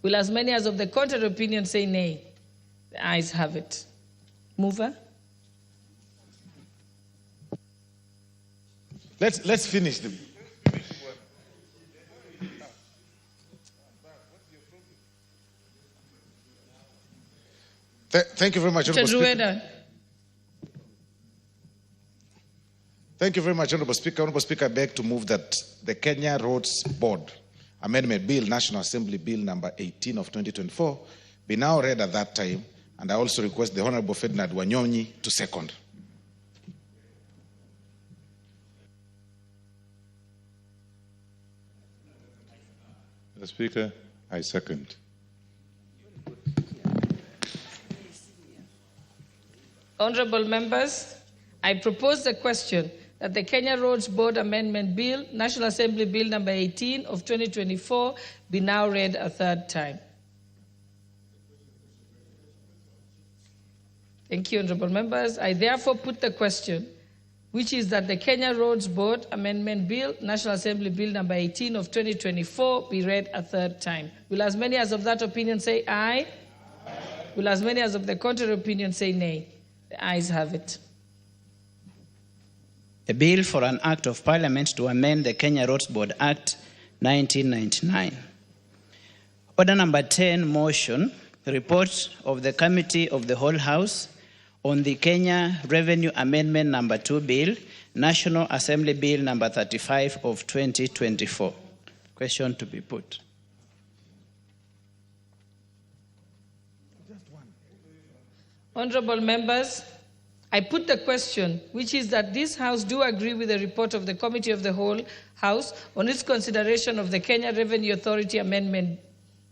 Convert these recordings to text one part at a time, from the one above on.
Will as many as of the contrary opinion say nay? The ayes have it. Mover? Let's finish them. Thank you very much, Honorable Speaker. Thank you very much, Honorable Speaker. Honorable Speaker, I beg to move that the Kenya Roads Board Amendment Bill, National Assembly Bill number 18 of 2024, be now read at that time, and I also request the Honorable Ferdinand Wanyonyi to second. Mr. Speaker, I second. Honorable members, I propose the question that the Kenya Roads Board Amendment Bill, National Assembly Bill number 18 of 2024, be now read a third time. Thank you, honorable members. I therefore put the question, which is that the Kenya Roads Board Amendment Bill, National Assembly Bill number 18 of 2024, be read a third time. Will as many as of that opinion say aye? Aye. Will as many as of the contrary opinion say nay? The ayes have it. A bill for an Act of Parliament to amend the Kenya Roads Board Act 1999. Order number 10, motion, report of the Committee of the Whole House on the Kenya Revenue Amendment number 2 Bill, National Assembly Bill number 35 of 2024. Question to be put. Honorable members, I put the question, which is that this House do agree with the report of the Committee of the Whole House on its consideration of the Kenya Revenue Authority Amendment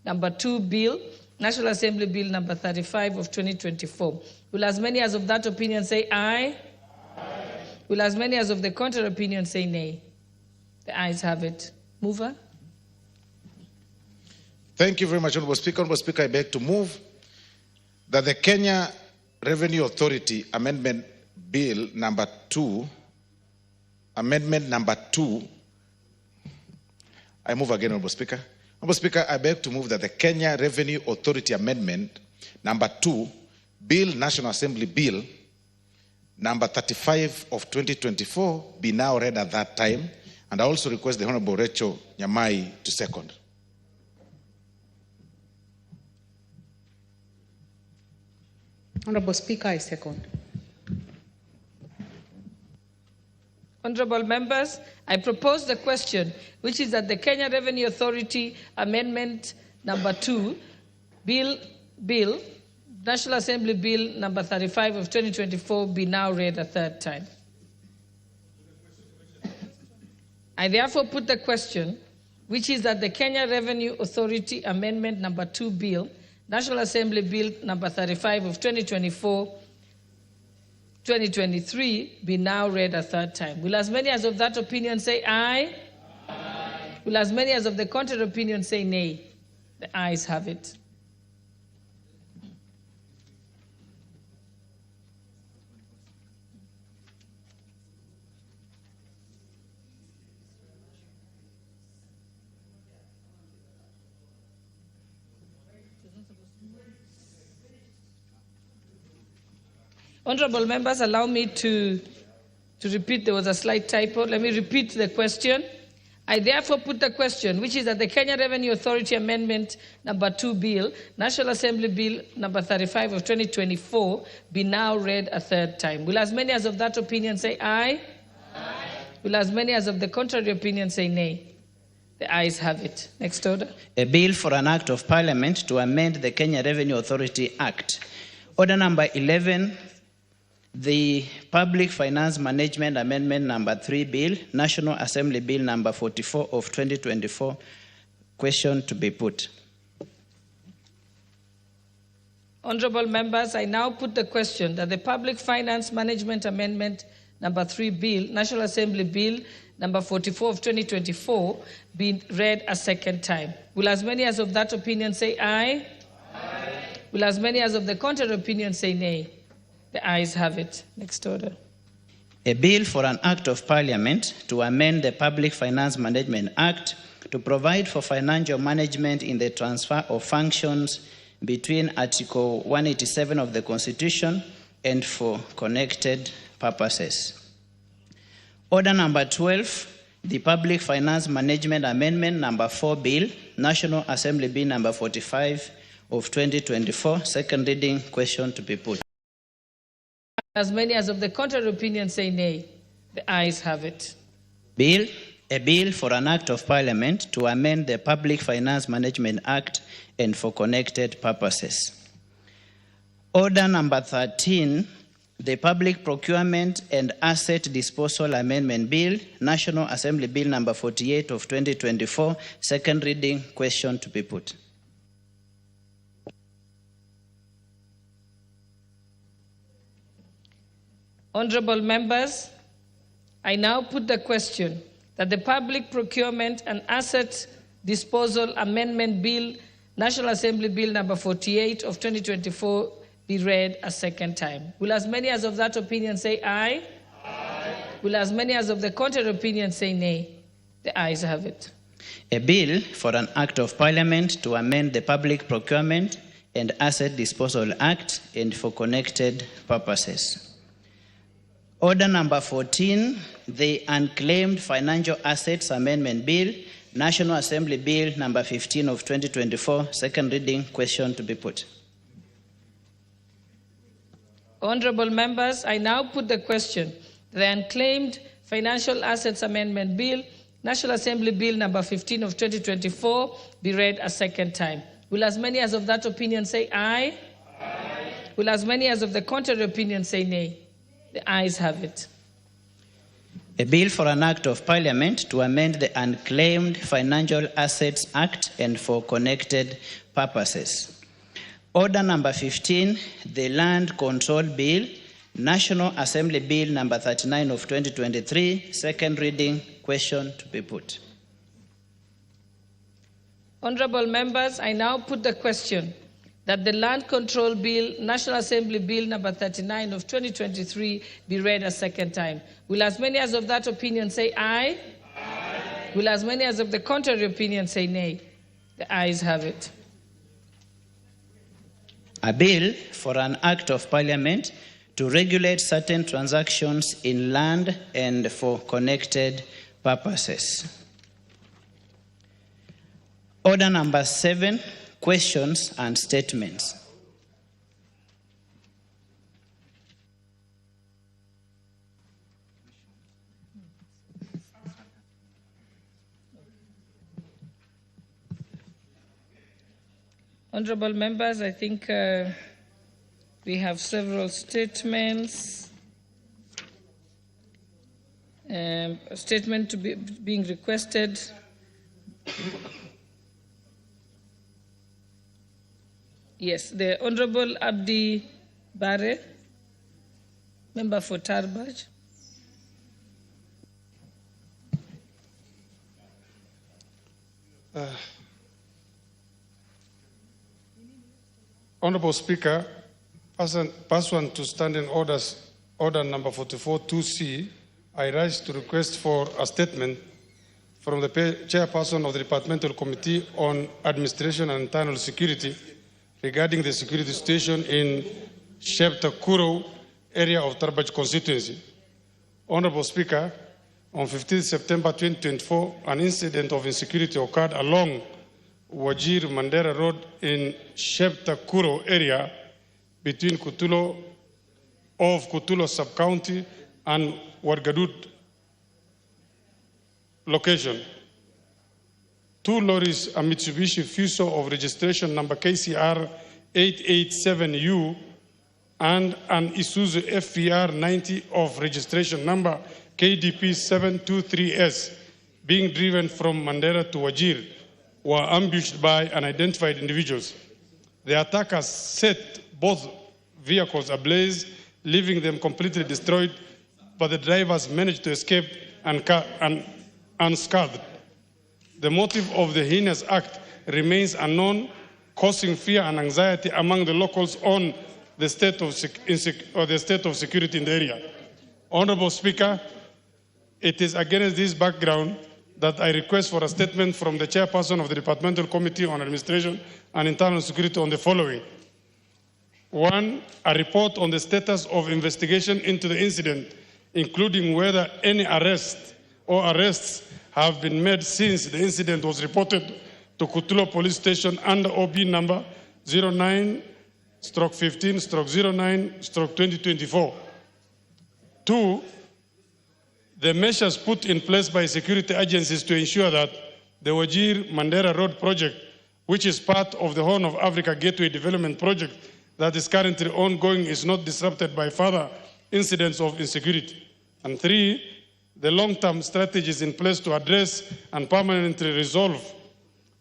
number 2 Bill, National Assembly Bill number 35 of 2024. Will as many as of that opinion say aye? Aye. Will as many as of the contrary opinion say nay? The ayes have it. Mover? Thank you very much, Honorable Speaker. Honorable Speaker, I beg to move that the Kenya Revenue Authority Amendment Bill number 2, Amendment number 2, I move again, Honorable Speaker. Honorable Speaker, I beg to move that the Kenya Revenue Authority Amendment number 2, Bill, National Assembly Bill number 35 of 2024 be now read at that time, and I also request the Honorable Rachel Nyamai to second. Honorable Speaker, I second. Honorable members, I propose the question, which is that the Kenya Revenue Authority Amendment number 2, Bill, National Assembly Bill number 35 of 2024 be now read a third time. I therefore put the question, which is that the Kenya Revenue Authority Amendment number 2 Bill, National Assembly Bill number 35 of 2023 be now read a third time. Will as many as of that opinion say aye? Aye. Will as many as of the contrary opinion say nay? The ayes have it. Honorable members, allow me to repeat. There was a slight typo. Let me repeat the question. I therefore put the question, which is that the Kenya Revenue Authority Amendment number 2 Bill, National Assembly Bill number 35 of 2024, be now read a third time. Will as many as of that opinion say aye? Aye. Will as many as of the contrary opinion say nay? The ayes have it. Next order. A bill for an Act of Parliament to amend the Kenya Revenue Authority Act. Order number 11, the Public Finance Management Amendment number 3 Bill, National Assembly Bill number 44 of 2024. Question to be put. Honorable members, I now put the question that the Public Finance Management Amendment number 3 Bill, National Assembly Bill number 44 of 2024 be read a second time. Will as many as of that opinion say aye? Aye. Will as many as of the contrary opinion say nay? The ayes have it. Next order. A bill for an Act of Parliament to amend the Public Finance Management Act to provide for financial management in the transfer of functions between Article 187 of the Constitution and for connected purposes. Order number 12, the Public Finance Management Amendment number 4 Bill, National Assembly Bill number 45 of 2024, second reading, question to be put. As many as of the contrary opinion say nay. The ayes have it. Bill, a bill for an act of Parliament to amend the Public Finance Management Act and for connected purposes. Order number 13, the Public Procurement and Asset Disposal Amendment Bill, National Assembly Bill number 48 of 2024, second reading, question to be put. Honorable members, I now put the question that the Public Procurement and Asset Disposal Amendment Bill, National Assembly Bill number 48 of 2024, be read a second time. Will as many as of that opinion say aye? Aye. Will as many as of the contrary opinion say nay? The ayes have it. A bill for an act of Parliament to amend the Public Procurement and Asset Disposal Act and for connected purposes. Order number 14, the Unclaimed Financial Assets Amendment Bill, National Assembly Bill number 15 of 2024, second reading, question to be put. Honorable members, I now put the question, the Unclaimed Financial Assets Amendment Bill, National Assembly Bill number 15 of 2024, be read a second time. Will as many as of that opinion say aye? Aye. Will as many as of the contrary opinion say nay? The ayes have it. A bill for an act of Parliament to amend the Unclaimed Financial Assets Act and for connected purposes. Order number 15, the Land Control Bill, National Assembly Bill number 39 of 2023, second reading, question to be put. Honorable members, I now put the question that the Land Control Bill, National Assembly Bill number 39 of 2023 be read a second time. Will as many as of that opinion say aye? Aye. Will as many as of the contrary opinion say nay? The ayes have it. A bill for an act of Parliament to regulate certain transactions in land and for connected purposes. Order number 7, questions and statements. Honorable members, I think we have several statements. A statement to be being requested. Yes, the Honorable Abdi Bare, member for Tarbaj. Honorable Speaker, pursuant to Standing Orders, Order number 44-2C, I rise to request for a statement from the Chairperson of the Departmental Committee on Administration and Internal Security regarding the security situation in Sheptakuro area of Tarbaj constituency. Honorable Speaker, on 15 September 2024, an incident of insecurity occurred along Wajir Mandera Road in Sheptakuro area between Kutulo sub-county and Wargadut location. 2 lorries, a Mitsubishi Fuso of registration number KCR 887U and an Isuzu FVR 90 of registration number KDP 723S being driven from Mandera to Wajir were ambushed by unidentified individuals. The attackers set both vehicles ablaze, leaving them completely destroyed, but the drivers managed to escape unscathed. The motive of the heinous act remains unknown, causing fear and anxiety among the locals on the state of security in the area. Honorable Speaker, it is against this background that I request for a statement from the chairperson of the Departmental Committee on Administration and Internal Security on the following. 1, a report on the status of investigation into the incident, including whether any arrests have been made since the incident was reported to Kutulo Police Station under OB number 09/15/09/2024. 2, the measures put in place by security agencies to ensure that the Wajir Mandera Road project, which is part of the Horn of Africa Gateway Development Project that is currently ongoing, is not disrupted by further incidents of insecurity. And 3, the long-term strategies in place to address and permanently resolve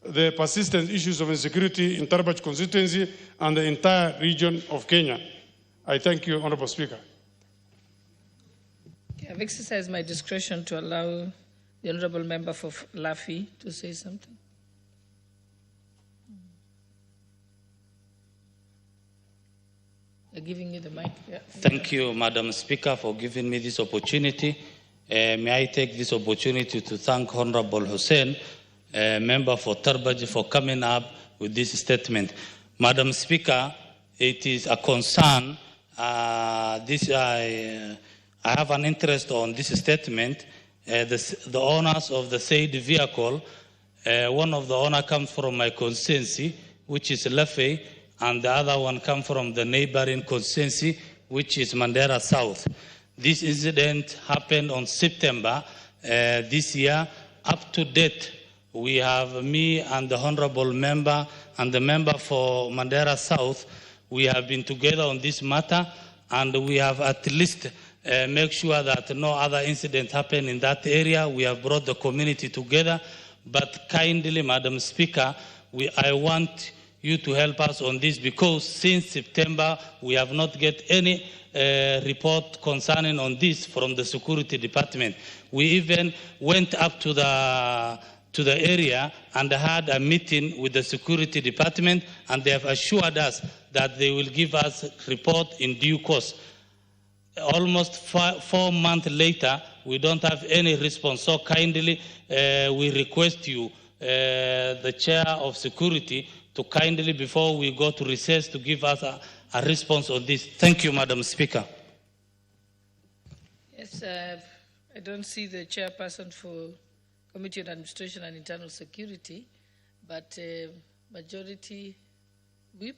the persistent issues of insecurity in Tarbaj constituency and the entire region of Kenya. I thank you, Honorable Speaker. I've exercised my discretion to allow the Honorable Member for Lafi to say something. They're giving you the mic. Yeah. Thank you, Madam Speaker, for giving me this opportunity. May I take this opportunity to thank Honorable Hussein, member for Tarbaj, for coming up with this statement. Madam Speaker, it is a concern. I have an interest on this statement. The owners of the said vehicle, one of the owners comes from my constituency, which is Lefe, and the other one comes from the neighboring constituency, which is Mandera South. This incident happened on September this year. Up to date, we have me and the honorable member and the member for Mandera South. We have been together on this matter, and we have at least make sure that no other incident happen in that area. We have brought the community together. But kindly, Madam Speaker, I want you to help us on this, because since September, we have not get any report concerning on this from the security department. We even went up to the area and had a meeting with the security department, and they have assured us that they will give us a report in due course. Almost 4 months later, we don't have any response. So kindly, we request you, the chair of security, to kindly, before we go to recess, to give us a response on this. Thank you, Madam Speaker. Yes, I don't see the chairperson for Committee on Administration and Internal Security, but Majority Whip,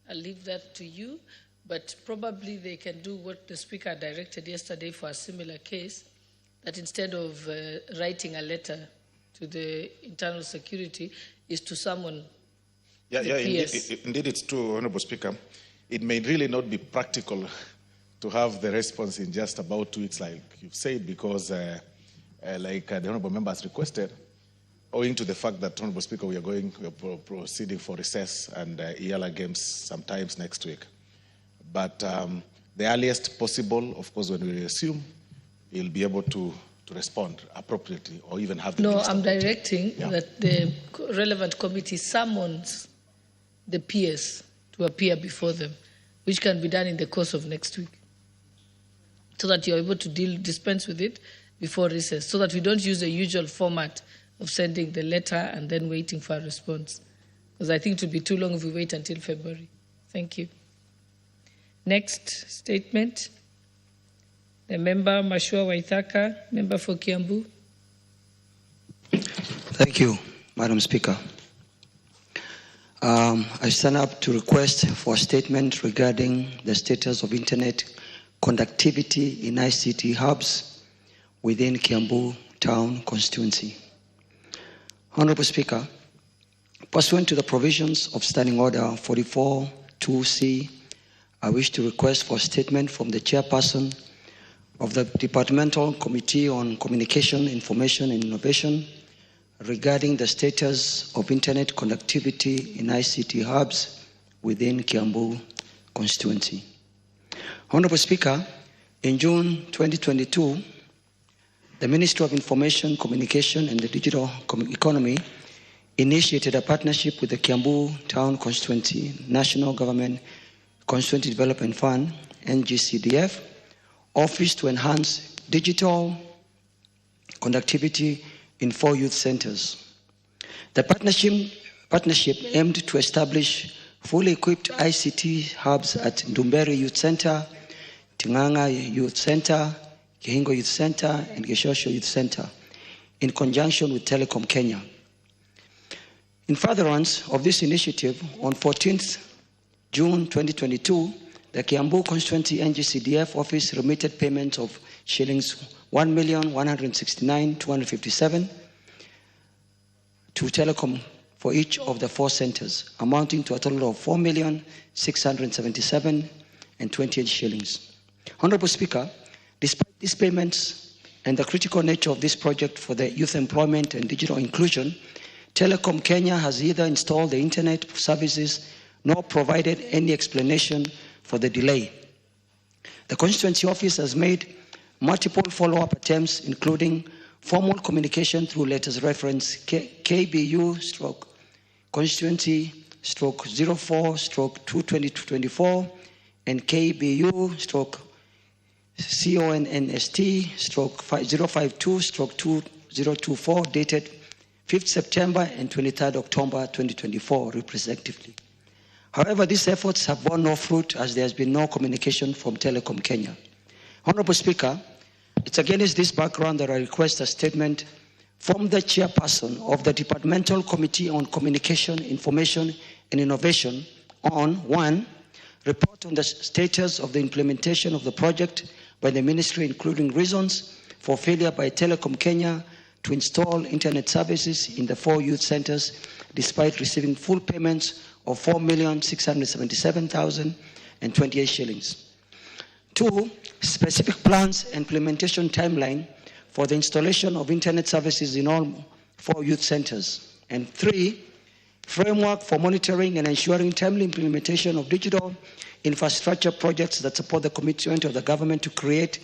I'll leave that to you. But probably they can do what the Speaker directed yesterday for a similar case, that instead of writing a letter to the Internal Security, is to summon the PS. Indeed, it's true, Honorable Speaker. It may really not be practical to have the response in just about 2 weeks, like you've said, because like the Honorable Member has requested, owing to the fact that, Honorable Speaker, we are proceeding for recess and ELA games sometimes next week. But the earliest possible, of course, when we resume, he'll be able to respond appropriately, or even have the minister. I'm directing that the relevant committee summons the PS to appear before them, which can be done in the course of next week, so that you're able to dispense with it before recess, so that we don't use the usual format of sending the letter and then waiting for a response. Because I think it would be too long if we wait until February. Thank you. Next statement, the member Mashua Waithaka, member for Kiambu. Thank you, Madam Speaker. I stand up to request for a statement regarding the status of internet conductivity in ICT hubs within Kiambu Town constituency. Honorable Speaker, pursuant to the provisions of Standing Order 44-2C, I wish to request for a statement from the chairperson of the Departmental Committee on Communication, Information and Innovation regarding the status of internet connectivity in ICT hubs within Kiambu constituency. Honorable Speaker, in June 2022, the Ministry of Information, Communication and the Digital Economy initiated a partnership with the Kiambu Town Constituency National Government Constituency Development Fund, NGCDF, Office to enhance digital conductivity in 4 youth centers. The partnership aimed to establish fully equipped ICT hubs at Ndumberi Youth Center, Tinganga Youth Center, Kihingo Youth Center, and Geshosho Youth Center, in conjunction with Telecom Kenya. In furtherance of this initiative, on 14th June 2022, the Kiambu Constituency NGCDF office remitted payments of shillings 1,169,257 to Telecom for each of the 4 centers, amounting to a total of 4,677,028 shillings. Honorable Speaker, despite these payments and the critical nature of this project for the youth employment and digital inclusion, Telecom Kenya has either installed the internet services nor provided any explanation for the delay. The constituency office has made multiple follow-up attempts, including formal communication through letters reference KBU/constituency/04/22024 and KBU/CONST/052/2024 dated 5th September and 23rd October 2024, respectively. However, these efforts have borne no fruit as there has been no communication from Telecom Kenya. Honorable Speaker, it's against this background that I request a statement from the chairperson of the Departmental Committee on Communication, Information and Innovation on 1. Report on the status of the implementation of the project by the Ministry, including reasons for failure by Telecom Kenya to install internet services in the 4 youth centers despite receiving full payments of 4,677,028 shillings. 2. Specific plans and implementation timeline for the installation of internet services in all 4 youth centers. And 3. Framework for monitoring and ensuring timely implementation of digital infrastructure projects that support the commitment of the government to create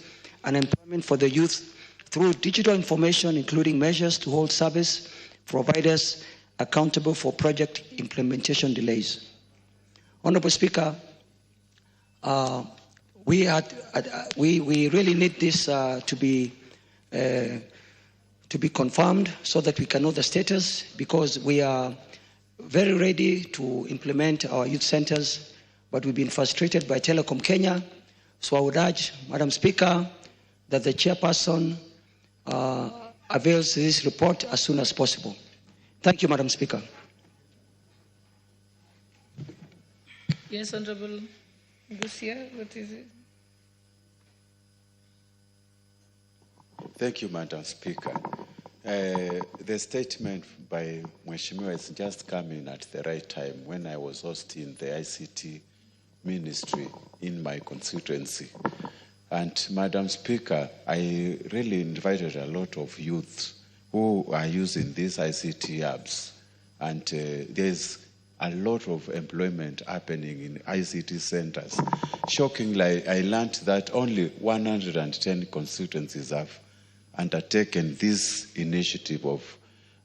an employment for the youth through digital information, including measures to hold service providers accountable for project implementation delays. Honorable Speaker, we really need this to be confirmed so that we can know the status, because we are very ready to implement our youth centers, but we've been frustrated by Telecom Kenya. So I would urge, Madam Speaker, that the chairperson avails this report as soon as possible. Thank you, Madam Speaker. Yes, Honorable Gusia, what is it? Thank you, Madam Speaker. The statement by Mheshimiwa has just come in at the right time when I was hosting the ICT ministry in my constituency. And Madam Speaker, I really invited a lot of youth who are using these ICT apps. And there's a lot of employment happening in ICT centers. Shockingly, I learned that only 110 constituencies have undertaken this initiative of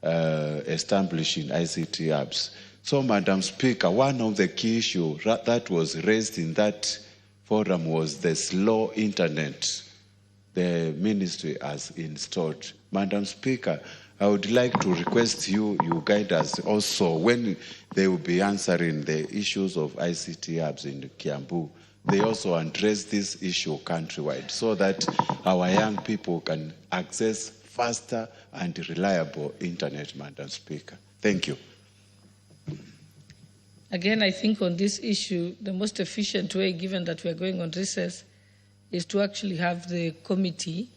establishing ICT apps. So, Madam Speaker, one of the key issues that was raised in that forum was the slow internet the ministry has installed. Madam Speaker, I would like to request you guide us also when they will be answering the issues of ICT apps in Kiambu. They also address this issue countrywide so that our young people can access faster and reliable internet, Madam Speaker. Thank you. Again, I think on this issue, the most efficient way, given that we are going on recess, is to actually have the committee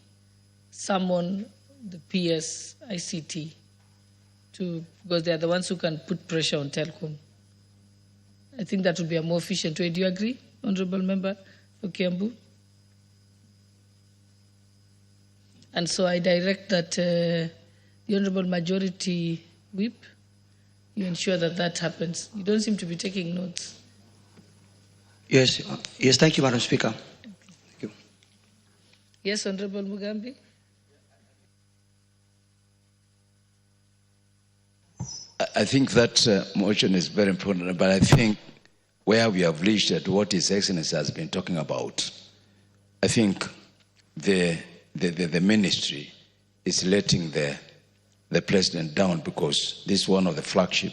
summon the PS ICT because they are the ones who can put pressure on Telcom. I think that would be a more efficient way. Do you agree, Honorable Member for Kiambu? And so I direct that the Honorable Majority Whip, you ensure that that happens. You don't seem to be taking notes. Yes, thank you, Madam Speaker. Thank you. Yes, Honorable Mugambi. I think that motion is very important, but I think where we have reached at what His Excellency has been talking about, I think the ministry is letting the the president down, because this is one of the flagship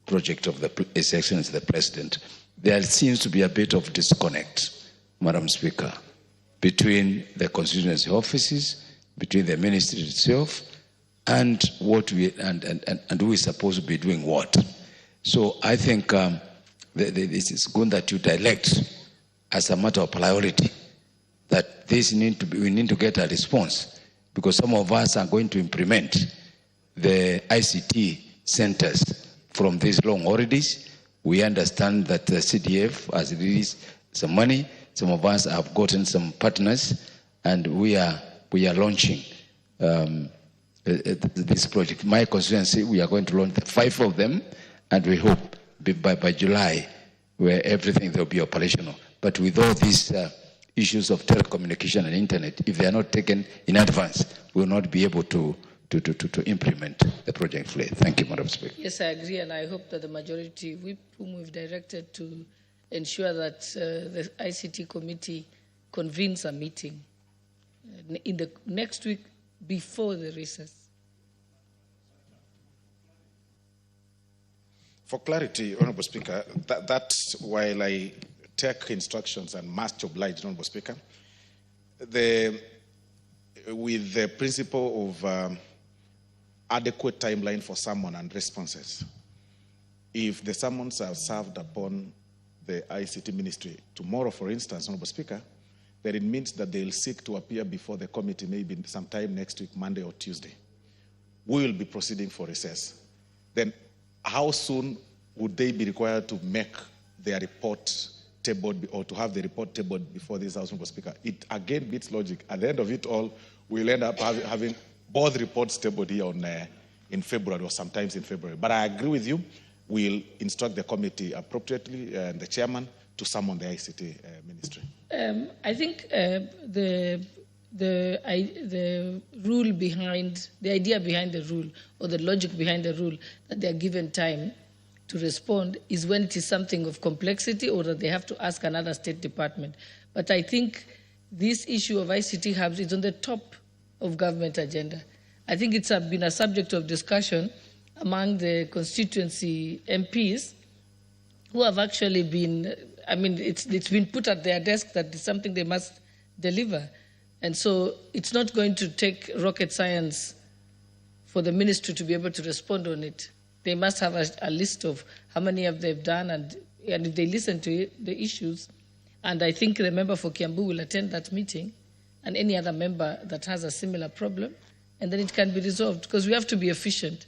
projects of His Excellency the President. There seems to be a bit of disconnect, Madam Speaker, between the constituency offices, between the ministry itself, and what we and who is supposed to be doing what. So I think this is good that you direct as a matter of priority that we need to get a response, because some of us are going to implement the ICT centers from these long holidays. We understand that the CDF has released some money. Some of us have gotten some partners, and we are launching this project. My constituency, we are going to launch 5 of them, and we hope by July, where everything will be operational. But with all these issues of telecommunication and internet, if they are not taken in advance, we will not be able to implement the project fully. Thank you, Madam Speaker. Yes, I agree, and I hope that the majority, whom we've directed to ensure that the ICT committee convenes a meeting in the next week before the recess. For clarity, Honourable Speaker, that while I take instructions and must oblige, Honourable Speaker, with the principle of adequate timeline for summon and responses, if the summons are served upon the ICT Ministry tomorrow, for instance, Honourable Speaker, then it means that they'll seek to appear before the committee maybe sometime next week, Monday or Tuesday. We will be proceeding for recess. Then how soon would they be required to make their report tabled, or to have the report tabled before this House, Honourable Speaker? It again beats logic. At the end of it all, we'll end up having both reports tabled here in February, or sometimes in February. But I agree with you. We'll instruct the committee appropriately and the chairman to summon the ICT ministry. I think the rule behind, the idea behind the rule, or the logic behind the rule, that they are given time to respond is when it is something of complexity, or that they have to ask another state department. But I think this issue of ICT hubs is on the top of government agenda. I think it's been a subject of discussion among the constituency MPs, who have actually been, I mean, it's been put at their desk that it's something they must deliver. And so it's not going to take rocket science for the ministry to be able to respond on it. They must have a list of how many have they've done, and if they listen to it, the issues. And I think the member for Kiambu will attend that meeting, and any other member that has a similar problem, and then it can be resolved, because we have to be efficient.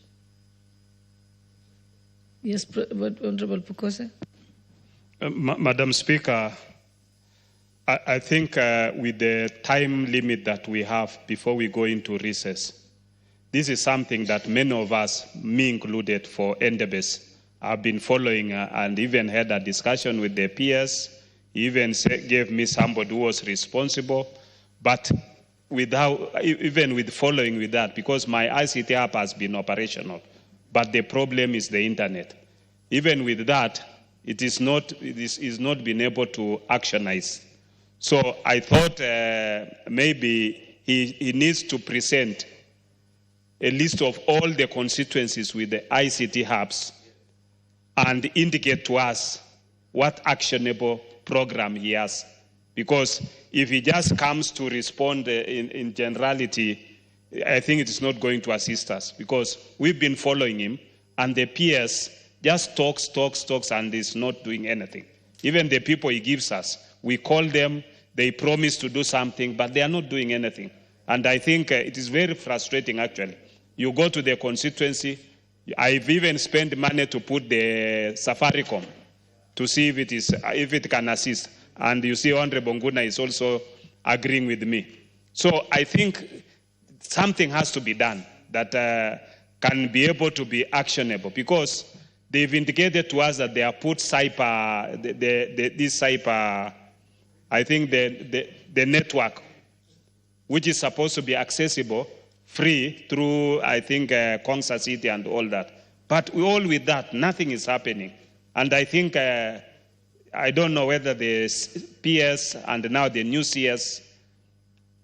Yes, Honorable Pukose. Madam Speaker, I think with the time limit that we have before we go into recess, this is something that many of us, me included, for NDBS, have been following and even had a discussion with their peers. He even gave me somebody who was responsible. But even with following with that, because my ICT app has been operational, but the problem is the internet. Even with that, it is not been able to actionize. So I thought maybe he needs to present a list of all the constituencies with the ICT hubs and indicate to us what actionable program he has. Because if he just comes to respond in generality, I think it is not going to assist us, because we've been following him and the peers just talks, and is not doing anything. Even the people he gives us, we call them, they promise to do something, but they are not doing anything. And I think it is very frustrating, actually. You go to the constituency, I've even spent money to put the Safaricom to see if it can assist. And you see Honorable Nguna is also agreeing with me. So I think something has to be done that can be able to be actionable, because they've indicated to us that they have put cyber, this cyber, I think the network, which is supposed to be accessible, free through, I think, Kongsa City and all that. But all with that, nothing is happening. And I think, I don't know whether the PS and now the new CS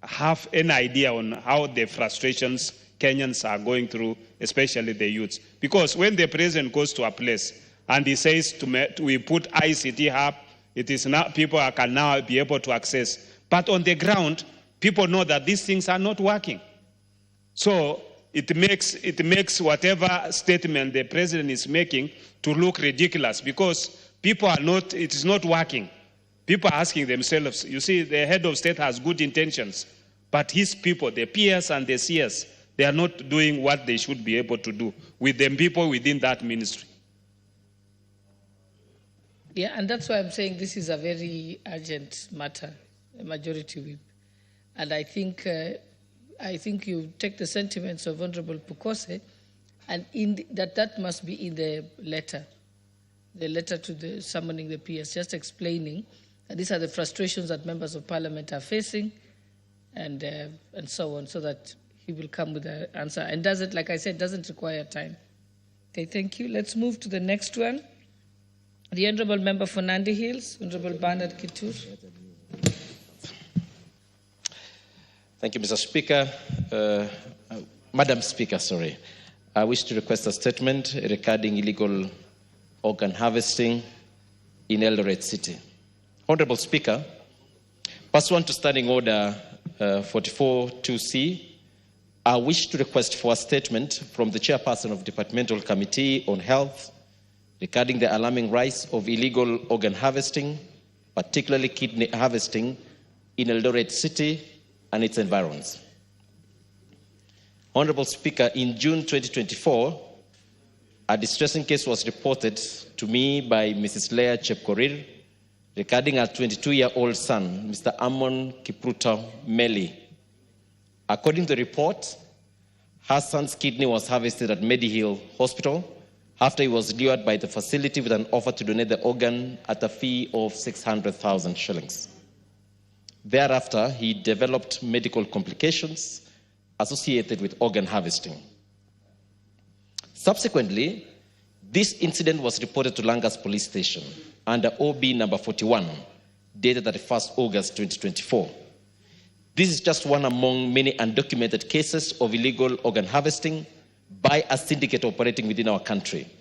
have any idea on how the frustrations Kenyans are going through especially the youths. Because when the president goes to a place and he says we put ICT hub, it is now people can now be able to access. But on the ground, people know that these things are not working. So it makes whatever statement the president is making to look ridiculous because people are not, it is not working. People are asking themselves, you see, the head of state has good intentions, but his people, the peers and the seers, they are not doing what they should be able to do with the people within that ministry. Yeah, and that's why I'm saying this is a very urgent matter, a majority whip. And I think you take the sentiments of Honorable Pukose, and that must be in the letter to the summoning the PS, just explaining that these are the frustrations that members of parliament are facing, and so on, so that he will come with an answer. And doesn't, like I said, doesn't require time. Okay, thank you. Let's move to the next one. The Honourable Member for Nandi Hills, Honourable Bernard Kitur. Thank you, Mr. Speaker. Madam Speaker, sorry. I wish to request a statement regarding illegal organ harvesting in Eldoret City. Honourable Speaker, pursuant to Standing Order 44-2C, I wish to request for a statement from the Chairperson of Departmental Committee on Health regarding the alarming rise of illegal organ harvesting, particularly kidney harvesting, in Eldoret City and its environs. Honourable Speaker, in June 2024, a distressing case was reported to me by Mrs. Leah Chepkorir regarding her 22-year-old son, Mr. Amon Kipruto Meli. According to the report, her son's kidney was harvested at Medihill Hospital after he was lured by the facility with an offer to donate the organ at a fee of 600,000 shillings. Thereafter, he developed medical complications associated with organ harvesting. Subsequently, this incident was reported to Langas Police Station under OB number 41, dated 31st August 2024. This is just one among many undocumented cases of illegal organ harvesting by a syndicate operating within our country.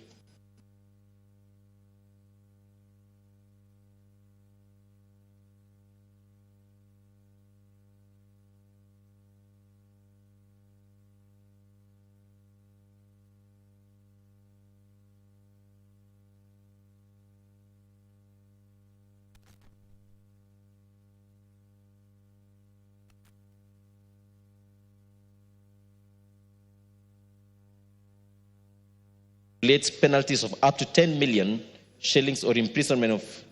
Penalties of up to 10 million shillings or imprisonment of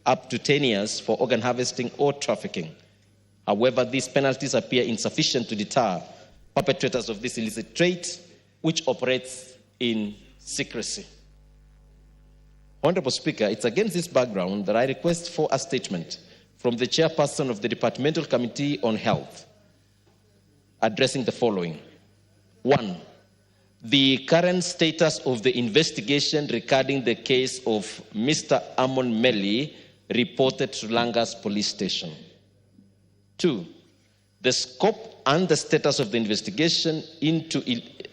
up to 10 years for organ harvesting or trafficking. However, these penalties appear insufficient to deter perpetrators of this illicit trade, which operates in secrecy. Honourable Speaker, it's against this background that I request for a statement from the Chairperson of the Departmental Committee on Health, addressing the following. 1. The current status of the investigation regarding the case of Mr. Amon Meli reported to Langas Police Station. 2. The scope and the status of the investigation into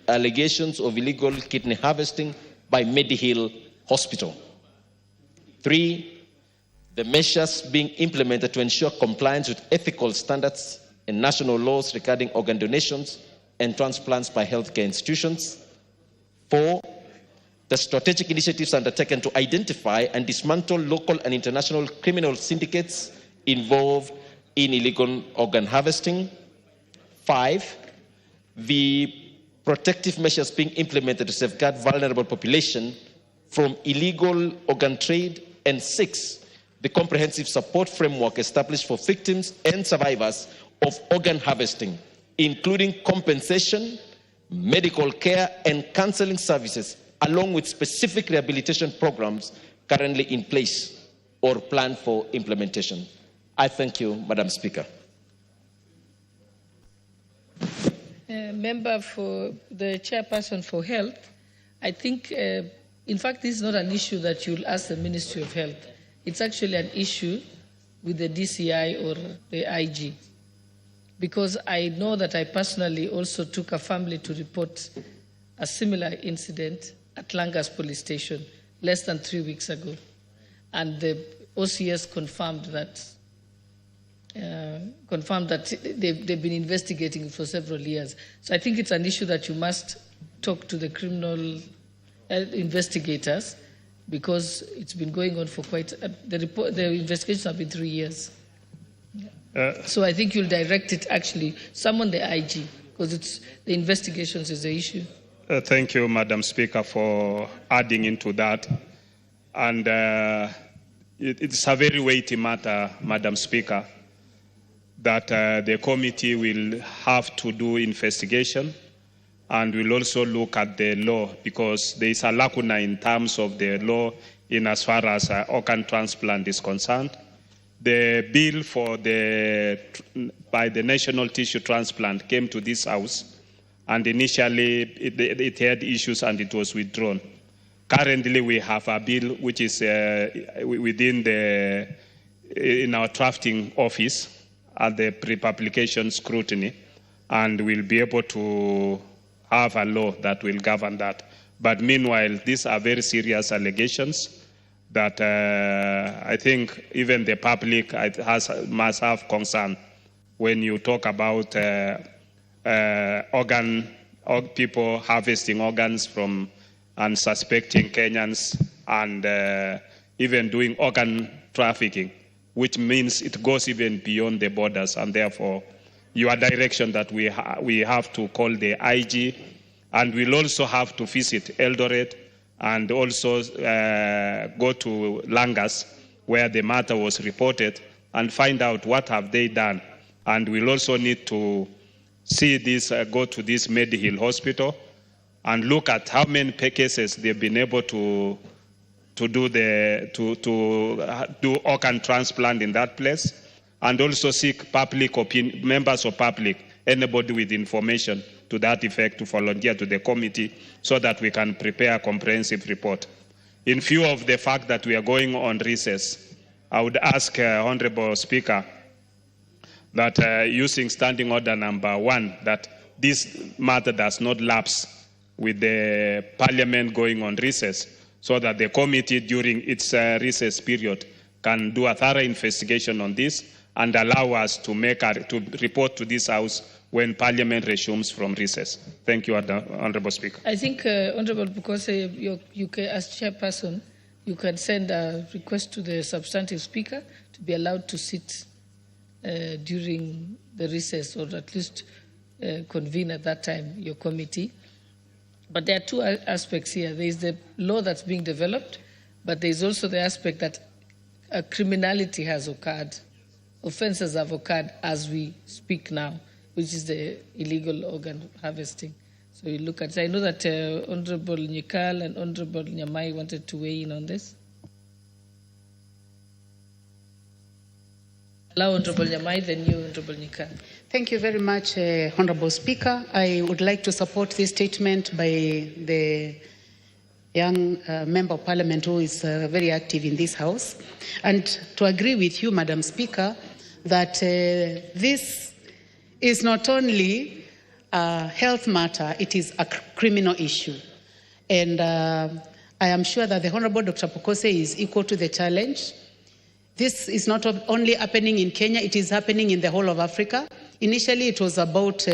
allegations of illegal kidney harvesting by Medihill Hospital. 3. The measures being implemented to ensure compliance with ethical standards and national laws regarding organ donations and transplants by healthcare institutions. 4. The strategic initiatives undertaken to identify and dismantle local and international criminal syndicates involved in illegal organ harvesting. 5. The protective measures being implemented to safeguard vulnerable population from illegal organ trade. And 6. The comprehensive support framework established for victims and survivors of organ harvesting, including compensation, medical care, and counseling services, along with specific rehabilitation programs currently in place or planned for implementation. I thank you, Madam Speaker. Member for the Chairperson for Health, I think, in fact, this is not an issue that you'll ask the Ministry of Health. It's actually an issue with the DCI or the IG. Because I know that I personally also took a family to report a similar incident at Langas police station less than 3 weeks ago. And the OCS confirmed that they've been investigating for several years. So I think it's an issue that you must talk to the criminal investigators, because it's been going on for the investigations have been 3 years. So I think you'll direct it, actually, summon the IG, because the investigations is the issue. Thank you, Madam Speaker, for adding into that. And it's a very weighty matter, Madam Speaker, that the committee will have to do investigation, and will also look at the law, because there is a lacuna in terms of the law in as far as organ transplant is concerned. The bill by the National Tissue Transplant came to this House, and initially it had issues and it was withdrawn. Currently, we have a bill which is in our drafting office at the pre-publication scrutiny, and we'll be able to have a law that will govern that. But meanwhile, these are very serious allegations that I think even the public must have concern when you talk about people harvesting organs from unsuspecting Kenyans, and even doing organ trafficking, which means it goes even beyond the borders. And therefore, your direction that we have to call the IG, and we'll also have to visit Eldoret and also go to Langas, where the matter was reported, and find out what have they done. And we'll also need to see this, go to this Medihill Hospital and look at how many cases they've been able to do organ transplant in that place, and also seek public opinion, members of public, anybody with information to that effect, to volunteer to the committee so that we can prepare a comprehensive report. In view of the fact that we are going on recess, I would ask Honorable Speaker that using standing order number 1, that this matter does not lapse with the Parliament going on recess, so that the committee during its recess period can do a thorough investigation on this and allow us to report to this House when Parliament resumes from recess. Thank you, Honourable Speaker. I think, Honourable, because you can, as chairperson, you can send a request to the substantive speaker to be allowed to sit during the recess, or at least convene at that time your committee. But there are two aspects here. There is the law that's being developed, but there is also the aspect that criminality has occurred. Offences have occurred as we speak now, which is the illegal organ harvesting. So you look at it. I know that Honourable Nyikal and Honourable Nyamai wanted to weigh in on this. Allow Honourable Nyamai, then you, Honourable Nyikal. Thank you very much, Honourable Speaker. I would like to support this statement by the young Member of Parliament who is very active in this House, and to agree with you, Madam Speaker, that this is not only a health matter, it is a criminal issue. And I am sure that the Honourable Dr. Pokose is equal to the challenge. This is not only happening in Kenya, it is happening in the whole of Africa. Initially, it was about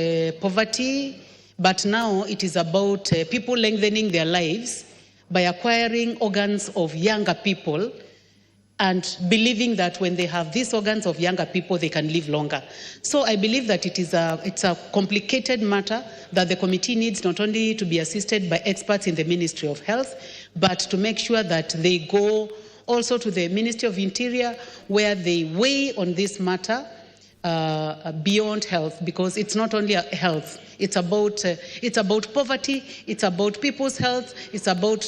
poverty, but now it is about people lengthening their lives by acquiring organs of younger people and believing that when they have these organs of younger people, they can live longer. So I believe that it's a complicated matter that the committee needs not only to be assisted by experts in the Ministry of Health, but to make sure that they go also to the Ministry of Interior, where they weigh on this matter beyond health, because it's not only health. It's about poverty, it's about people's health, it's about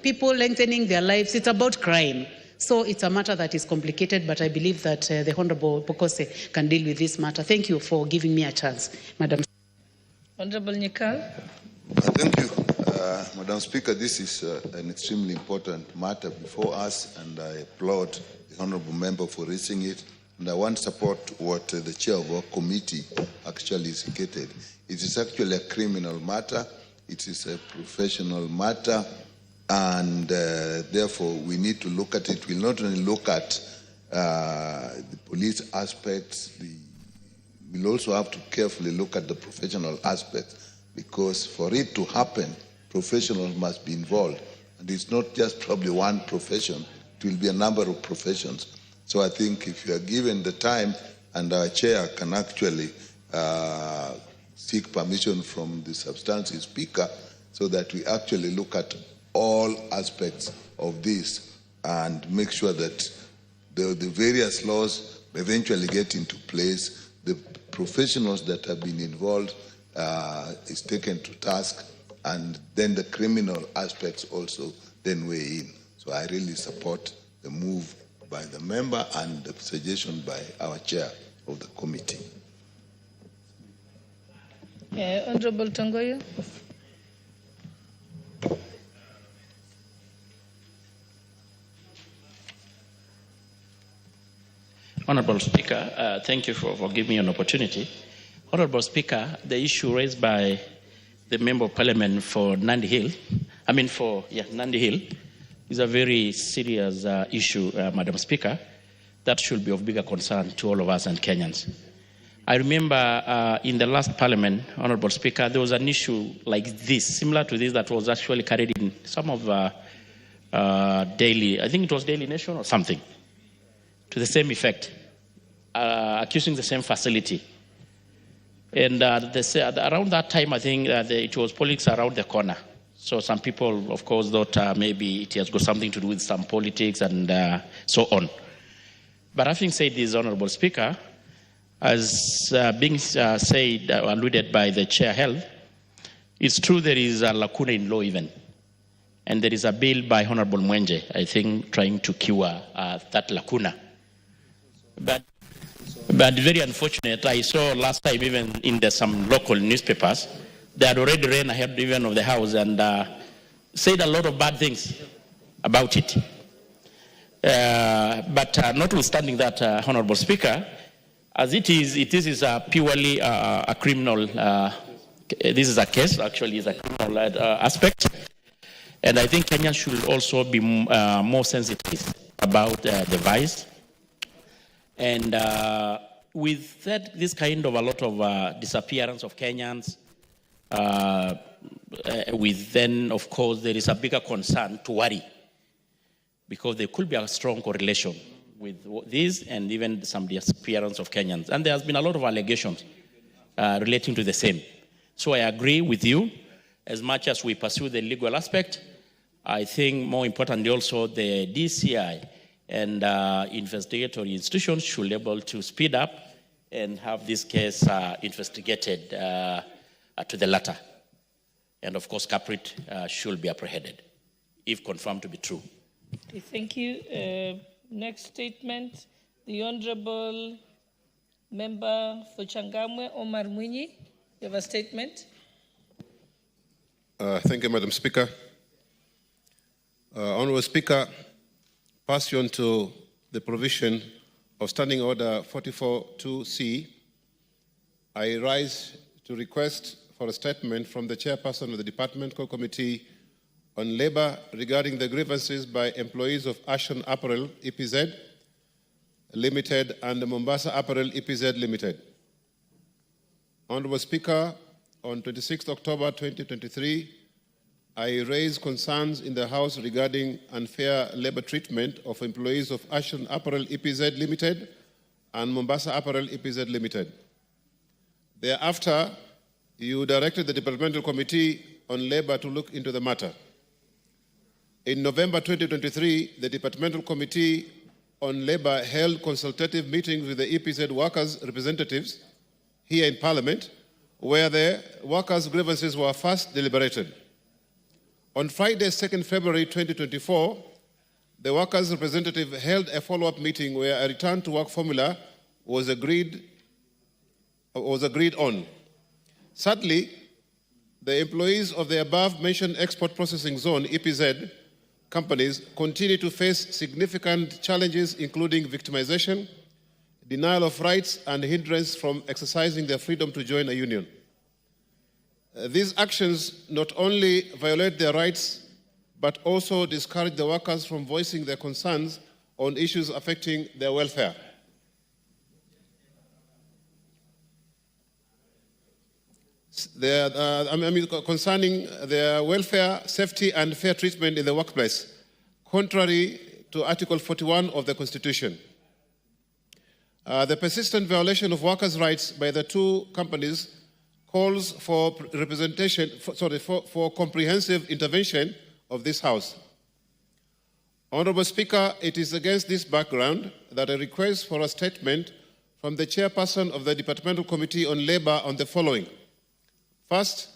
people lengthening their lives, it's about crime. So it's a matter that is complicated, but I believe that the Honourable Pokose can deal with this matter. Thank you for giving me a chance, Madam. Honourable Nyikal. Thank you, Madam Speaker. This is an extremely important matter before us, and I applaud the Honourable Member for raising it. And I want to support what the chair of our committee actually indicated. It is actually a criminal matter, It is a professional matter, and therefore we need to look at it. We'll not only look at the police aspects, we'll also have to carefully look at the professional aspects, because for it to happen, professionals must be involved. And it's not just probably one profession, it will be a number of professions. So I think if you are given the time, and our chair can actually seek permission from the substantive speaker, so that we actually look at all aspects of this and make sure that the various laws eventually get into place, the professionals that have been involved is taken to task, and then the criminal aspects also then weigh in. So I really support the move by the member and the suggestion by our chair of the committee. Honorable Tongoyo. Honorable Speaker, thank you for giving me an opportunity. Honorable Speaker, the issue raised by the Member of Parliament for Nandi Hill, Nandi Hill, is a very serious issue, Madam Speaker, that should be of bigger concern to all of us and Kenyans. I remember in the last Parliament, Honorable Speaker, there was an issue like this, similar to this, that was actually carried in some of Daily, I think it was Daily Nation or something, to the same effect, accusing the same facility. And around that time, I think it was politics around the corner. So some people, of course, thought maybe it has got something to do with some politics and so on. But having said this, Honorable Speaker, as being said, alluded by the Chair Health, it's true there is a lacuna in law even. And there is a bill by Honorable Mwenje, I think, trying to cure that lacuna. But very unfortunate, I saw last time even in some local newspapers, they had already ran ahead even of the House and said a lot of bad things about it. But notwithstanding that, Honorable Speaker, as it is purely a criminal, this is a case, actually is a criminal aspect. And I think Kenyans should also be more sensitive about the vice. And with this kind of a lot of disappearance of Kenyans, with then, of course, there is a bigger concern to worry, because there could be a strong correlation with this and even some disappearance of Kenyans. And there has been a lot of allegations relating to the same. So I agree with you. As much as we pursue the legal aspect, I think more importantly also the DCI and investigatory institutions should be able to speed up and have this case investigated to the latter. And of course, culprit should be apprehended, if confirmed to be true. Okay, thank you. Next statement, the Honorable Member for Changamwe, Omar Mwinyi. You have a statement. Thank you, Madam Speaker. Honorable Speaker, pursuant to the provision of Standing Order 44.2c, I rise to request for a statement from the Chairperson of the Departmental Committee on Labour regarding the grievances by employees of Ashton Apparel EPZ Limited and the Mombasa Apparel EPZ Limited. Honorable Speaker, on 26 October 2023, I raised concerns in the House regarding unfair labour treatment of employees of Ashton Apparel EPZ Limited and Mombasa Apparel EPZ Limited. Thereafter, you directed the Departmental Committee on Labour to look into the matter. In November 2023, the Departmental Committee on Labour held consultative meetings with the EPZ workers' representatives here in Parliament, where the workers' grievances were first deliberated. On Friday, 2nd February 2024, the workers' representative held a follow-up meeting where a return-to-work formula was agreed on. Sadly, the employees of the above-mentioned export processing zone, EPZ, companies continue to face significant challenges, including victimization, denial of rights, and hindrance from exercising their freedom to join a union. These actions not only violate their rights, but also discourage the workers from voicing their concerns on issues affecting their welfare. Concerning their welfare, safety, and fair treatment in the workplace, contrary to Article 41 of the Constitution. The persistent violation of workers' rights by the two companies calls for for comprehensive intervention of this House. Honorable Speaker, it is against this background that a request for a statement from the chairperson of the Departmental Committee on Labour on the following. First,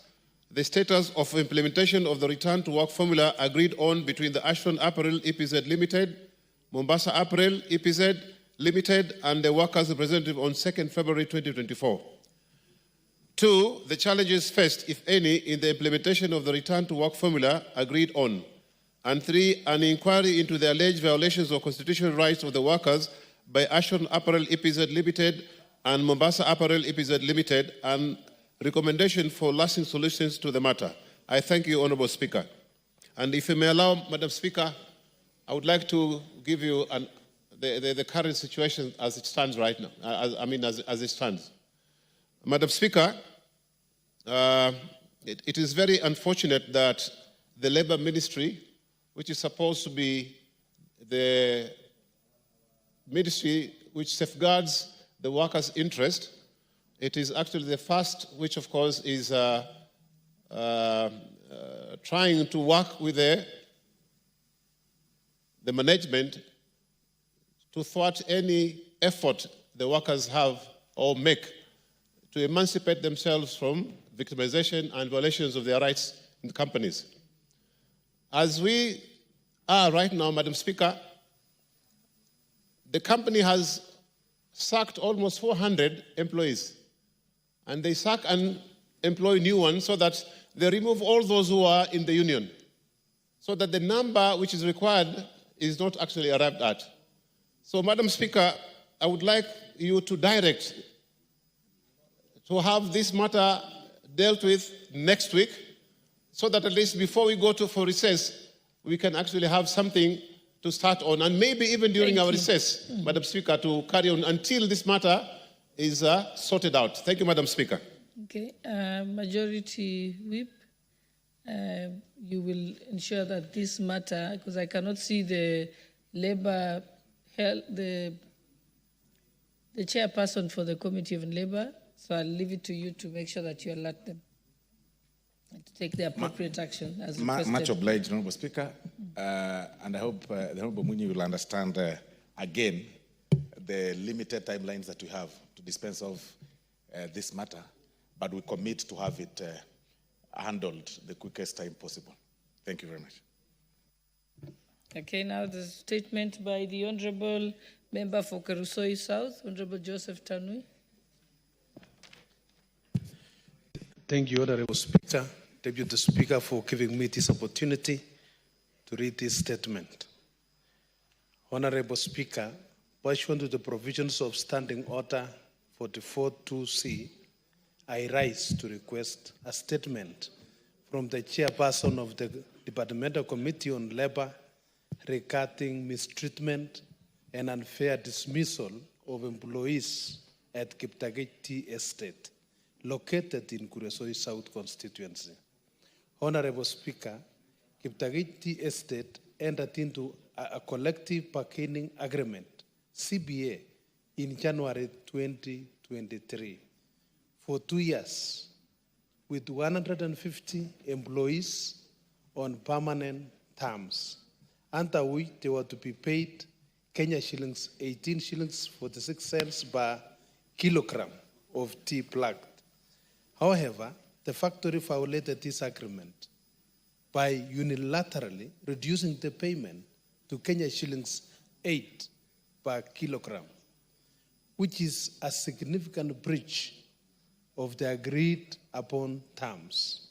the status of implementation of the return to work formula agreed on between the Ashton Apparel EPZ Limited, Mombasa Apparel EPZ Limited, and the workers' representative on 2nd February 2024. Two, the challenges faced, if any, in the implementation of the return to work formula agreed on. And three, an inquiry into the alleged violations of constitutional rights of the workers by Ashton Apparel EPZ Limited and Mombasa Apparel EPZ Limited, and recommendation for lasting solutions to the matter. I thank you, Honorable Speaker. And if you may allow, Madam Speaker, I would like to give you the current situation as it stands right now, as it stands. Madam Speaker, it is very unfortunate that the Labour Ministry, which is supposed to be the ministry which safeguards the workers' interest, it is actually the first which, of course, is trying to work with the management to thwart any effort the workers have or make to emancipate themselves from victimization and violations of their rights in the companies. As we are right now, Madam Speaker, the company has sacked almost 400 employees. And they sack and employ new ones so that they remove all those who are in the union, so that the number which is required is not actually arrived at. So, Madam Speaker, I would like you to direct to have this matter dealt with next week, so that at least before we go for recess, we can actually have something to start on, and maybe even during our recess, Madam Speaker, to carry on until this matter is sorted out. Thank you, Madam Speaker. Okay, Majority Whip, you will ensure that this matter, because I cannot see the Labour, the chairperson for the Committee on Labour, so I'll leave it to you to make sure that you alert them and to take the appropriate action as requested. Much obliged, Honourable Speaker, and I hope the Honourable Munyi will understand again the limited timelines that we have to dispense of this matter, but we commit to have it handled the quickest time possible. Thank you very much. Okay, now the statement by the Honourable Member for Kerusoi South, Honourable Joseph Tanui. Thank you, Honourable Speaker, Deputy Speaker, for giving me this opportunity to read this statement. Honourable Speaker, pursuant to the provisions of Standing Order 44.2c, I rise to request a statement from the chairperson of the Departmental Committee on Labour regarding mistreatment and unfair dismissal of employees at Kiptageti Estate, located in Kuresoi South constituency. Honourable Speaker, Kiptageti Estate entered into a collective bargaining agreement, CBA, in January 2023 for 2 years with 150 employees on permanent terms, under which they were to be paid Kenya shillings 18 shillings 46 cents per kilogram of tea plucked. However, the factory violated this agreement by unilaterally reducing the payment to Kenya shillings 8 per kilogram, which is a significant breach of the agreed upon terms.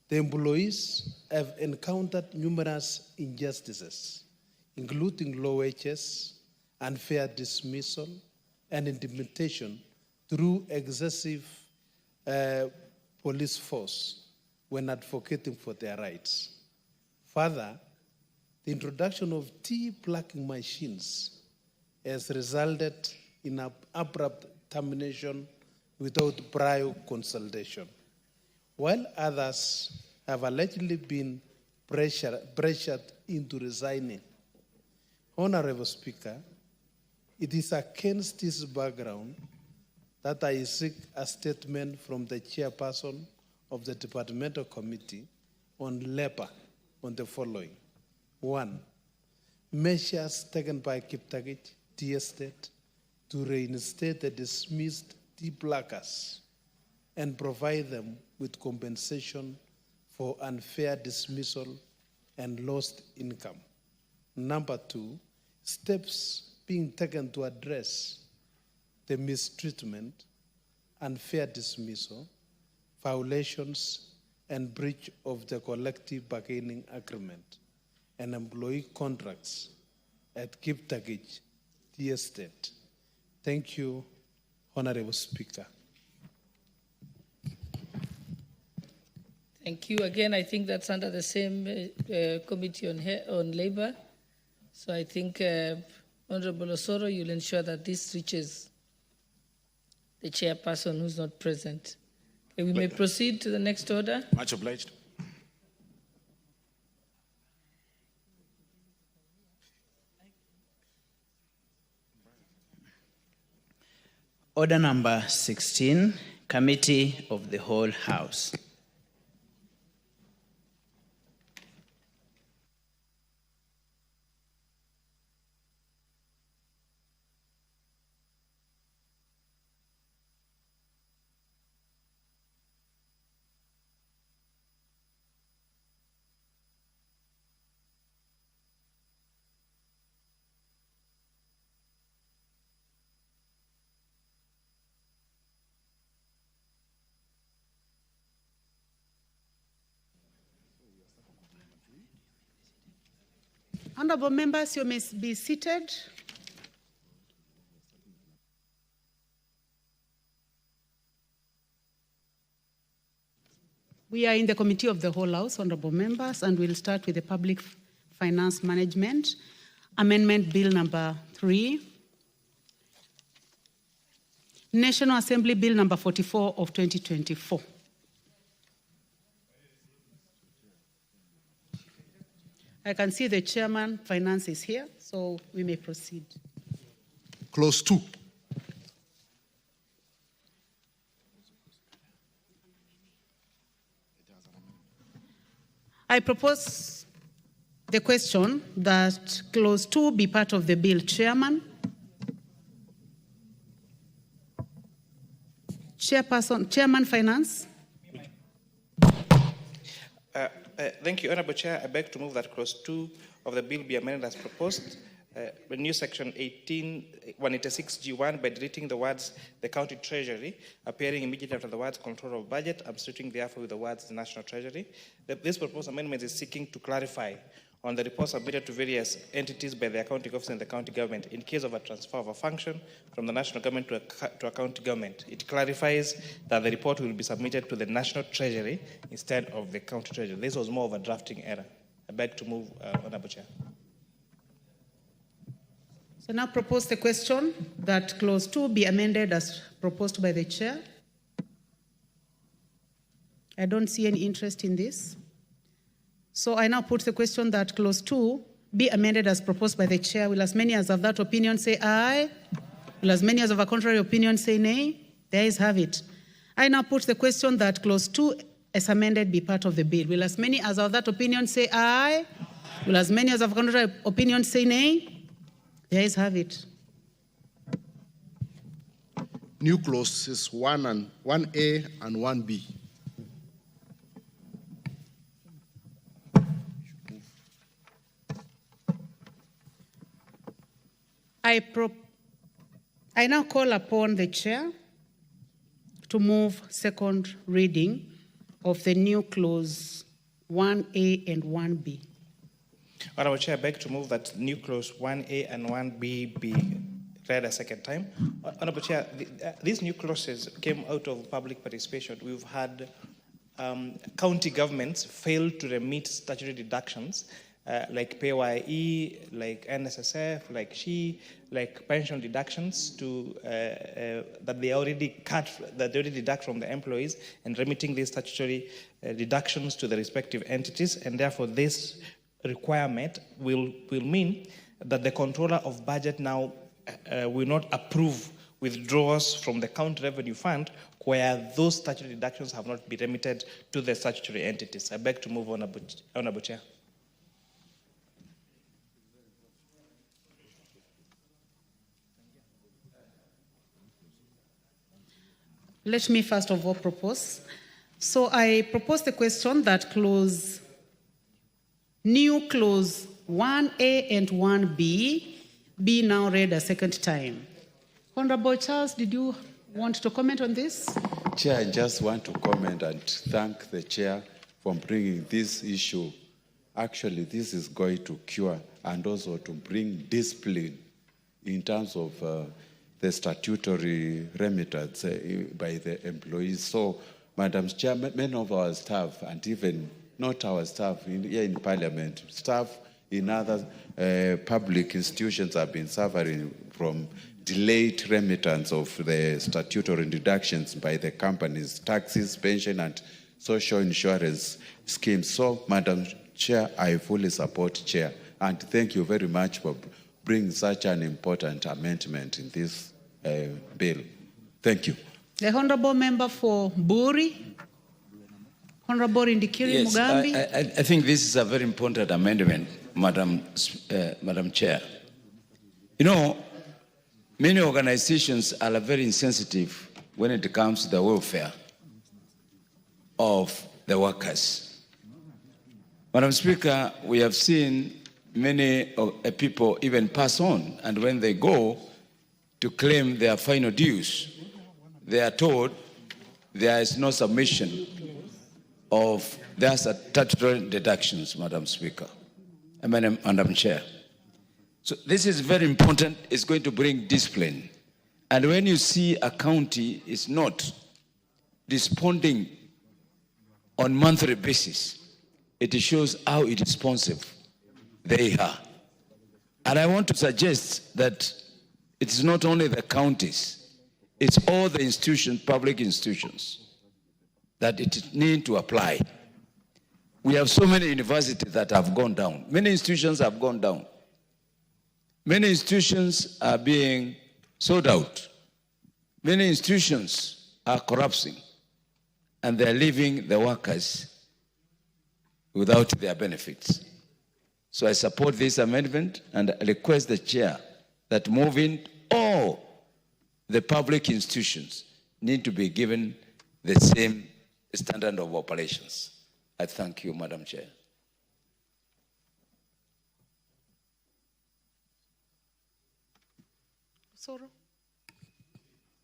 The employees have encountered numerous injustices, including low wages, unfair dismissal, and intimidation through excessive police force when advocating for their rights. Further, the introduction of tea plucking machines has resulted in an abrupt termination without prior consultation, while others have allegedly been pressured into resigning. Honorable Speaker, it is against this background that I seek a statement from the chairperson of the Departmental Committee on Labor on the following. 1. Measures taken by Kiptagich Tea Estate to reinstate the dismissed tea pluckers and provide them with compensation for unfair dismissal and lost income. Number 2, steps being taken to address the mistreatment, unfair dismissal, violations, and breach of the collective bargaining agreement and employee contracts at Kiptagich Tea Estate. Thank you, Honorable Speaker. Thank you. Again, I think that's under the same Committee on Labor. So I think, Honorable Osoro, you'll ensure that this reaches the chairperson who's not present. Okay, we may proceed to the next order. Much obliged. Order number 16, Committee of the Whole House. Honorable members, you may be seated. We are in the Committee of the Whole House, honorable members, and we'll start with the Public Finance Management Amendment Bill number 3. National Assembly Bill number 44 of 2024. I can see the Chairman Finance is here, so we may proceed. Clause 2. I propose the question that Clause 2 be part of the bill. Chairman. Chairperson, Chairman Finance. Thank you, Honourable Chair. I beg to move that Clause 2 of the bill be amended as proposed. Renew Section 186G1 by deleting the words "the County Treasury," appearing immediately after the words "control of budget," substituting therefore with the words "the National Treasury." This proposed amendment is seeking to clarify on the reports submitted to various entities by the accounting office and the county government in case of a transfer of a function from the national government to a county government. It clarifies that the report will be submitted to the National Treasury instead of the County Treasury. This was more of a drafting error. I beg to move, Honourable Chair. So now propose the question that Clause 2 be amended as proposed by the Chair. I don't see any interest in this. So I now put the question that Clause 2 be amended as proposed by the Chair. Will as many as of that opinion say aye? Will as many as of a contrary opinion say nay? The ayes have it. I now put the question that Clause 2 as amended be part of the bill. Will as many as of that opinion say aye? Will as many as of a contrary opinion say nay? The ayes have it. New clauses 1A and 1B. I now call upon the Chair to move second reading of the new clause 1A and 1B. Honourable Chair, I beg to move that new clause 1A and 1B be read a second time. Honourable Chair, these new clauses came out of public participation. We've had county governments fail to remit statutory deductions like PYE, like NSSF, like SHE, like pension deductions to that they already deduct from the employees, and remitting these statutory deductions to the respective entities, and therefore this requirement will mean that the controller of budget now will not approve withdrawals from the county revenue fund where those statutory deductions have not been remitted to the statutory entities. I beg to move, Honourable Chair. Let me first of all propose. So I propose the question that new clause 1A and 1B be now read a second time. Honorable Charles, did you want to comment on this? Chair, I just want to comment and thank the Chair for bringing this issue. Actually, this is going to cure and also to bring discipline in terms of the statutory remittance by the employees. So, Madam Chair, many of our staff, and even not our staff here in Parliament, staff in other public institutions have been suffering from delayed remittance of the statutory deductions by the companies, taxes, pension, and social insurance schemes. So, Madam Chair, I fully support Chair, and thank you very much for bring such an important amendment in this bill. Thank you. The Honourable Member for Buri, Honourable Insecurity Mugambi. I think this is a very important amendment, Madam Chair. You know, many organizations are very insensitive when it comes to the welfare of the workers. Madam Speaker, we have seen many people even pass on, and when they go to claim their final dues, they are told there is no submission of their statutory deductions, Madam Speaker, Madam Chair. So this is very important. It's going to bring discipline. And when you see a county is not responding on monthly basis, it shows how irresponsive they are. And I want to suggest that it's not only the counties, it's all the institutions, public institutions, that it need to apply. We have so many universities that have gone down. Many institutions have gone down. Many institutions are being sold out. Many institutions are collapsing, and they're leaving the workers without their benefits. So I support this amendment and request the Chair that moving all the public institutions need to be given the same standard of operations. I thank you, Madam Chair. Sosoro.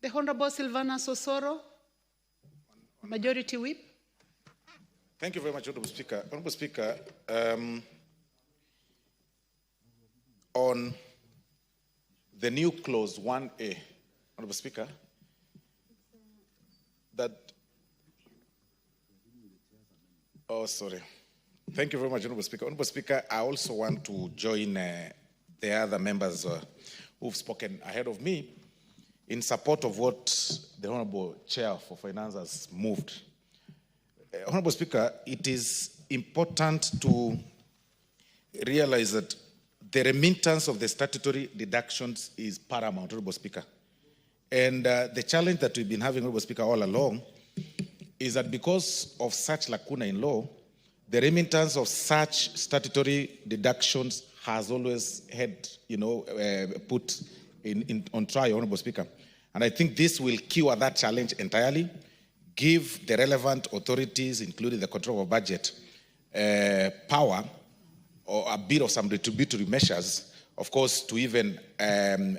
The Honourable Silvana Sosoro, Majority Whip. Thank you very much, Honourable Speaker. Honourable Speaker, on the new clause 1A, Honourable Speaker, that, oh, sorry. Thank you very much, Honourable Speaker. Honourable Speaker, I also want to join the other members who've spoken ahead of me in support of what the Honourable Chair for Finance has moved. Honourable Speaker, it is important to realize that the remittance of the statutory deductions is paramount, Honourable Speaker. And the challenge that we've been having, Honourable Speaker, all along is that because of such lacuna in law, the remittance of such statutory deductions has always had, put on trial, Honourable Speaker. And I think this will cure that challenge entirely, give the relevant authorities, including the control of budget, power or a bit of some retributory measures, of course, to even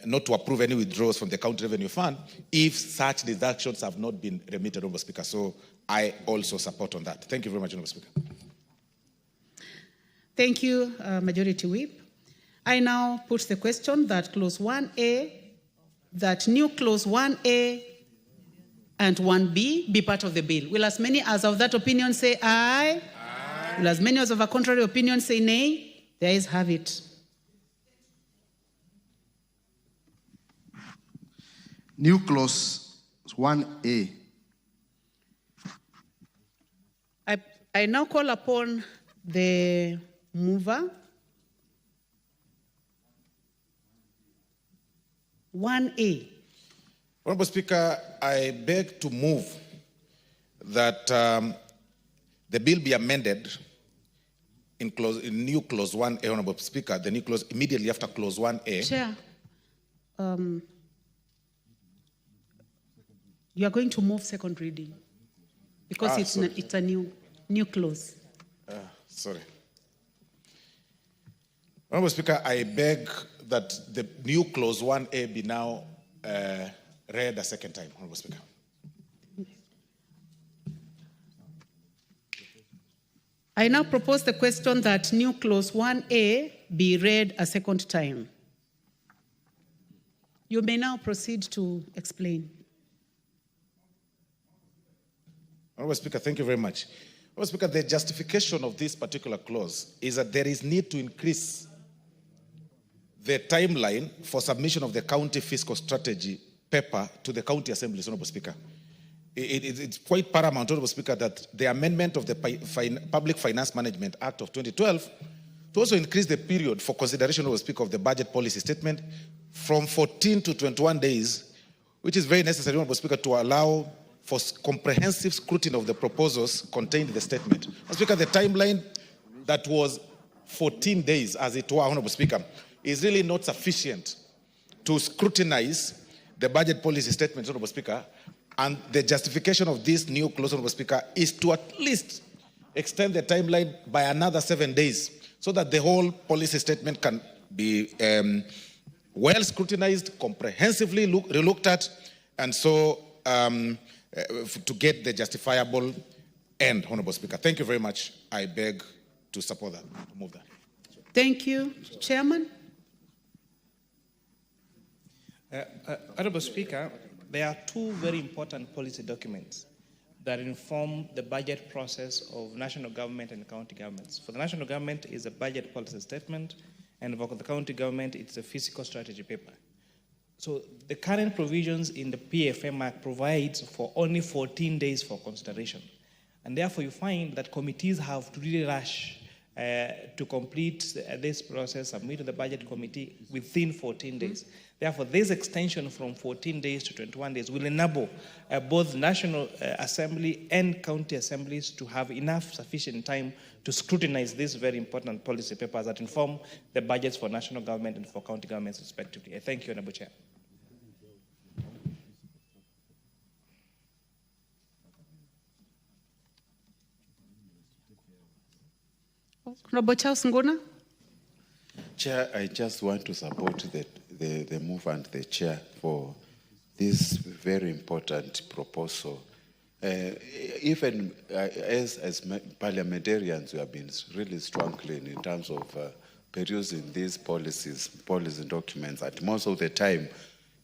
not to approve any withdrawals from the county revenue fund if such deductions have not been remitted, Honourable Speaker. So I also support on that. Thank you very much, Honourable Speaker. Thank you, Majority Whip. I now put the question that clause 1A, that new clause 1A and 1B be part of the bill. Will as many as of that opinion say aye? Aye. Will as many as of a contrary opinion say nay? The ayes have it. New clause 1A. I now call upon the mover. 1A. Honorable Speaker, I beg to move that the bill be amended in new clause 1A, Honorable Speaker, the new clause immediately after clause 1A. Chair, you are going to move second reading because it's a new clause. Sorry. Honorable Speaker, I beg that the new clause 1A be now read a second time, Honorable Speaker. I now propose the question that new clause 1A be read a second time. You may now proceed to explain. Honorable Speaker, thank you very much. Honorable Speaker, the justification of this particular clause is that there is need to increase the timeline for submission of the county fiscal strategy paper to the county assemblies, Honorable Speaker. It's quite paramount, Honorable Speaker, that the amendment of the Public Finance Management Act of 2012 to also increase the period for consideration, Honorable Speaker, of the budget policy statement from 14 to 21 days, which is very necessary, Honorable Speaker, to allow for comprehensive scrutiny of the proposals contained in the statement. Honorable Speaker, the timeline that was 14 days, as it were, Honorable Speaker, is really not sufficient to scrutinize the budget policy statements, Honorable Speaker, and the justification of this new clause, Honorable Speaker, is to at least extend the timeline by another 7 days so that the whole policy statement can be well scrutinized, comprehensively relooked at, and so to get the justifiable end, Honorable Speaker. Thank you very much. I beg to support that, to move that. Thank you, Chairman. Honorable Speaker, there are two very important policy documents that inform the budget process of national government and county governments. For the national government, it's a budget policy statement, and for the county government, it's a fiscal strategy paper. So the current provisions in the PFM Act provides for only 14 days for consideration. And therefore, you find that committees have to really rush to complete this process, submit to the budget committee within 14 days. Therefore, this extension from 14 days to 21 days will enable both National Assembly and county assemblies to have enough sufficient time to scrutinize these very important policy papers that inform the budgets for national government and for county governments respectively. I thank you, Honorable Chair. Honorable Charles Nguna. Chair, I just want to support the move and the chair for this very important proposal. Even as parliamentarians, we have been really struggling in terms of producing these policy documents. At most of the time,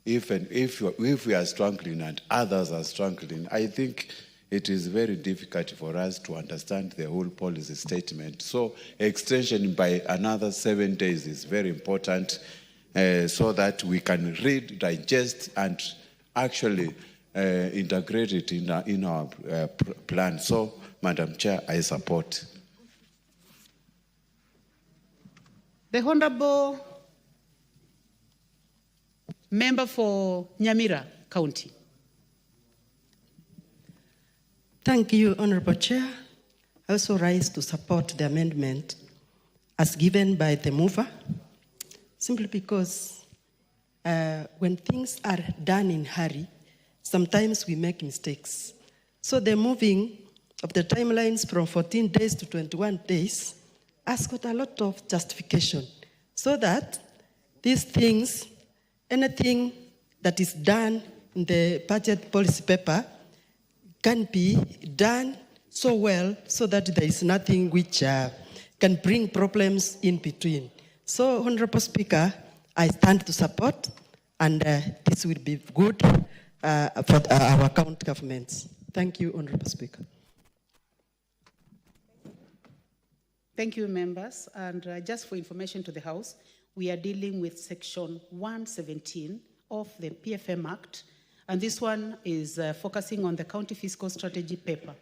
even if we are struggling and others are struggling, I think it is very difficult for us to understand the whole policy statement. So extension by another 7 days is very important so that we can read, digest, and actually integrate it in our plan. So, Madam Chair, I support. The Honorable Member for Nyamira County. Thank you, Honorable Chair. I also rise to support the amendment as given by the mover, simply because when things are done in hurry, sometimes we make mistakes. So the moving of the timelines from 14 days to 21 days has got a lot of justification, so that these things, anything that is done in the budget policy paper, can be done so well so that there is nothing which can bring problems in between. So, Honorable Speaker, I stand to support, and this will be good for our county governments. Thank you, Honorable Speaker. Thank you, members. And just for information to the House, we are dealing with Section 117 of the PFM Act, and this one is focusing on the County Fiscal Strategy paper.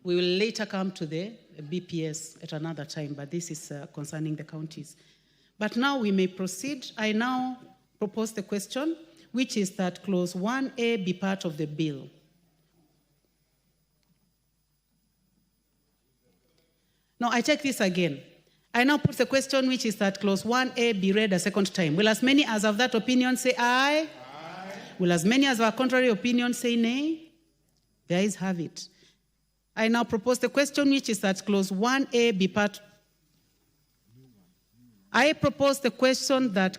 We will later come to the BPS at another time, but this is concerning the counties. But now we may proceed. I now propose the question, which is that Clause 1A be part of the bill. Now, I take this again. I now put the question, which is that Clause 1A be read a second time. Will as many as of that opinion say aye? Aye. Will as many as of a contrary opinion say nay? The ayes have it. I now propose the question, which is that Clause 1A be part. I propose the question that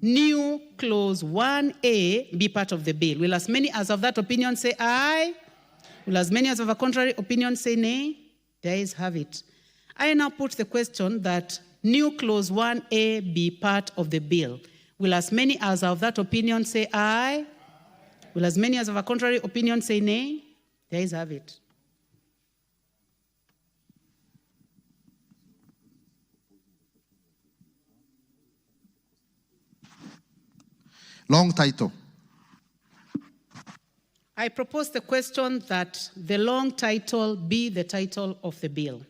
new Clause 1A be part of the bill. Will as many as of that opinion say aye? Will as many as of a contrary opinion say nay? The ayes have it. I now put the question that new Clause 1A be part of the bill. Will as many as of that opinion say aye? Will as many as of a contrary opinion say nay? The ayes have it. Long title. I propose the question that the long title be the title of the bill.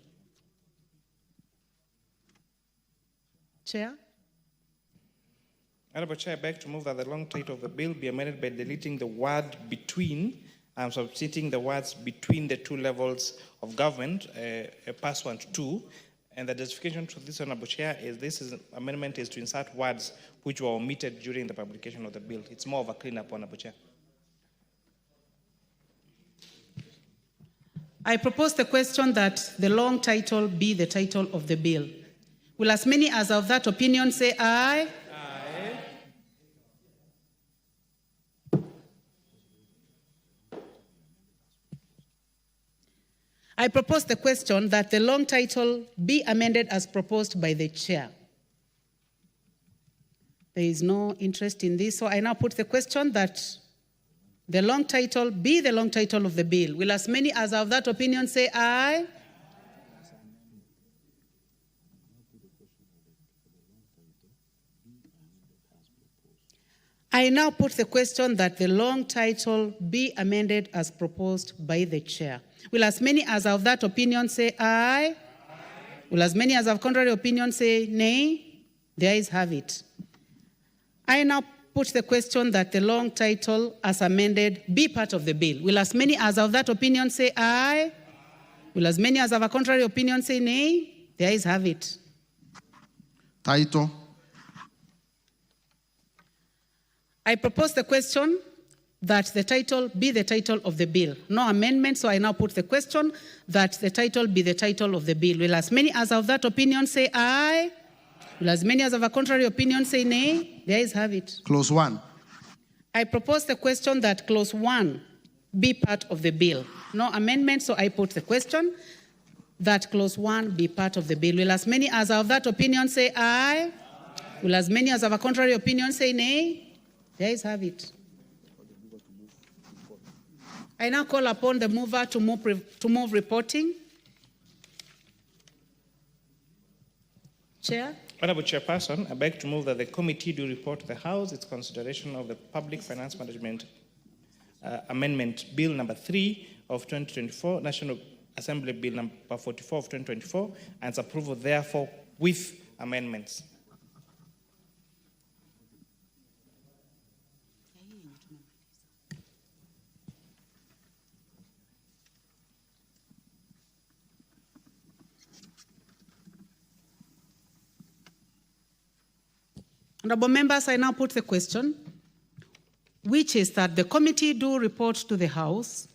Chair? Honorable Chair, I beg to move that the long title of the bill be amended by deleting the word between and substituting the words between the two levels of government, pursuant to. And the justification to this, Honorable Chair, is this amendment is to insert words which were omitted during the publication of the bill. It's more of a cleanup, Honorable Chair. I propose the question that the long title be the title of the bill. Will as many as of that opinion say aye? Aye. I propose the question that the long title be amended as proposed by the chair. There is no interest in this, so I now put the question that the long title be the long title of the bill. Will as many as of that opinion say aye? I now put the question that the long title be amended as proposed by the chair. Will as many as of that opinion say aye? Aye. Will as many as of contrary opinion say nay? The ayes have it. I now put the question that the long title as amended be part of the bill. Will as many as of that opinion say aye? Aye. Will as many as of a contrary opinion say nay? The ayes have it. Title. I propose the question that the title be the title of the bill. No amendment, so I now put the question that the title be the title of the bill. Will as many as of that opinion say aye? Will as many as of a contrary opinion say nay? The ayes have it. Clause 1. I propose the question that Clause 1 be part of the bill. No amendment, so I put the question that Clause 1 be part of the bill. Will as many as of that opinion say aye? Will as many as of a contrary opinion say nay? The ayes have it. I now call upon the mover to move reporting. Chair? Honorable Chairperson, I beg to move that the committee do report to the House its consideration of the Public Finance Management Amendment Bill number 3 of 2024, National Assembly Bill number 44 of 2024, and its approval therefore with amendments. Honorable members, I now put the question, which is that the committee do report to the House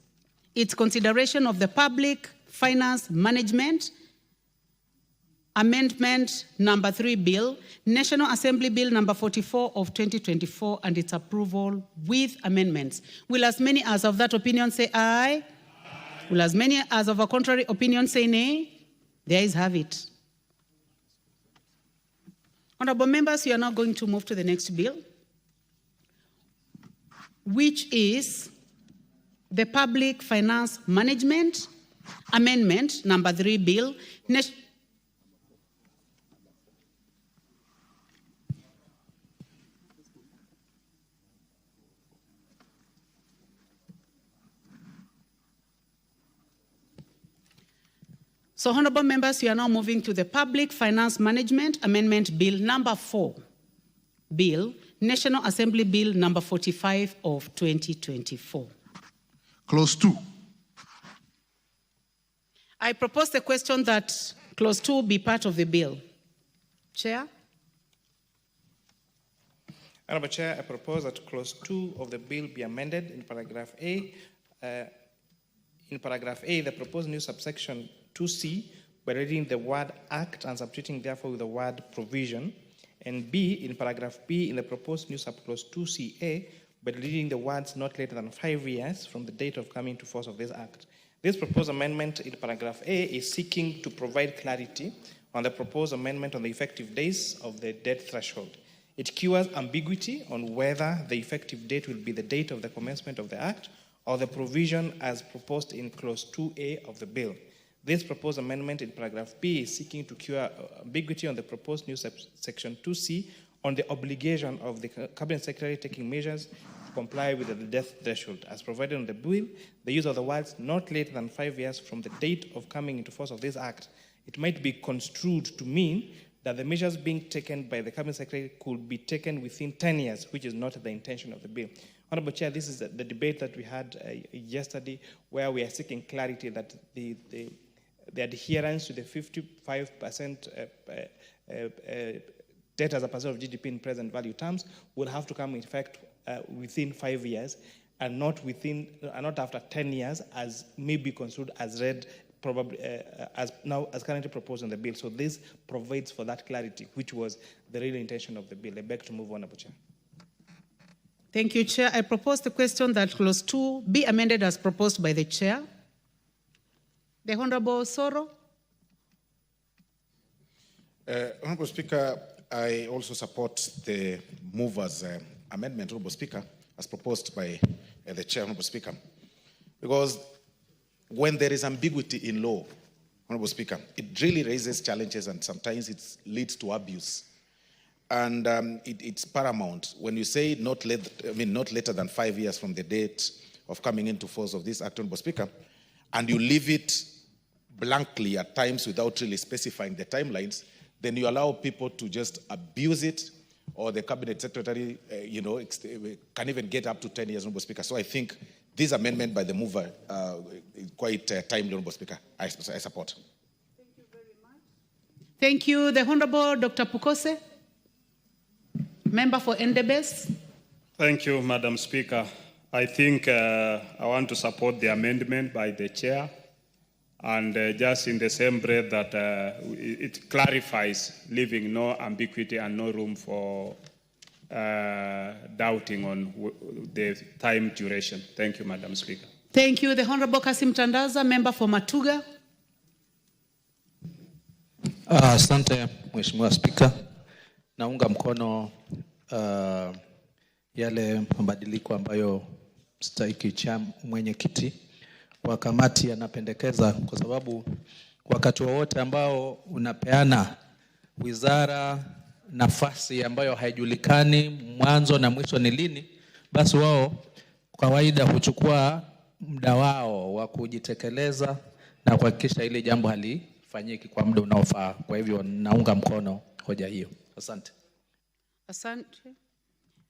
its consideration of the Public Finance Management Amendment number 3 Bill, National Assembly Bill number 44 of 2024, and its approval with amendments. Will as many as of that opinion say aye? Aye. Will as many as of a contrary opinion say nay? The ayes have it. Honorable members, you are now going to move to the next bill, which is the Public Finance Management Amendment number 3 bill. So, honorable members, we are now moving to the Public Finance Management Amendment Bill number 4, Bill, National Assembly Bill number 45 of 2024. Clause 2. I propose the question that Clause 2 be part of the bill. Chair? Honorable Chair, I propose that Clause 2 of the bill be amended in paragraph A. In paragraph A, the proposed new subsection 2C by reading the word act and substituting therefore with the word provision. And B, in paragraph B, in the proposed new subclause 2CA by reading the words not later than 5 years from the date of coming into force of this act. This proposed amendment in paragraph A is seeking to provide clarity on the proposed amendment on the effective days of the debt threshold. It cures ambiguity on whether the effective date will be the date of the commencement of the act or the provision as proposed in clause 2A of the bill. This proposed amendment in paragraph B is seeking to cure ambiguity on the proposed new section 2C on the obligation of the Cabinet Secretary taking measures to comply with the death threshold. As provided in the bill, the use of the words not later than 5 years from the date of coming into force of this act, it might be construed to mean that the measures being taken by the Cabinet Secretary could be taken within 10 years, which is not the intention of the bill. Honorable Chair, this is the debate that we had yesterday, where we are seeking clarity that the adherence to the 55% debt as a percent of GDP in present value terms will have to come into effect within 5 years, and not after 10 years, as may be construed as read probably as currently proposed in the bill. So this provides for that clarity, which was the real intention of the bill. I beg to move, Honorable Chair. Thank you, Chair. I propose the question that Clause 2 be amended as proposed by the Chair. The Honorable Soro. Honorable Speaker, I also support the mover's amendment, Honorable Speaker, as proposed by the Chair, Honorable Speaker, because when there is ambiguity in law, Honorable Speaker, it really raises challenges and sometimes it leads to abuse. And it's paramount when you say not later than 5 years from the date of coming into force of this act, Honorable Speaker, and you leave it blankly at times without really specifying the timelines, then you allow people to just abuse it, or the Cabinet Secretary, can even get up to 10 years, Honorable Speaker. So I think this amendment by the mover is quite timely, Honorable Speaker. I support. Thank you very much. Thank you. The Honorable Dr. Pukose, member for Endebess. Thank you, Madam Speaker. I think I want to support the amendment by the Chair, and just in the same breath that it clarifies, leaving no ambiguity and no room for doubting on the time duration. Thank you, Madam Speaker. Thank you. The Honorable Kasim Tandaza, member for Matuga. Asante, Mheshimiwa Spika. Naunga mkono yale mabadiliko ambayo mstahiki cha mwenyekiti wa kamati anapendekeza, kwa sababu wakati wowote ambao unapeana wizara nafasi ambayo haijulikani mwanzo na mwisho ni lini, basi wao kawaida huchukua muda wao wa kujitekeleza na kuhakikisha ile jambo halifanyiki kwa muda unaofaa. Kwa hivyo naunga mkono hoja hiyo. Asante. Asante.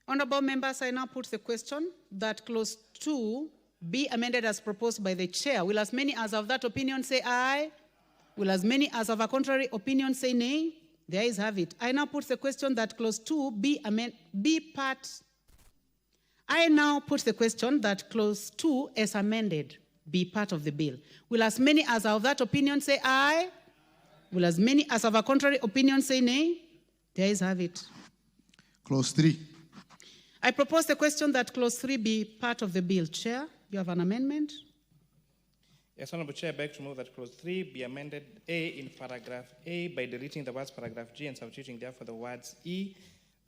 Honorable members, I now put the question that clause 2 be amended as proposed by the Chair. Will as many as of that opinion say aye? Will as many as of a contrary opinion say nay? The ayes have it. I now put the question that clause 2 I now put the question that clause 2 as amended be part of the bill. Will as many as of that opinion say aye? Will as many as of a contrary opinion say nay? The ayes have it. Clause 3. I propose the question that clause 3 be part of the bill. Chair, you have an amendment? Yes, Honorable Chair, I beg to move that clause 3 be amended A in paragraph A by deleting the words paragraph G and substituting therefore the words E.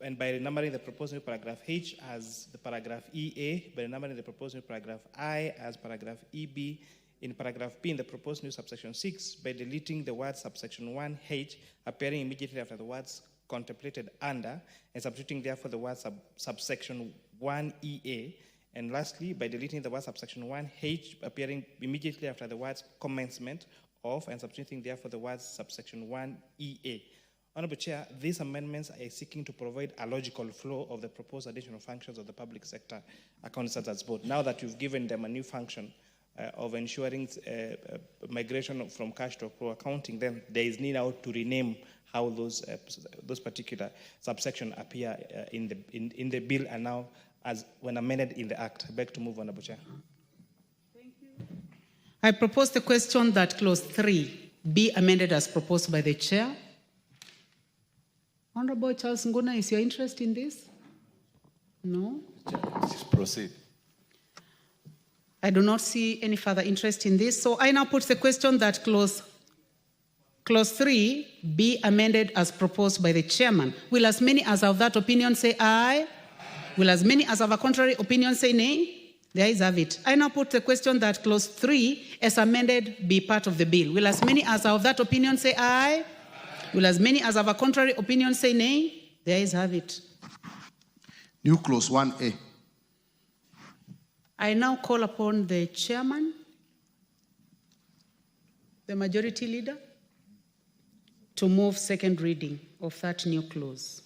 and by renumbering the proposed new paragraph H as the paragraph EA, by renumbering the proposed new paragraph I as paragraph EB, in paragraph B in the proposed new subsection 6, by deleting the word subsection 1H appearing immediately after the words contemplated under, and substituting therefore the word subsection 1EA, and lastly, by deleting the word subsection 1H appearing immediately after the words commencement of, and substituting therefore the words subsection 1EA. Honorable Chair, these amendments are seeking to provide a logical flow of the proposed additional functions of the public sector accounting standards board. Now that you've given them a new function of ensuring migration from cash to accrual accounting, then there is need now to rename how those particular subsections appear in the bill and now as when amended in the Act. I beg to move, Honorable Chair. I propose the question that clause 3 be amended as proposed by the chair. Honorable Charles Nguna, is your interest in this? No? Just proceed. I do not see any further interest in this. So I now put the question that clause 3 be amended as proposed by the chairman. Will as many as of that opinion say aye? Will as many as of a contrary opinion say nay? The ayes have it. I now put the question that clause 3 as amended be part of the bill. Will as many as of that opinion say aye? Will as many as of a contrary opinion say nay? The ayes have it. New clause 1A. I now call upon the chairman, the majority leader, to move second reading of that new clause.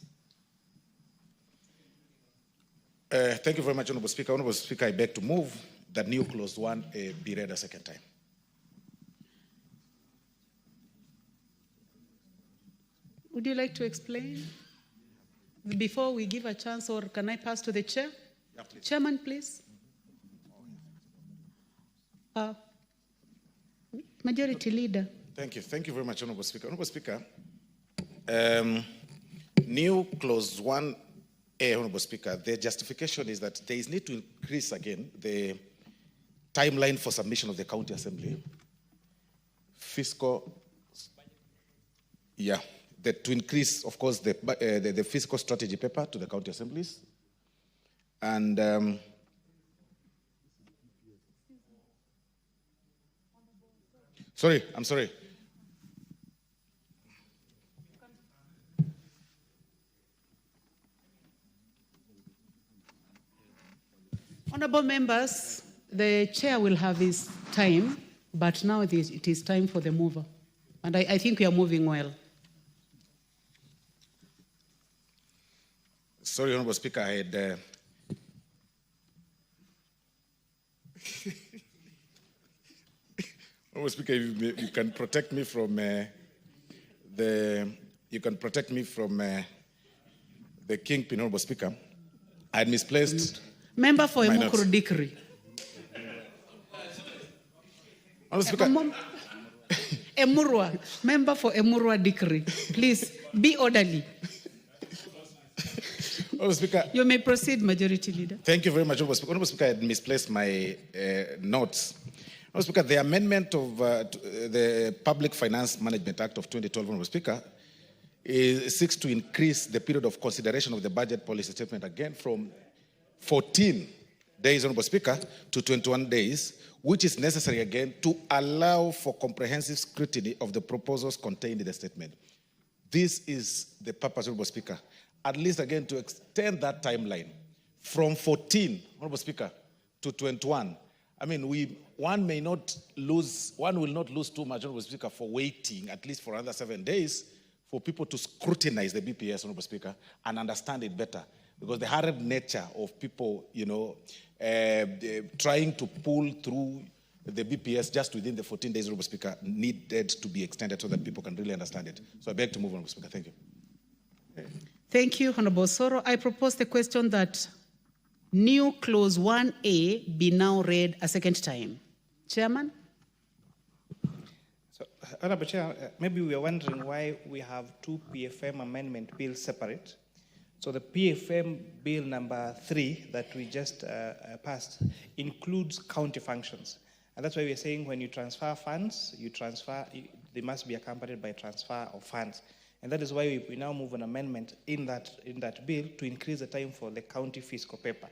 Thank you very much, Honorable Speaker. Honorable Speaker, I beg to move that new clause 1A be read a second time. Would you like to explain before we give a chance, or can I pass to the chair? Yeah, please. Chairman, please. Majority Leader. Thank you. Thank you very much, Honorable Speaker. Honorable Speaker, new clause 1A, Honorable Speaker, the justification is that there is need to increase again the timeline for submission of the County Assembly. Fiscal, to increase, of course, the fiscal strategy paper to the County Assemblies. And I'm sorry. Honorable members, the chair will have his time, but now it is time for the mover. And I think we are moving well. Sorry, Honorable Speaker, I had... Honorable Speaker, you can protect me from the kingpin, Honorable Speaker. I had misplaced... Member for Emukuru Dikri. Honorable Speaker... Emurwa. Member for Emurwa Dikri. Please, be orderly. Honorable Speaker... You may proceed, Majority Leader. Thank you very much, Honorable Speaker. Honorable Speaker, I had misplaced my notes. Honorable Speaker, the amendment of the Public Finance Management Act of 2012, Honorable Speaker, seeks to increase the period of consideration of the budget policy statement again from 14 days, Honorable Speaker, to 21 days, which is necessary again to allow for comprehensive scrutiny of the proposals contained in the statement. This is the purpose, Honorable Speaker, at least again to extend that timeline from 14, Honorable Speaker, to 21. I mean, one will not lose too much, Honorable Speaker, for waiting at least for another 7 days for people to scrutinize the BPS, Honorable Speaker, and understand it better. Because the hurried nature of people, trying to pull through the BPS just within the 14 days, Honorable Speaker, needed to be extended so that people can really understand it. So I beg to move, Honorable Speaker. Thank you. Thank you, Honorable Soro. I propose the question that new clause 1A be now read a second time. Chairman? So, Honorable Chair, maybe we are wondering why we have two PFM amendment bills separate. So the PFM bill number 3 that we just passed includes county functions. And that's why we're saying when you transfer funds, they must be accompanied by transfer of funds. And that is why we now move an amendment in that bill to increase the time for the county fiscal paper.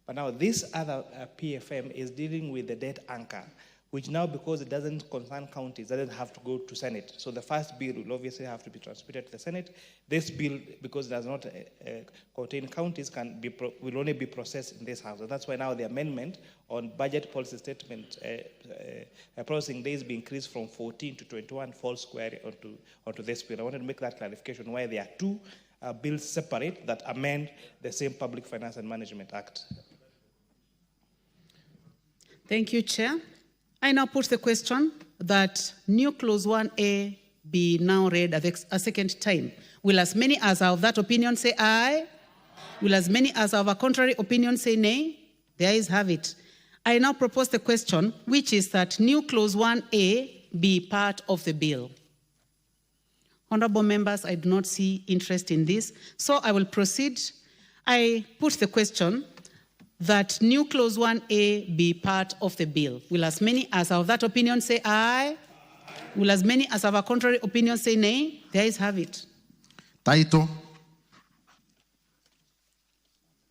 But now this other PFM is dealing with the debt anchor, which now, because it doesn't concern counties, doesn't have to go to Senate. So the first bill will obviously have to be transmitted to the Senate. This bill, because it does not contain counties, will only be processed in this House. And that's why now the amendment on budget policy statement processing days be increased from 14 to 21 falls square onto this bill. I wanted to make that clarification why there are two bills separate that amend the same Public Finance and Management Act. Thank you, Chair. I now put the question that new clause 1A be now read a second time. Will as many as are of that opinion say aye? Will as many as are of a contrary opinion say nay? The ayes have it. I now propose the question, which is that new clause 1A be part of the bill. Honorable members, I do not see interest in this, so I will proceed. I put the question that new clause 1A be part of the bill. Will as many as are of that opinion say aye? Will as many as have a contrary opinion say nay? The ayes have it. Title.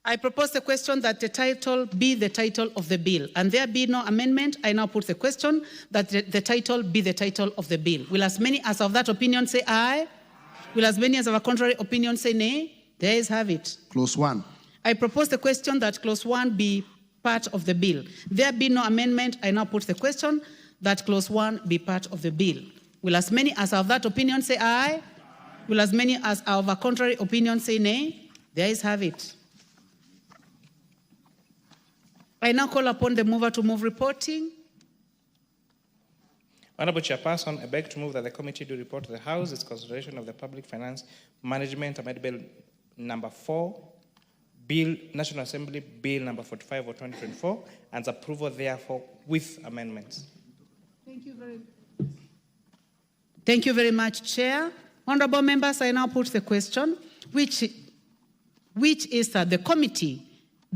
I propose the question that the title be the title of the bill, and there be no amendment. I now put the question that the title be the title of the bill. Will as many as of that opinion say aye? Will as many as have a contrary opinion say nay? The ayes have it. Clause 1. I propose the question that clause 1 be part of the bill. There be no amendment. I now put the question that clause 1 be part of the bill. Will as many as are of that opinion say aye? Will as many as are of a contrary opinion say nay? The ayes have it. I now call upon the mover to move reporting. Honorable Chairperson, I beg to move that the committee do report to the House its consideration of the Public Finance Management Amendment Bill number 4, Bill, National Assembly Bill number 45 of 2024, and approval therefore with amendments. Thank you very much, Chair. Honorable members, I now put the question, which is that the committee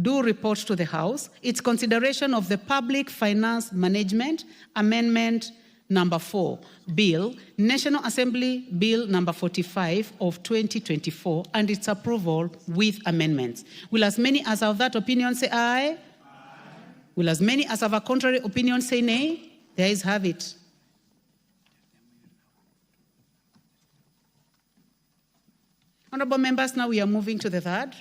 do report to the House its consideration of the Public Finance Management Amendment number 4, Bill, National Assembly Bill number 45 of 2024, and its approval with amendments. Will as many as are of that opinion say aye? Will as many as have a contrary opinion say nay? The ayes have it. Honorable members, now we are moving to the third.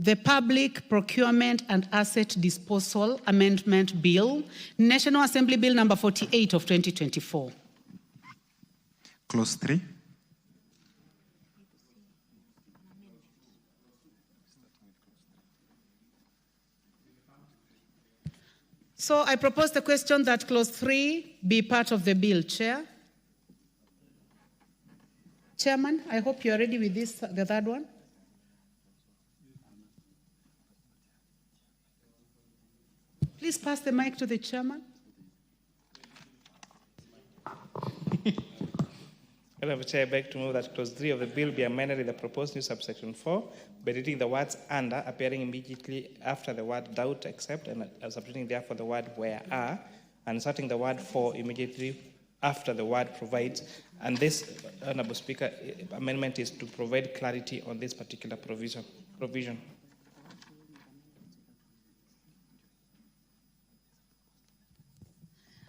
The Public Procurement and Asset Disposal Amendment Bill, National Assembly Bill number 48 of 2024. Clause 3. So I propose the question that clause 3 be part of the bill, Chair. Chairman, I hope you are ready with this, the third one. Please pass the mic to the chairman. Honorable Chair, I beg to move that clause 3 of the bill be amended in the proposed new subsection 4 by deleting the words under, appearing immediately after the word doubt except, and substituting therefore the word where are, and inserting the word for immediately after the word provides. And this, Honorable Speaker, amendment is to provide clarity on this particular provision.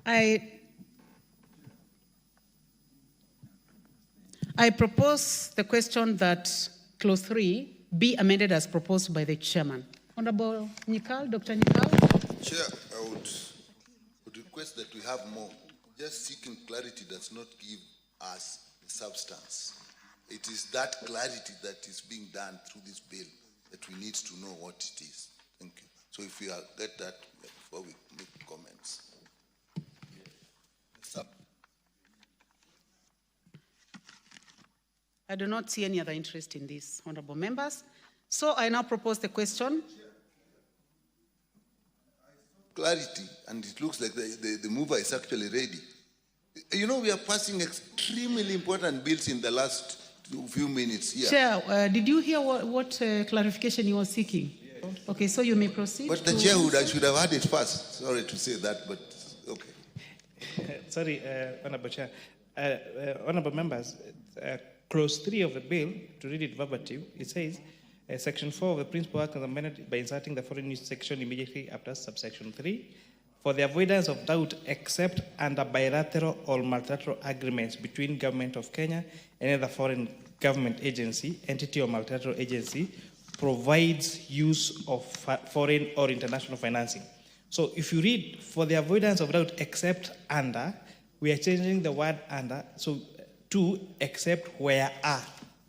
I propose the question that clause 3 be amended as proposed by the chairman. Honorable Nikal, Dr. Nikal. Chair, I would request that we have more. Just seeking clarity does not give us the substance. It is that clarity that is being done through this bill that we need to know what it is. Thank you. So if we get that before we make comments. I do not see any other interest in this, honorable members. So I now propose the question. Clarity, and it looks like the mover is actually ready. You know, we are passing extremely important bills in the last few minutes here. Chair, did you hear what clarification you were seeking? respond? Okay, so you may proceed. But the chair should have had it first. Sorry to say that, but okay. Sorry, Honorable Chair. Honorable members, clause 3 of the bill, to read it verbatim, it says, Section 4 of the Principal Act is amended by inserting the following new section immediately after subsection 3. For the avoidance of doubt, except under bilateral or multilateral agreements between Government of Kenya and other foreign government agency, entity or multilateral agency, provides use of foreign or international financing. So if you read, for the avoidance of doubt, except under, we are changing the word under, so to except where are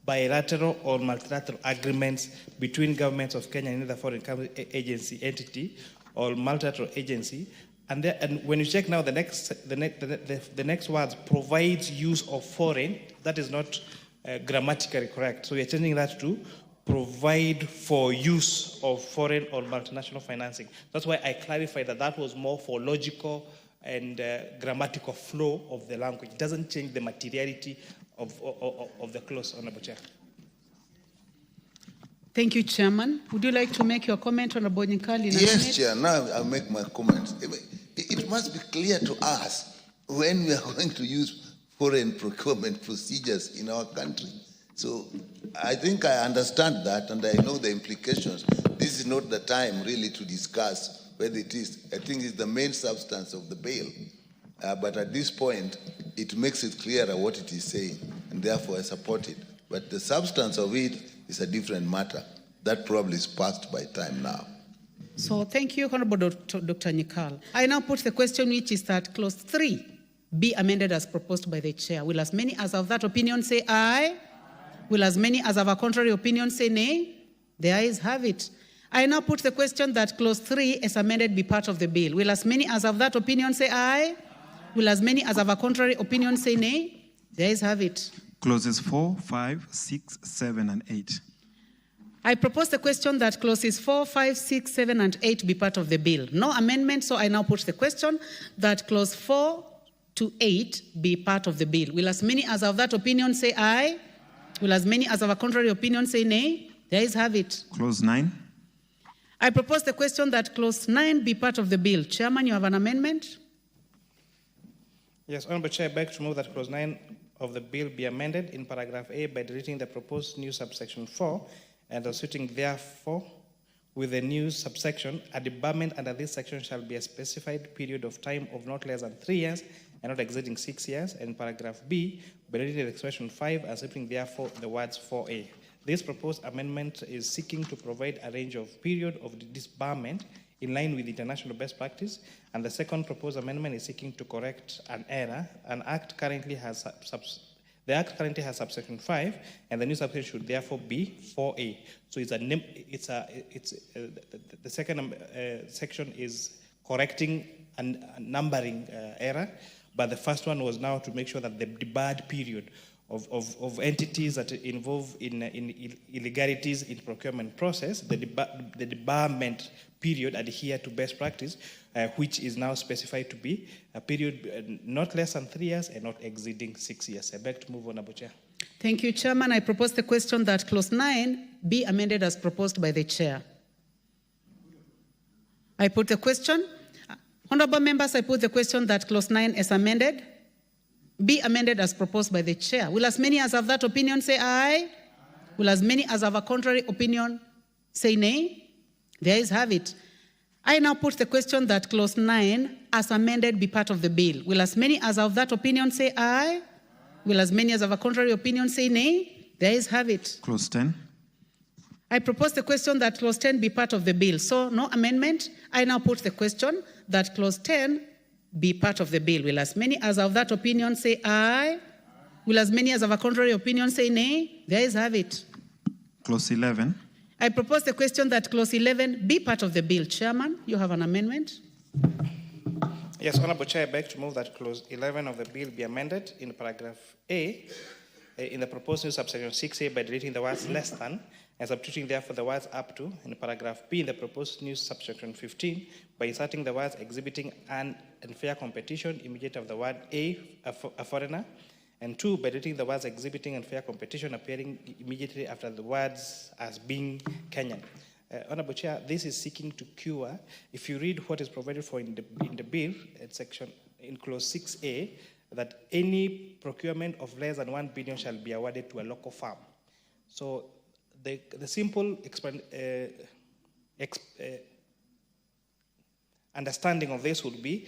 bilateral or multilateral agreements between governments of Kenya and other foreign agency, entity, or multilateral agency. And when you check now the next words, provides use of foreign, that is not grammatically correct. So we are changing that to provide for use of foreign or multinational financing. That's why I clarified that was more for logical and grammatical flow of the language. It doesn't change the materiality of the clause, Honorable Chair. Thank you, Chairman. Would you like to make your comment, Honorable Nyikali? Yes, Chair. Now I'll make my comment. It must be clear to us when we are going to use foreign procurement procedures in our country. So I think I understand that and I know the implications. This is not the time really to discuss whether it is. I think it's the main substance of the bill. But at this point, it makes it clearer what it is saying, and therefore I support it. But the substance of it is a different matter. That probably is passed by time now. So thank you, Honorable Dr. Nyikal. I now put the question, which is that clause 3 be amended as proposed by the chair. Will as many as of that opinion say aye? Will as many as of a contrary opinion say nay? The ayes have it. I now put the question that clause 3 as amended be part of the bill. Will as many as of that opinion say aye? Will as many as of a contrary opinion say nay? The ayes have it. Clauses 4, 5, 6, 7, and 8. I propose the question that clauses 4, 5, 6, 7, and 8 be part of the bill. No amendment, so I now put the question that clause 4 to 8 be part of the bill. Will as many as of that opinion say aye? Will as many as of a contrary opinion say nay? The ayes have it. Clause 9. I propose the question that clause 9 be part of the bill. Chairman, you have an amendment? Yes, Honorable Chair, I beg to move that clause 9 of the bill be amended in paragraph A by deleting the proposed new subsection 4 and substituting therefore with the new subsection, a debarment under this section shall be a specified period of time of not less than 3 years and not exceeding 6 years. And paragraph B, by deleting the expression 5 and substituting therefore the words 4A. This proposed amendment is seeking to provide a range of period of disbarment in line with international best practice, and the second proposed amendment is seeking to correct an error. The Act currently has subsection 5, and the new subsection should therefore be 4A. So the second section is correcting a numbering error, but the first one was now to make sure that the debarred period of entities that involve in illegalities in procurement process, the debarment period adhere to best practice, which is now specified to be a period not less than 3 years and not exceeding 6 years. I beg to move on, Honorable Chair. Thank you, Chairman. I propose the question that clause 9 be amended as proposed by the chair. I put the question. Honorable members, I put the question that clause 9 is amended. Be amended as proposed by the chair. Will as many as of that opinion say aye? Will as many as of a contrary opinion say nay? The ayes have it. I now put the question that clause 9 as amended be part of the bill. Will as many as of that opinion say aye? Will as many as of a contrary opinion say nay? The ayes have it. Clause 10. I propose the question that clause 10 be part of the bill. So no amendment. I now put the question that clause 10 be part of the bill. Will as many as of that opinion say aye? Will as many as of a contrary opinion say nay? The ayes have it. Clause 11. I propose the question that clause 11 be part of the bill. Chairman, you have an amendment? Yes, Honorable Chair, I beg to move that clause 11 of the bill be amended in paragraph A in the proposed new subsection 6A by deleting the words less than and substituting therefore the words up to in paragraph B in the proposed new subsection 15 by inserting the words exhibiting an unfair competition immediate of the word a foreigner, and 2 by deleting the words exhibiting unfair competition appearing immediately after the words as being Kenyan. Honorable Chair, this is seeking to cure, if you read what is provided for in the bill, in clause 6A, that any procurement of less than 1 billion shall be awarded to a local firm. So the simple understanding of this would be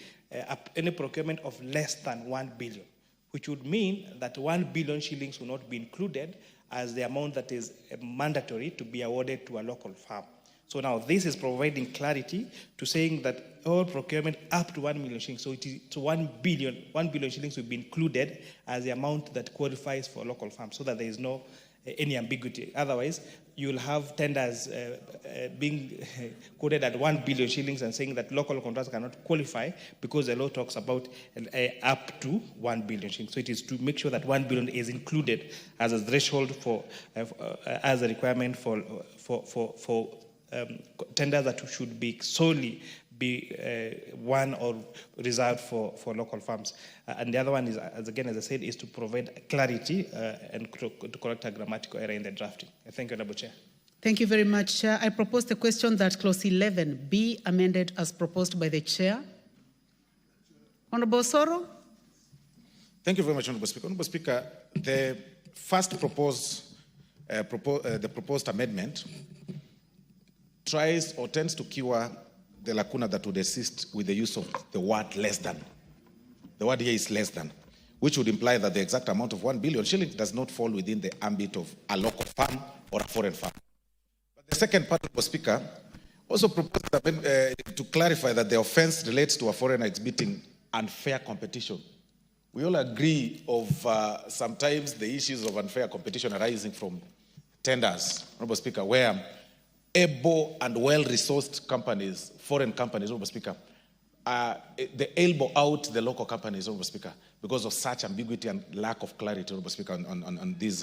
any procurement of less than 1 billion, which would mean that 1 billion shillings will not be included as the amount that is mandatory to be awarded to a local firm. So now this is providing clarity to saying that all procurement up to 1 million shillings, so it is to 1 billion shillings will be included as the amount that qualifies for local firm, so that there is no any ambiguity. Otherwise, you'll have tenders being quoted at 1 billion shillings and saying that local contractors cannot qualify because the law talks about up to 1 billion shillings. So it is to make sure that 1 billion is included as a threshold for as a requirement for tenders that should be solely be won or reserved for local firms. And the other one is, as I said, is to provide clarity and to correct a grammatical error in the drafting. Thank you, Honorable Chair. Thank you very much, Chair. I propose the question that clause 11 be amended as proposed by the Chair. Honorable Soro. Thank you very much, Honorable Speaker. Honorable Speaker, the first proposed amendment tries or tends to cure the lacuna that would exist with the use of the word less than. The word here is less than, which would imply that the exact amount of 1 billion shillings does not fall within the ambit of a local firm or a foreign firm. But the second part, Honorable Speaker, also proposed to clarify that the offense relates to a foreigner exhibiting unfair competition. We all agree of sometimes the issues of unfair competition arising from tenders, Honorable Speaker, where able and well-resourced companies, foreign companies, Honorable Speaker, they elbow out the local companies, Honorable Speaker, because of such ambiguity and lack of clarity, Honorable Speaker, on this,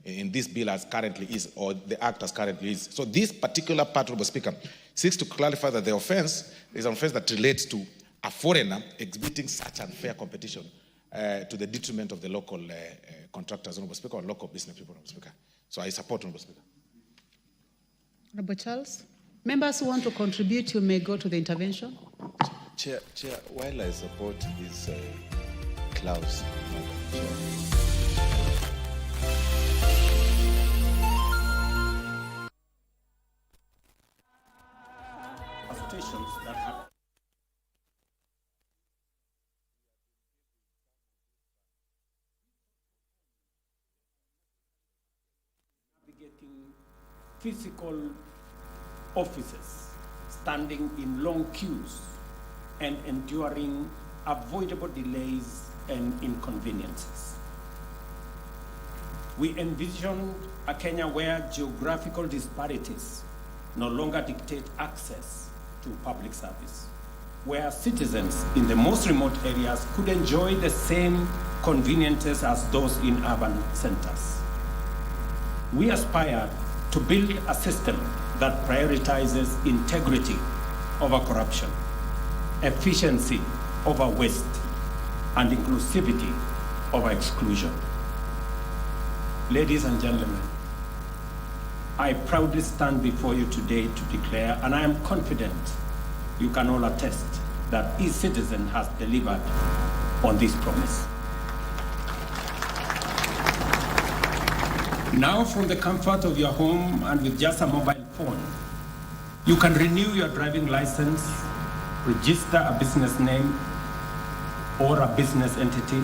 in this bill as currently is, or the act as currently is. So this particular part, Honorable Speaker, seeks to clarify that the offense is an offense that relates to a foreigner exhibiting such unfair competition to the detriment of the local contractors, Honorable Speaker, or local business people, Honorable Speaker. So I support, Honorable Speaker. Honorable Charles. Members who want to contribute, you may go to the intervention. Chair, while I support this clause, stations that have navigating physical offices, standing in long queues, and enduring avoidable delays and inconveniences. We envision a Kenya where geographical disparities no longer dictate access to public service, where citizens in the most remote areas could enjoy the same conveniences as those in urban centers. We aspire to build a system that prioritizes integrity over corruption, efficiency over waste, and inclusivity over exclusion. Ladies and gentlemen, I proudly stand before you today to declare, and I am confident you can all attest, that eCitizen has delivered on this promise. Now, from the comfort of your home and with just a mobile phone, you can renew your driving license, register a business name or a business entity,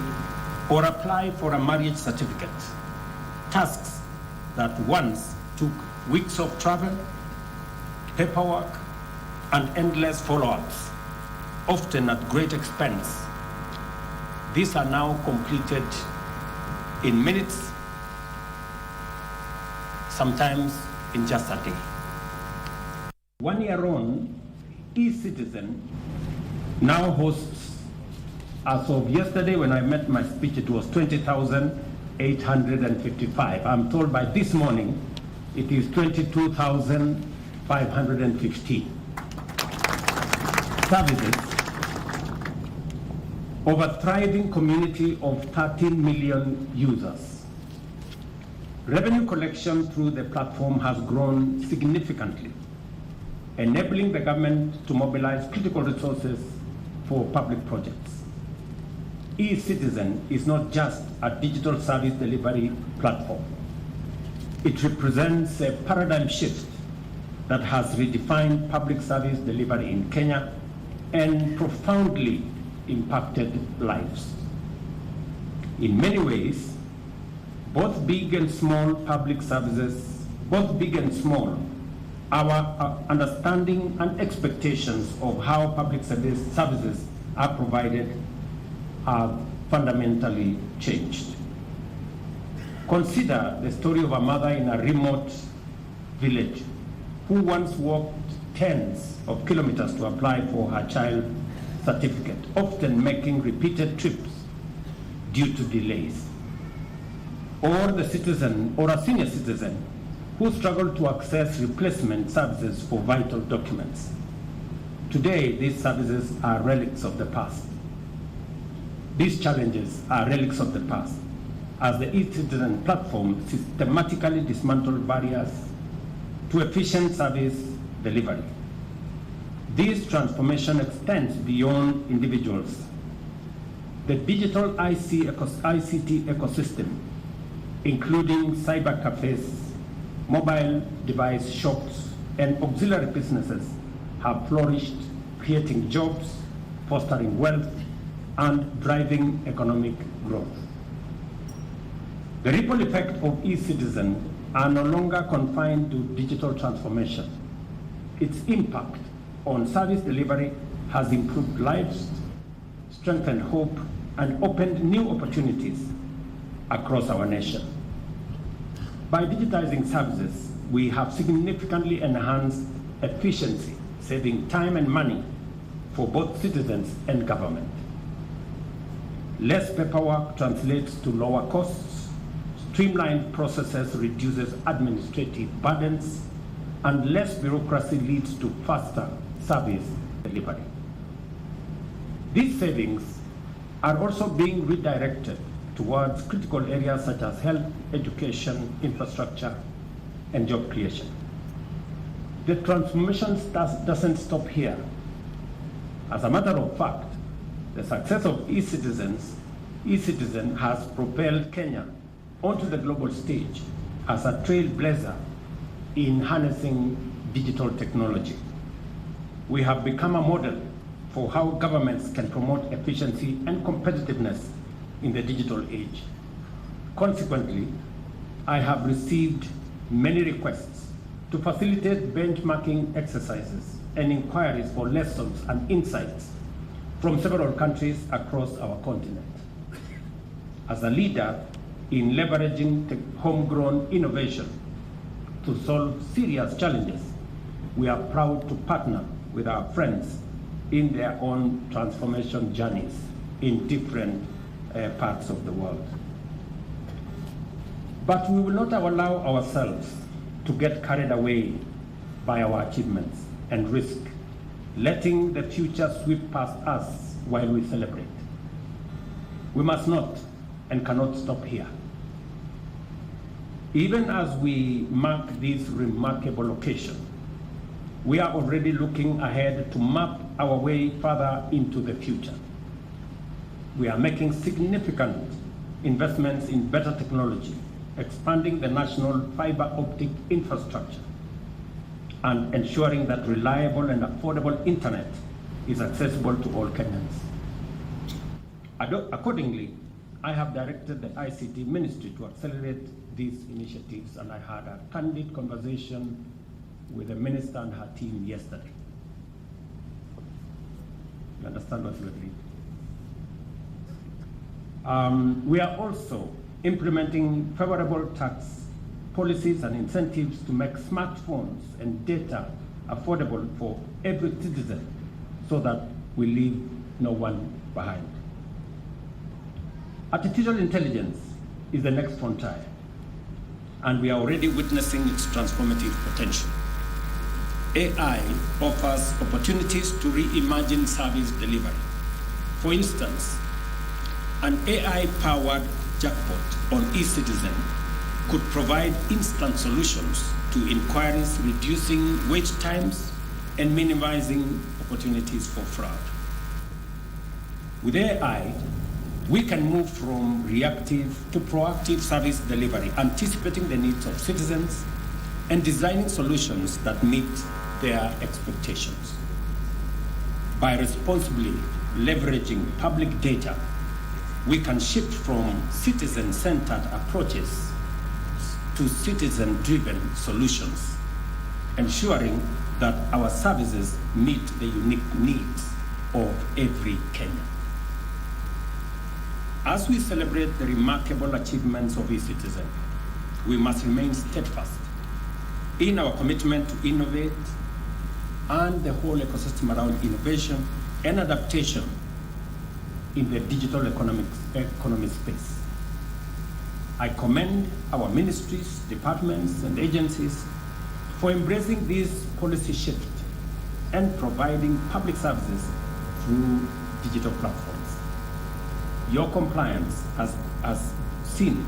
or apply for a marriage certificate. Tasks that once took weeks of travel, paperwork, and endless follow-ups, often at great expense. These are now completed in minutes, sometimes in just a day. 1 year on, eCitizen now hosts, as of yesterday when I met my speech, it was 20,855. I'm told by this morning, it is 22,515. Services of a thriving community of 13 million users. Revenue collection through the platform has grown significantly enabling the government to mobilize critical resources for public projects. E-Citizen is not just a digital service delivery platform. It represents a paradigm shift that has redefined public service delivery in Kenya and profoundly impacted lives. In many ways, both big and small public services, both big and small, our understanding and expectations of how public services are provided have fundamentally changed. Consider the story of a mother in a remote village who once walked tens of kilometers to apply for her child certificate, often making repeated trips due to delays. Or the citizen, or a senior citizen, who struggled to access replacement services for vital documents. Today, these services are relics of the past. These challenges are relics of the past, as the e-Citizen platform systematically dismantled barriers to efficient service delivery. This transformation extends beyond individuals. The digital ICT ecosystem, including cyber cafes, mobile device shops, and auxiliary businesses have flourished, creating jobs, fostering wealth, and driving economic growth. The ripple effect of e-Citizen are no longer confined to digital transformation. Its impact on service delivery has improved lives, strengthened hope, and opened new opportunities across our nation. By digitizing services, we have significantly enhanced efficiency, saving time and money for both citizens and government. Less paperwork translates to lower costs, streamlined processes reduces administrative burdens, and less bureaucracy leads to faster service delivery. These savings are also being redirected towards critical areas such as health, education, infrastructure, and job creation. The transformation doesn't stop here. As a matter of fact, the success of e-Citizen has propelled Kenya onto the global stage as a trailblazer in harnessing digital technology. We have become a model for how governments can promote efficiency and competitiveness in the digital age. Consequently, I have received many requests to facilitate benchmarking exercises and inquiries for lessons and insights from several countries across our continent. As a leader in leveraging homegrown innovation to solve serious challenges, we are proud to partner with our friends in their own transformation journeys in different parts of the world. But we will not allow ourselves to get carried away by our achievements and risk letting the future sweep past us while we celebrate. We must not and cannot stop here. Even as we mark this remarkable occasion, we are already looking ahead to map our way further into the future. We are making significant investments in better technology, expanding the national fiber optic infrastructure, and ensuring that reliable and affordable internet is accessible to all Kenyans. Accordingly, I have directed the ICT Ministry to accelerate these initiatives, and I had a candid conversation with the Minister and her team yesterday. You understand what we're doing? We are also implementing favorable tax policies and incentives to make smartphones and data affordable for every citizen so that we leave no one behind. Artificial intelligence is the next frontier, and we are already witnessing its transformative potential. AI offers opportunities to reimagine service delivery. For instance, an AI-powered chatbot on eCitizen could provide instant solutions to inquiries, reducing wait times and minimizing opportunities for fraud. With AI, we can move from reactive to proactive service delivery, anticipating the needs of citizens and designing solutions that meet their expectations. By responsibly leveraging public data, we can shift from citizen-centered approaches to citizen-driven solutions, ensuring that our services meet the unique needs of every Kenyan. As we celebrate the remarkable achievements of eCitizen, we must remain steadfast in our commitment to innovate and the whole ecosystem around innovation and adaptation in the digital economy space. I commend our ministries, departments, and agencies for embracing this policy shift and providing public services through digital platforms. Your compliance has seen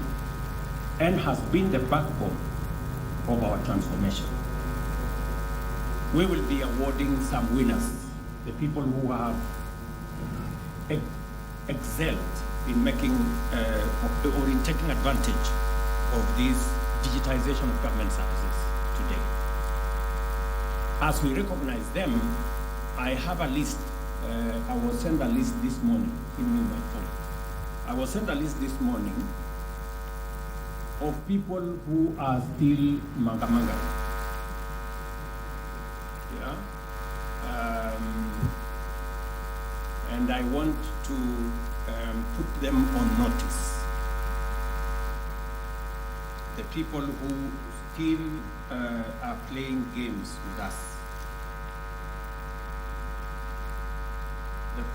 and has been the backbone of our transformation. We will be awarding some winners, the people who have excelled in making or in taking advantage of this digitization of government services today. As we recognize them, I have a list. I will send a list this morning. Give me my phone. I will send a list this morning of people who are still manga. Yeah. And I want to put them on notice. The people who still are playing games with us.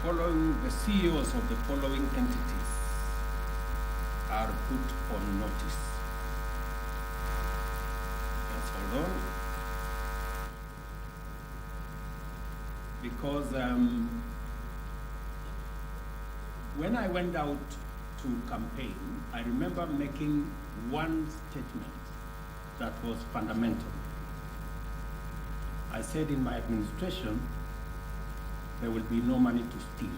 The CEOs of the following entities are put on notice. Let's hold on. Because when I went out to campaign, I remember making one statement that was fundamental. I said in my administration, there will be no money to steal.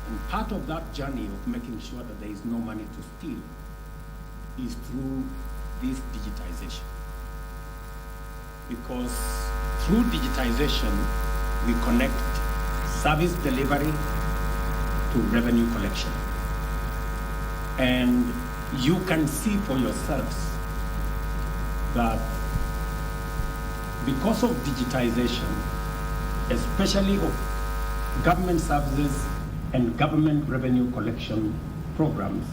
And part of that journey of making sure that there is no money to steal is through this digitization. Because through digitization, we connect service delivery to revenue collection. And you can see for yourselves that because of digitization, especially of government services and government revenue collection programs,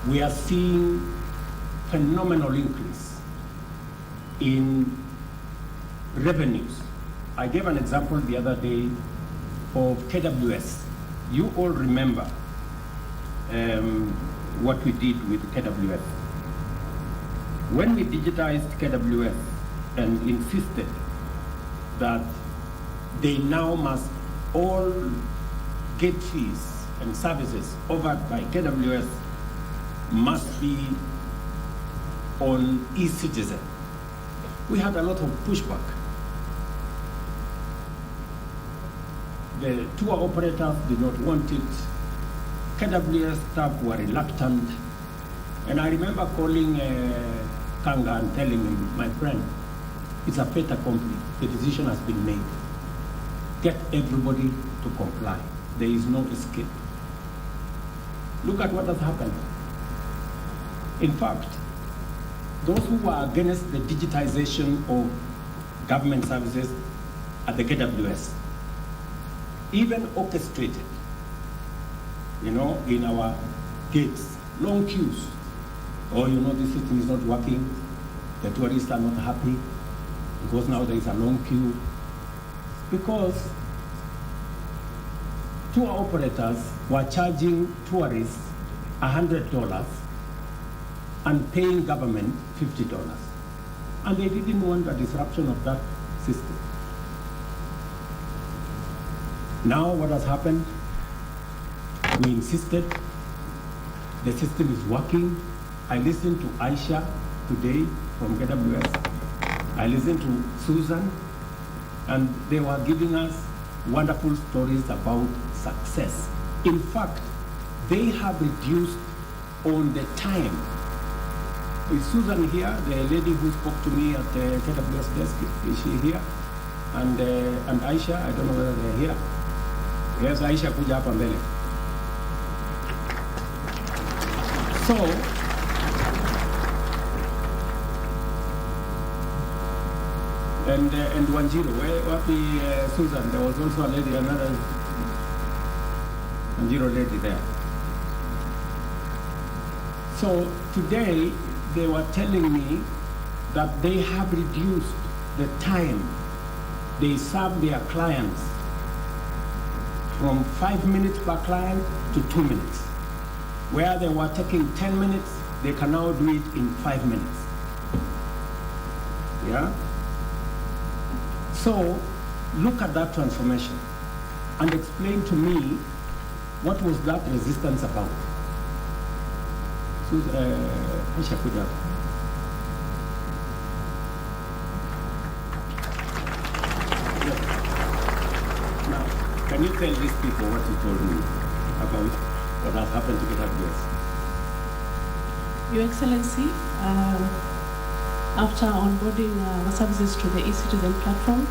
we are seeing phenomenal increase in revenues. I gave an example the other day of KWS. You all remember what we did with KWS. When we digitized KWS and insisted that they now must all get fees and services offered by KWS must be on eCitizen, we had a lot of pushback. The tour operators did not want it. KWS staff were reluctant. And I remember calling Kanga and telling him, my friend, it's a fait accompli. The decision has been made. Get everybody to comply. There is no escape. Look at what has happened. In fact, those who were against the digitization of government services at the KWS even orchestrated, in our gates, long queues. Oh, this system is not working. The tourists are not happy because now there is a long queue. Because tour operators were charging tourists $100 and paying government $50. And they didn't want a disruption of that system. Now what has happened? We insisted. The system is working. I listened to Aisha today from KWS, I listened to Susan, and they were giving us wonderful stories about success. In fact, they have reduced on the time. Is Susan here, the lady who spoke to me at the KWS desk? Is she here? And Aisha, I don't know whether they're here. Yes, Aisha, kuja hapa mbele. So, and Wanjiro, what the Susan? There was also a lady, another Wanjiro lady there. So today they were telling me that they have reduced the time they serve their clients from 5 minutes per client to 2 minutes. Where they were taking 10 minutes, they can now do it in 5 minutes. Yeah? So look at that transformation and explain to me what was that resistance about. Aisha, kuja. Now, can you tell these people what you told me about what has happened to KWS? Your Excellency, after onboarding our services to the eCitizen platform,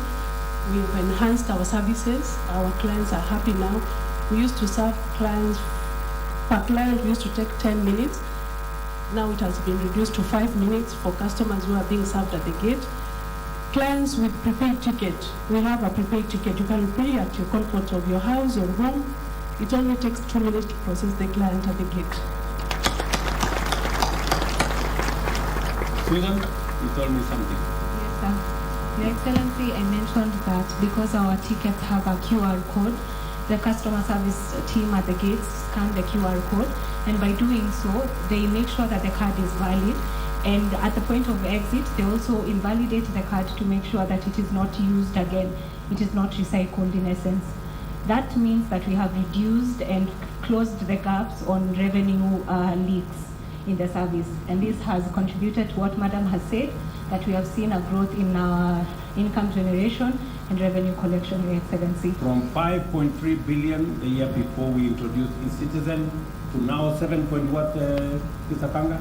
we have enhanced our services. Our clients are happy now. We used to serve clients, per client we used to take 10 minutes. Now it has been reduced to 5 minutes for customers who are being served at the gate. Clients with prepaid ticket, we have a prepaid ticket. You can pay at your comfort of your house or home. It only takes 2 minutes to process the client at the gate. Susan, you told me something. Yes, sir. Your Excellency, I mentioned that because our tickets have a QR code, the customer service team at the gates scan the QR code, and by doing so, they make sure that the card is valid. And at the point of exit, they also invalidate the card to make sure that it is not used again. It is not recycled in essence. That means that we have reduced and closed the gaps on revenue leaks in the service. And this has contributed to what Madam has said, that we have seen a growth in our income generation and revenue collection, Your Excellency. From 5.3 billion the year before we introduced eCitizen to now 7. What, Mr. Panga?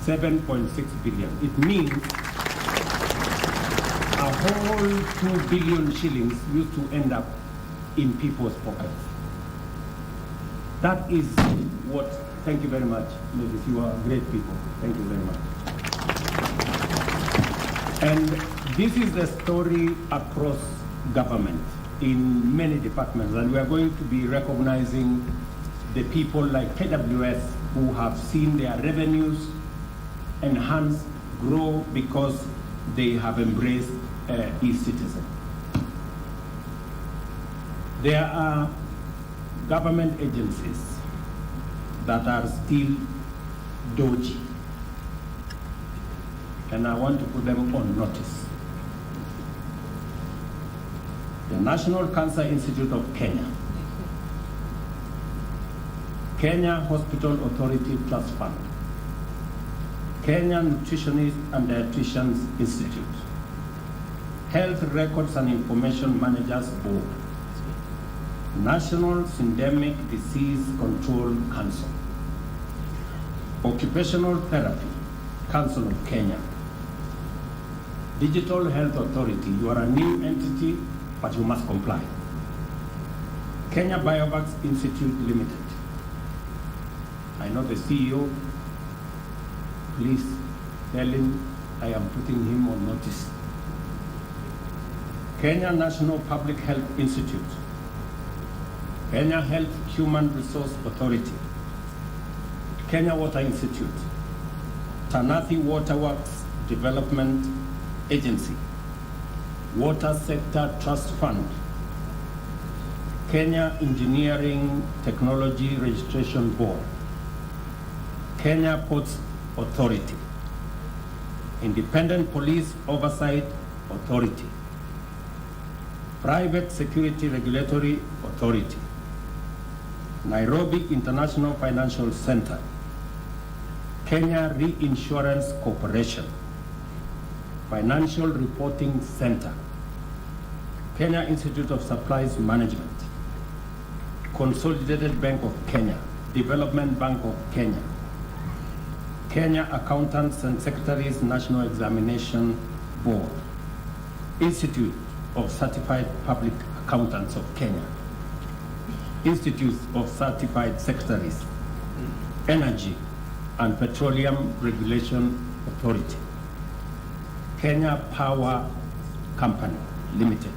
7.6 billion. It means a whole 2 billion shillings used to end up in people's pockets. That is what, thank you very much, ladies, you are great people. Thank you very much. And this is the story across government in many departments, and we are going to be recognizing the people like KWS who have seen their revenues enhance, grow because they have embraced eCitizen. There are government agencies that are still dodgy, and I want to put them on notice. The National Cancer Institute of Kenya, Kenya Hospital Authority Trust Fund, Kenya Nutritionist and Dietitians Institute, Health Records and Information Managers Board, National Syndemic Disease Control Council, Occupational Therapy Council of Kenya, Digital Health Authority, you are a new entity, but you must comply. Kenya Biovax Institute Limited. I know the CEO. Please tell him I am putting him on notice. Kenya National Public Health Institute, Kenya Health Human Resource Authority, Kenya Water Institute, Tanathi Waterworks Development Agency, Water Sector Trust Fund, Kenya Engineering Technology Registration Board, Kenya Ports Authority, Independent Police Oversight Authority, Private Security Regulatory Authority, Nairobi International Financial Center, Kenya Reinsurance Corporation, Financial Reporting Center, Kenya Institute of Supplies Management, Consolidated Bank of Kenya, Development Bank of Kenya, Kenya Accountants and Secretaries National Examination Board, Institute of Certified Public Accountants of Kenya, Institute of Certified Secretaries, Energy and Petroleum Regulation Authority, Kenya Power Company Limited,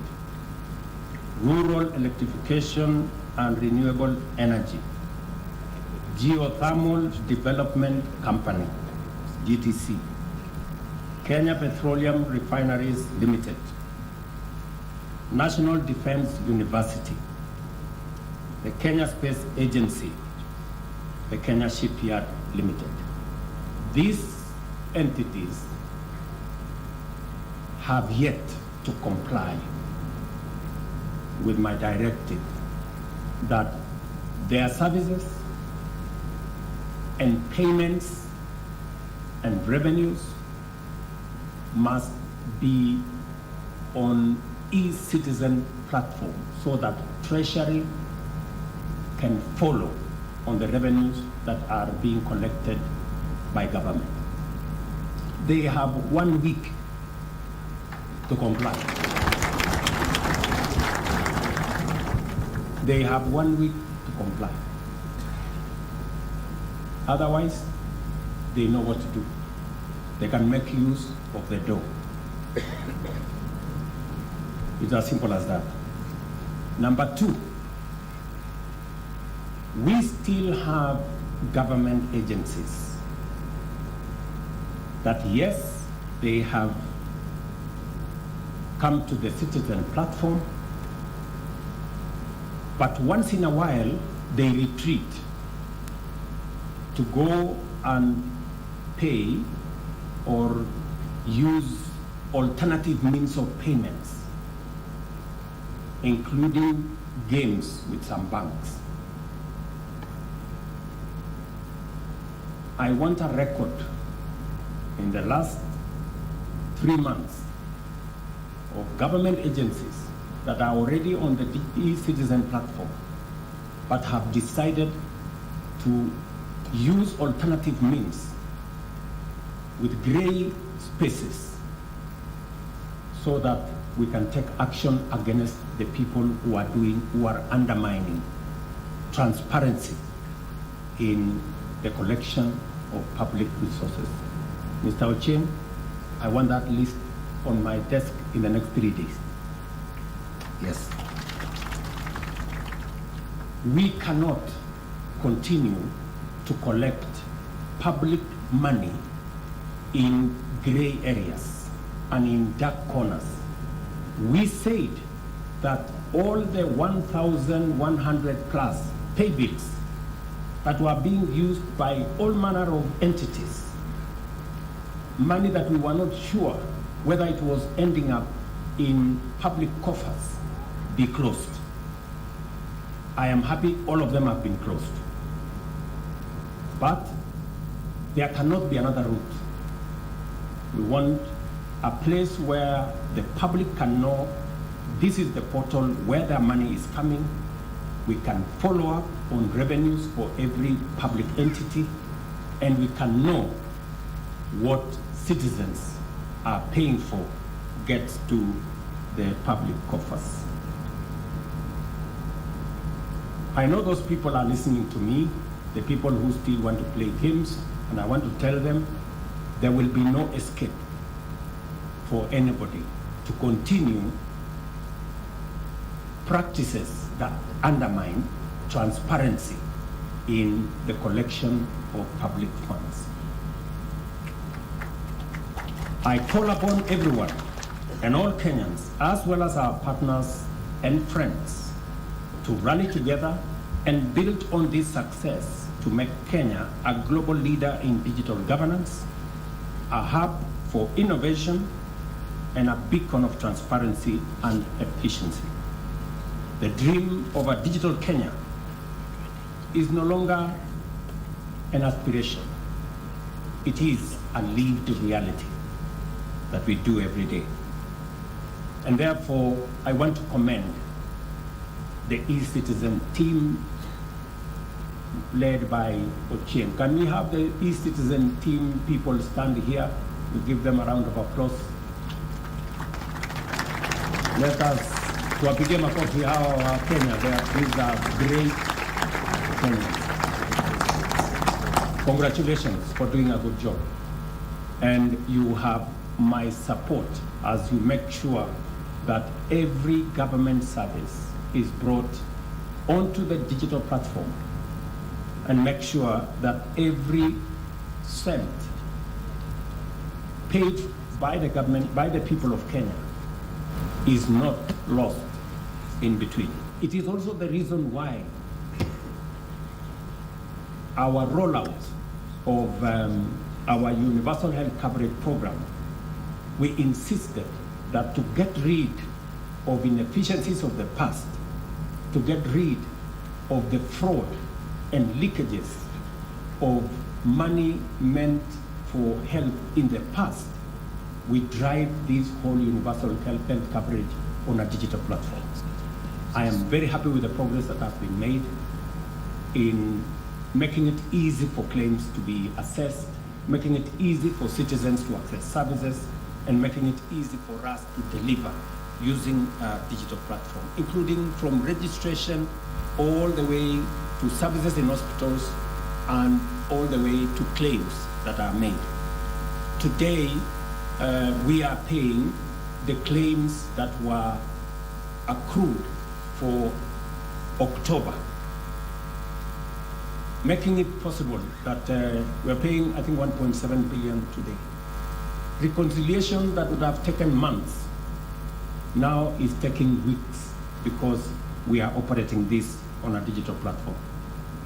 Rural Electrification and Renewable Energy, Geothermal Development Company, GTC, Kenya Petroleum Refineries Limited, National Defense University, the Kenya Space Agency, the Kenya Shipyard Limited. These entities have yet to comply with my directive that their services and payments and revenues must be on e-citizen platform so that Treasury can follow on the revenues that are being collected by government. They have 1 week to comply. They have 1 week to comply. Otherwise, they know what to do. They can make use of the door. It's as simple as that. Number 2, we still have government agencies that, yes, they have come to the citizen platform, but once in a while they retreat to go and pay or use alternative means of payments, including games with some banks. I want a record in the last 3 months of government agencies that are already on the e-citizen platform but have decided to use alternative means with gray spaces so that we can take action against the people who are undermining transparency in the collection of public resources. Mr. Ochieng, I want that list on my desk in the next 3 days. Yes. We cannot continue to collect public money in gray areas and in dark corners. We said that all the 1,100 plus pay bills that were being used by all manner of entities, money that we were not sure whether it was ending up in public coffers, be closed. I am happy all of them have been closed. But there cannot be another route. We want a place where the public can know this is the portal where their money is coming. We can follow up on revenues for every public entity, and we can know what citizens are paying for gets to the public coffers. I know those people are listening to me, the people who still want to play games, and I want to tell them there will be no escape for anybody to continue practices that undermine transparency in the collection of public funds. I call upon everyone and all Kenyans, as well as our partners and friends, to rally together and build on this success to make Kenya a global leader in digital governance, a hub for innovation, and a beacon of transparency and efficiency. The dream of a digital Kenya is no longer an aspiration. It is a lived reality. that we do every day. And therefore, I want to commend the e-citizen team led by Ochieng. Can we have the e-citizen team people stand here? We give them a round of applause. Let us tuwapigie makofi hawa wa Kenya. These are great Kenyans. Congratulations for doing a good job. And you have my support as you make sure that every government service is brought onto the digital platform, and make sure that every cent paid by the government, by the people of Kenya, is not lost in between. It is also the reason why our rollout of our universal health coverage program, we insisted that to get rid of inefficiencies of the past, to get rid of the fraud and leakages of money meant for health in the past, we drive this whole universal health coverage on a digital platform. I am very happy with the progress that has been made in making it easy for claims to be assessed, making it easy for citizens to access services, and making it easy for us to deliver using a digital platform, including from registration all the way to services in hospitals and all the way to claims that are made. Today, we are paying the claims that were accrued for October, making it possible that we're paying, I think, 1.7 billion today. Reconciliation that would have taken months now is taking weeks because we are operating this on a digital platform.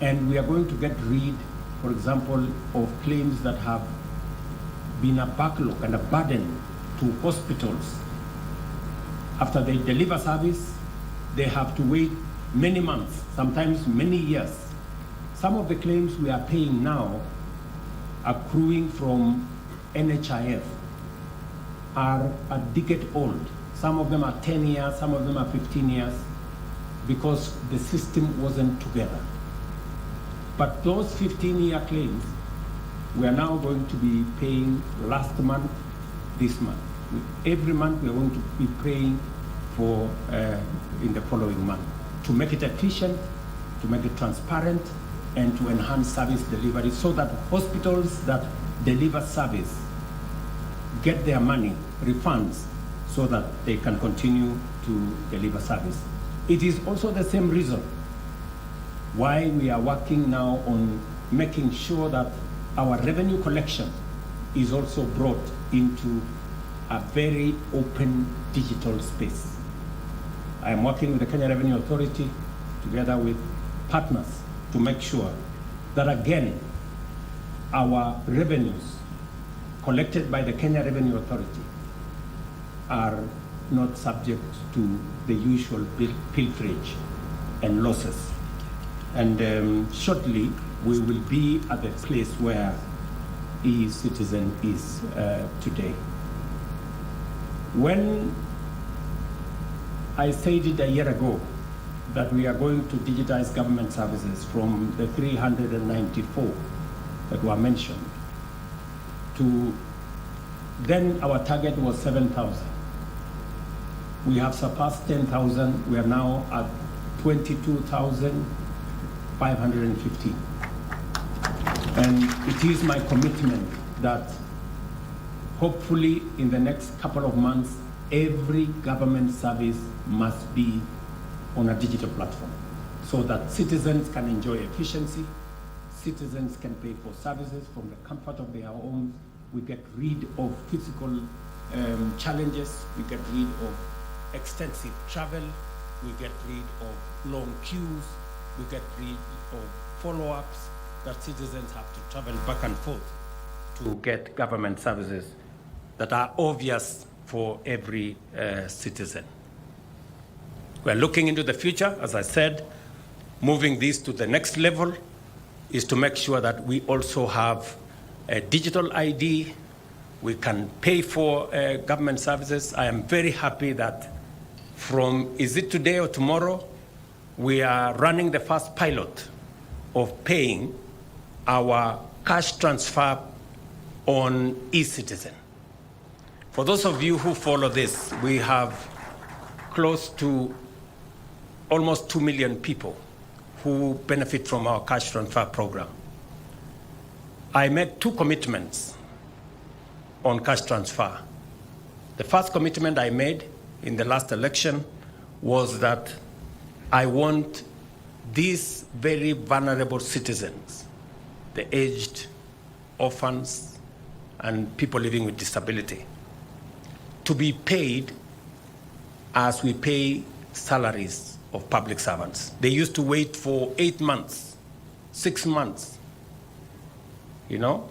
And we are going to get rid, for example, of claims that have been a backlog and a burden to hospitals. After they deliver service, they have to wait many months, sometimes many years. Some of the claims we are paying now, accruing from NHIF, are a decade old. Some of them are 10 years, some of them are 15 years, because the system wasn't together. But those 15-year claims, we are now going to be paying last month, this month. Every month we are going to be paying for in the following month, to make it efficient, to make it transparent, and to enhance service delivery so that hospitals that deliver service get their money, refunds, so that they can continue to deliver service. It is also the same reason why we are working now on making sure that our revenue collection is also brought into a very open digital space. I am working with the Kenya Revenue Authority together with partners to make sure that, again, our revenues collected by the Kenya Revenue Authority are not subject to the usual pilferage and losses. And shortly, we will be at the place where e-citizen is today. When I said it a year ago that we are going to digitize government services from the 394 that were mentioned to then our target was 7,000. We have surpassed 10,000. We are now at 22,515. And it is my commitment that hopefully in the next couple of months, every government service must be on a digital platform so that citizens can enjoy efficiency, citizens can pay for services from the comfort of their homes. We get rid of physical challenges, we get rid of extensive travel, we get rid of long queues, we get rid of follow-ups that citizens have to travel back and forth to get government services that are obvious for every citizen. We're looking into the future, as I said. Moving this to the next level is to make sure that we also have a digital ID we can pay for government services. I am very happy that from, is it today or tomorrow, we are running the first pilot of paying our cash transfer on e-citizen. For those of you who follow this, we have close to almost 2 million people who benefit from our cash transfer program. I made 2 commitments on cash transfer. The first commitment I made in the last election was that I want these very vulnerable citizens, the aged, orphans, and people living with disability, to be paid as we pay salaries of public servants. They used to wait for 8 months, 6 months. You know,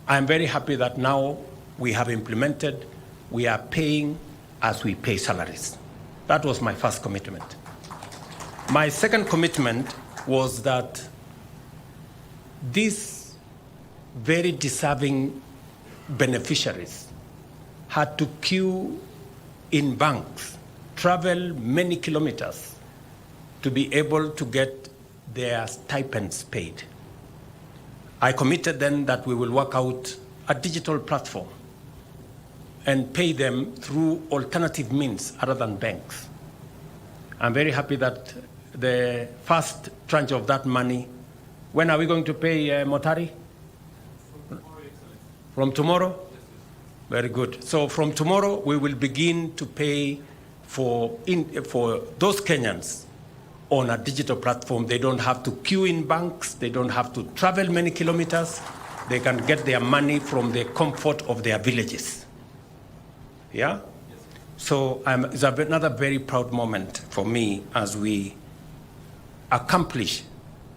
I'm very happy that now we have implemented, we are paying as we pay salaries. That was my first commitment. My second commitment was that these very deserving beneficiaries had to queue in banks, travel many kilometers to be able to get their stipends paid. I committed then that we will work out a digital platform and pay them through alternative means other than banks. I'm very happy that the first tranche of that money, when are we going to pay Motari? From tomorrow? Very good. So from tomorrow, we will begin to pay for those Kenyans on a digital platform. They don't have to queue in banks. They don't have to travel many kilometers. They can get their money from the comfort of their villages. Yeah? So it's another very proud moment for me as we accomplish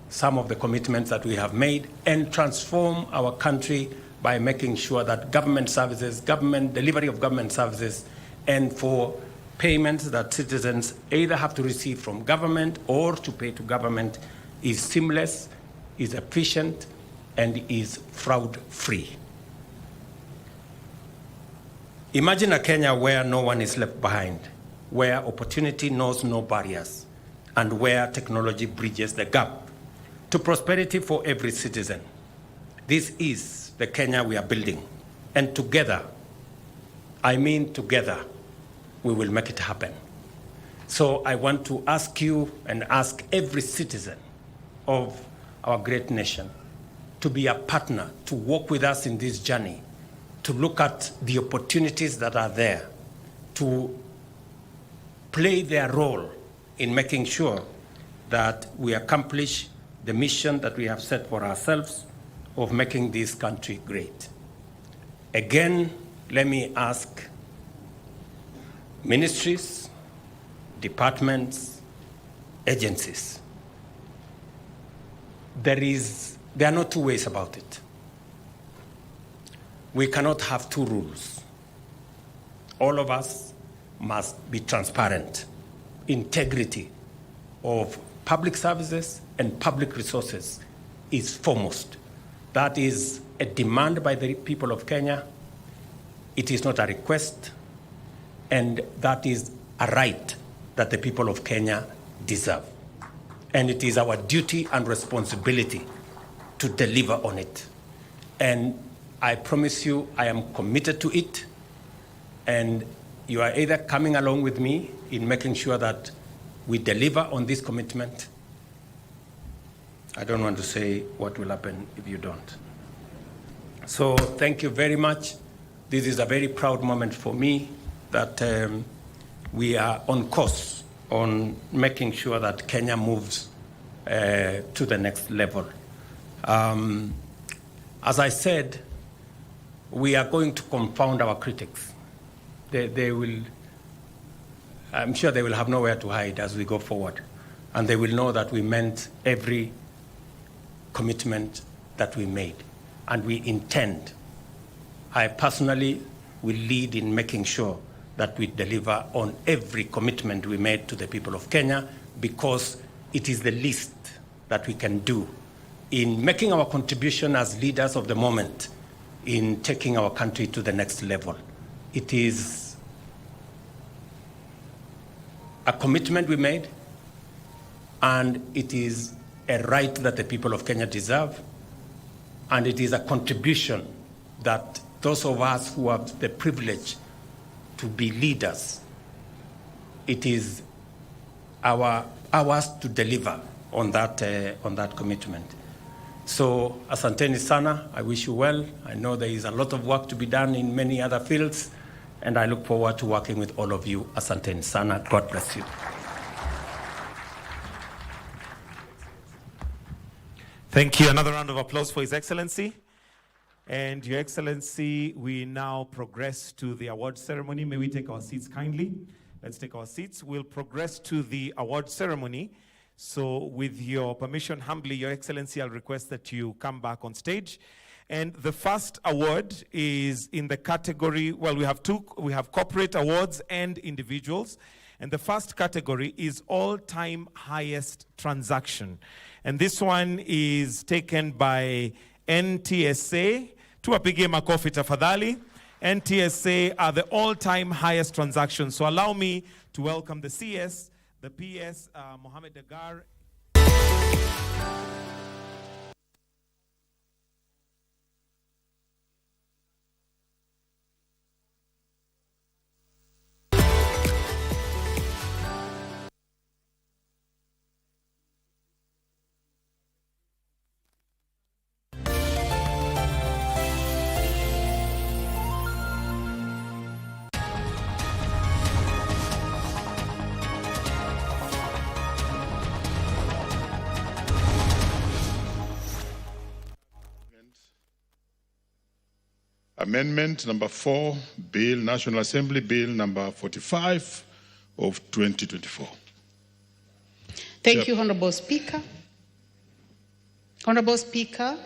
some of the commitments that we have made and transform our country by making sure that government services, delivery of government services, and for payments that citizens either have to receive from government or to pay to government is seamless, is efficient, and is fraud-free. Imagine a Kenya where no one is left behind, where opportunity knows no barriers, and where technology bridges the gap to prosperity for every citizen. This is the Kenya we are building, and together, I mean together, we will make it happen. So I want to ask you and ask every citizen of our great nation to be a partner, to walk with us in this journey, to look at the opportunities that are there, to play their role in making sure that we accomplish the mission that we have set for ourselves of making this country great. Again, let me ask ministries, departments, agencies. There are no two ways about it. We cannot have two rules. All of us must be transparent. Integrity of public services and public resources is foremost. That is a demand by the people of Kenya. It is not a request, and that is a right that the people of Kenya deserve. And it is our duty and responsibility to deliver on it. And I promise you, I am committed to it, and you are either coming along with me in making sure that we deliver on this commitment. I don't want to say what will happen if you don't. So thank you very much. This is a very proud moment for me that we are on course on making sure that Kenya moves to the next level. As I said, we are going to confound our critics. They will, I'm sure they will have nowhere to hide as we go forward. And they will know that we meant every commitment that we made. And we intend. I personally will lead in making sure that we deliver on every commitment we made to the people of Kenya, because it is the least that we can do in making our contribution as leaders of the moment in taking our country to the next level. It is a commitment we made, and it is a right that the people of Kenya deserve, and it is a contribution that those of us who have the privilege to be leaders, it is ours to deliver on that commitment. So, asanteni sana, I wish you well. I know there is a lot of work to be done in many other fields, and I look forward to working with all of you. Asanteni sana, God bless you. Thank you. Another round of applause for His Excellency. And Your Excellency, we now progress to the award ceremony. May we take our seats kindly? Let's take our seats. We'll progress to the award ceremony. So with your permission, humbly, Your Excellency, I'll request that you come back on stage. And the first award is in the category, well, we have corporate awards and individuals. And the first category is all-time highest transaction. And this one is taken by NTSA. Tuwapigie makofi tafadhali. NTSA are the all-time highest transactions. So allow me to welcome the CS, the PS, Mohammed Dagar. Amendment number 4, Bill, National Assembly Bill number 45 of 2024. Thank you, Honorable Speaker. Honorable Speaker,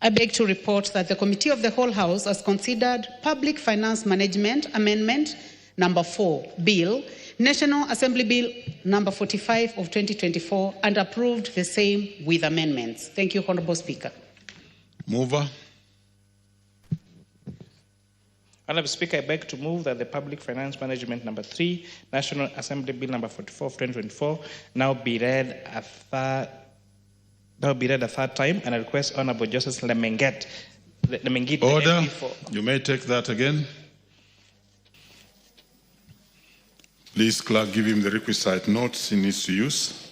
I beg to report that the Committee of the Whole House has considered Public Finance Management Amendment number 4, Bill, National Assembly Bill number 45 of 2024, and approved the same with amendments. Thank you, Honorable Speaker. Mover. Honorable Speaker, I beg to move that the Public Finance Management number 3, National Assembly Bill number 44 of 2024, now be read a third time, and I request Honorable Justice Lemengit. Order. You may take that again. Please, clerk, give him the requisite notes he needs to use.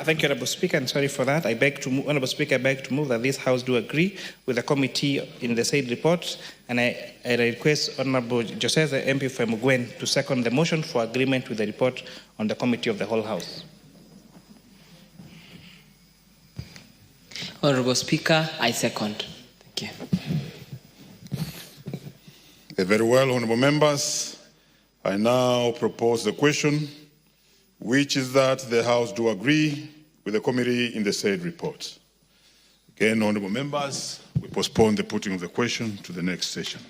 Thank you, Honorable Speaker, and sorry for that. Honorable Speaker, I beg to move that this House do agree with the committee in the said report, and I request Honorable Joseph, the MP for Mugwen, to second the motion for agreement with the report on the Committee of the Whole House. Honorable Speaker, I second. Thank you. Very well, honorable members. I now propose the question, which is that the House do agree with the committee in the said report. Again, honorable members, we postpone the putting of the question to the next session.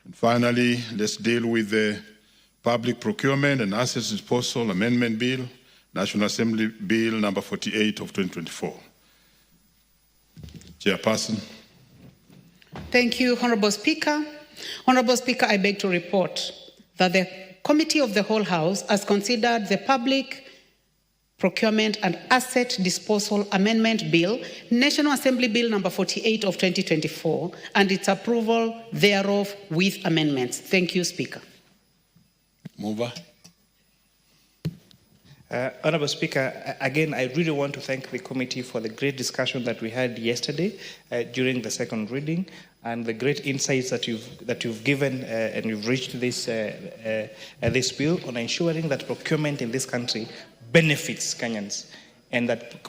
And finally, let's deal with the Public Procurement and Assets Disposal Amendment Bill, National Assembly Bill number 48 of 2024. Chairperson. Thank you, Honorable Speaker. Honorable Speaker, I beg to report that the Committee of the Whole House has considered the Public Procurement and Asset Disposal Amendment Bill, National Assembly Bill number 48 of 2024, and its approval thereof with amendments. Thank you, Speaker. Mover. Honorable Speaker, again, I really want to thank the committee for the great discussion that we had yesterday during the second reading, and the great insights that you've given and you've reached this bill on ensuring that procurement in this country benefits Kenyans, and that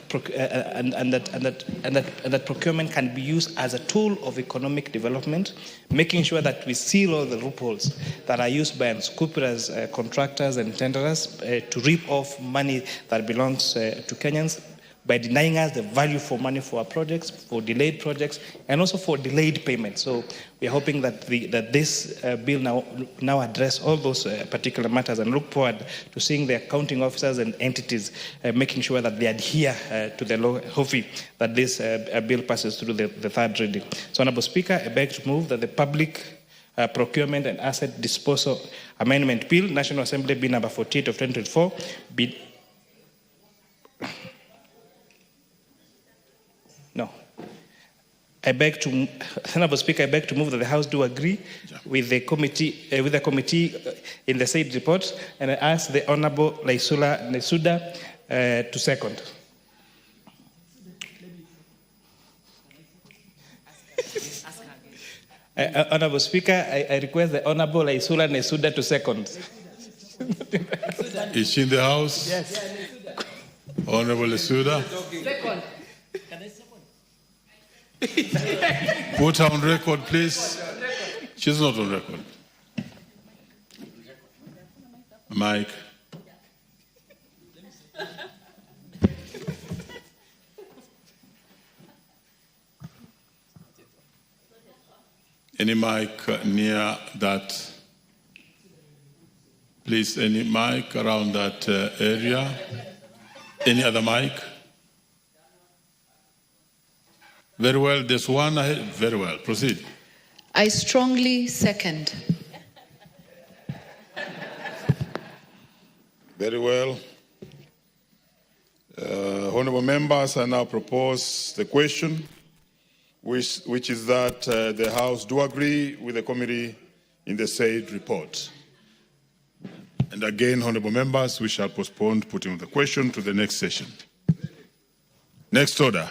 procurement can be used as a tool of economic development, making sure that we seal all the loopholes that are used by unscrupulous contractors and tenderers to reap off money that belongs to Kenyans, by denying us the value for money for our projects, for delayed projects, and also for delayed payments. So we are hoping that this bill now address all those particular matters, and look forward to seeing the accounting officers and entities making sure that they adhere to the law, hopefully that this bill passes through the third reading. So, Honourable Speaker, I beg to move that the Public Procurement and Asset Disposal Amendment Bill, National Assembly Bill number 48 of 2024, be... No. Honourable Speaker, I beg to move that the House do agree with the committee in the said report, and I ask the Honourable Laisula Nesuda to second. Honourable Speaker, I request the Honourable Laisula Nesuda to second. Is she in the House? Yes. Honourable Nesuda. Second. Put her on record, please. She's not on record. Mike. Any mic near that? Please, any mic around that area? Any other mic? Very well, there's one ahead. Very well, proceed. I strongly second. Very well. Honourable members, I now propose the question, which is that the House do agree with the committee in the said report. And again, honourable members, we shall postpone putting of the question to the next session. Next order.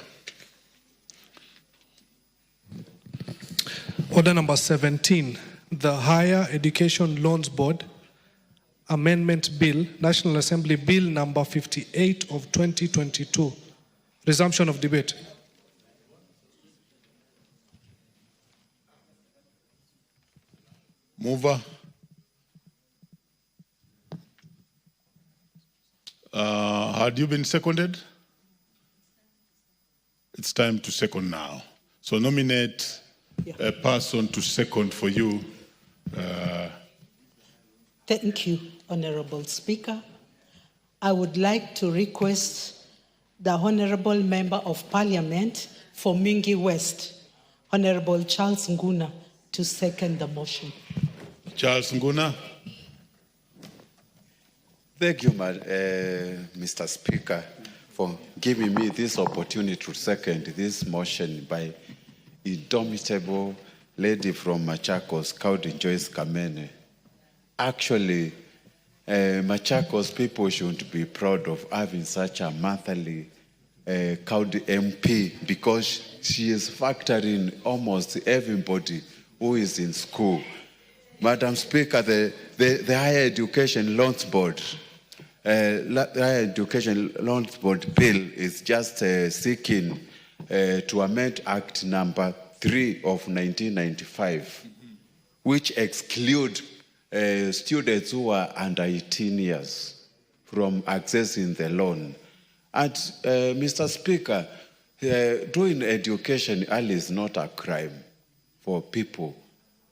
Order number 17, the Higher Education Loans Board Amendment Bill, National Assembly Bill number 58 of 2022. Resumption of debate. Mover. Had you been seconded? It's time to second now. So nominate a person to second for you. Thank you, Honourable Speaker. I would like to request the Honourable Member of Parliament for Mingi West, Honourable Charles Nguna, to second the motion. Charles Nguna. Thank you, Mr. Speaker, for giving me this opportunity to second this motion by indomitable lady from Machakos, Cowdy Joyce Kamene. Actually, Machakos people should be proud of having such a motherly Cowdy MP, because she is factoring almost everybody who is in school. Madam Speaker, the Higher Education Loans Board, Higher Education Loans Board bill is just seeking to amend Act number 3 of 1995, which exclude students who are under 18 years from accessing the loan. And Mr. Speaker, doing education early is not a crime for people.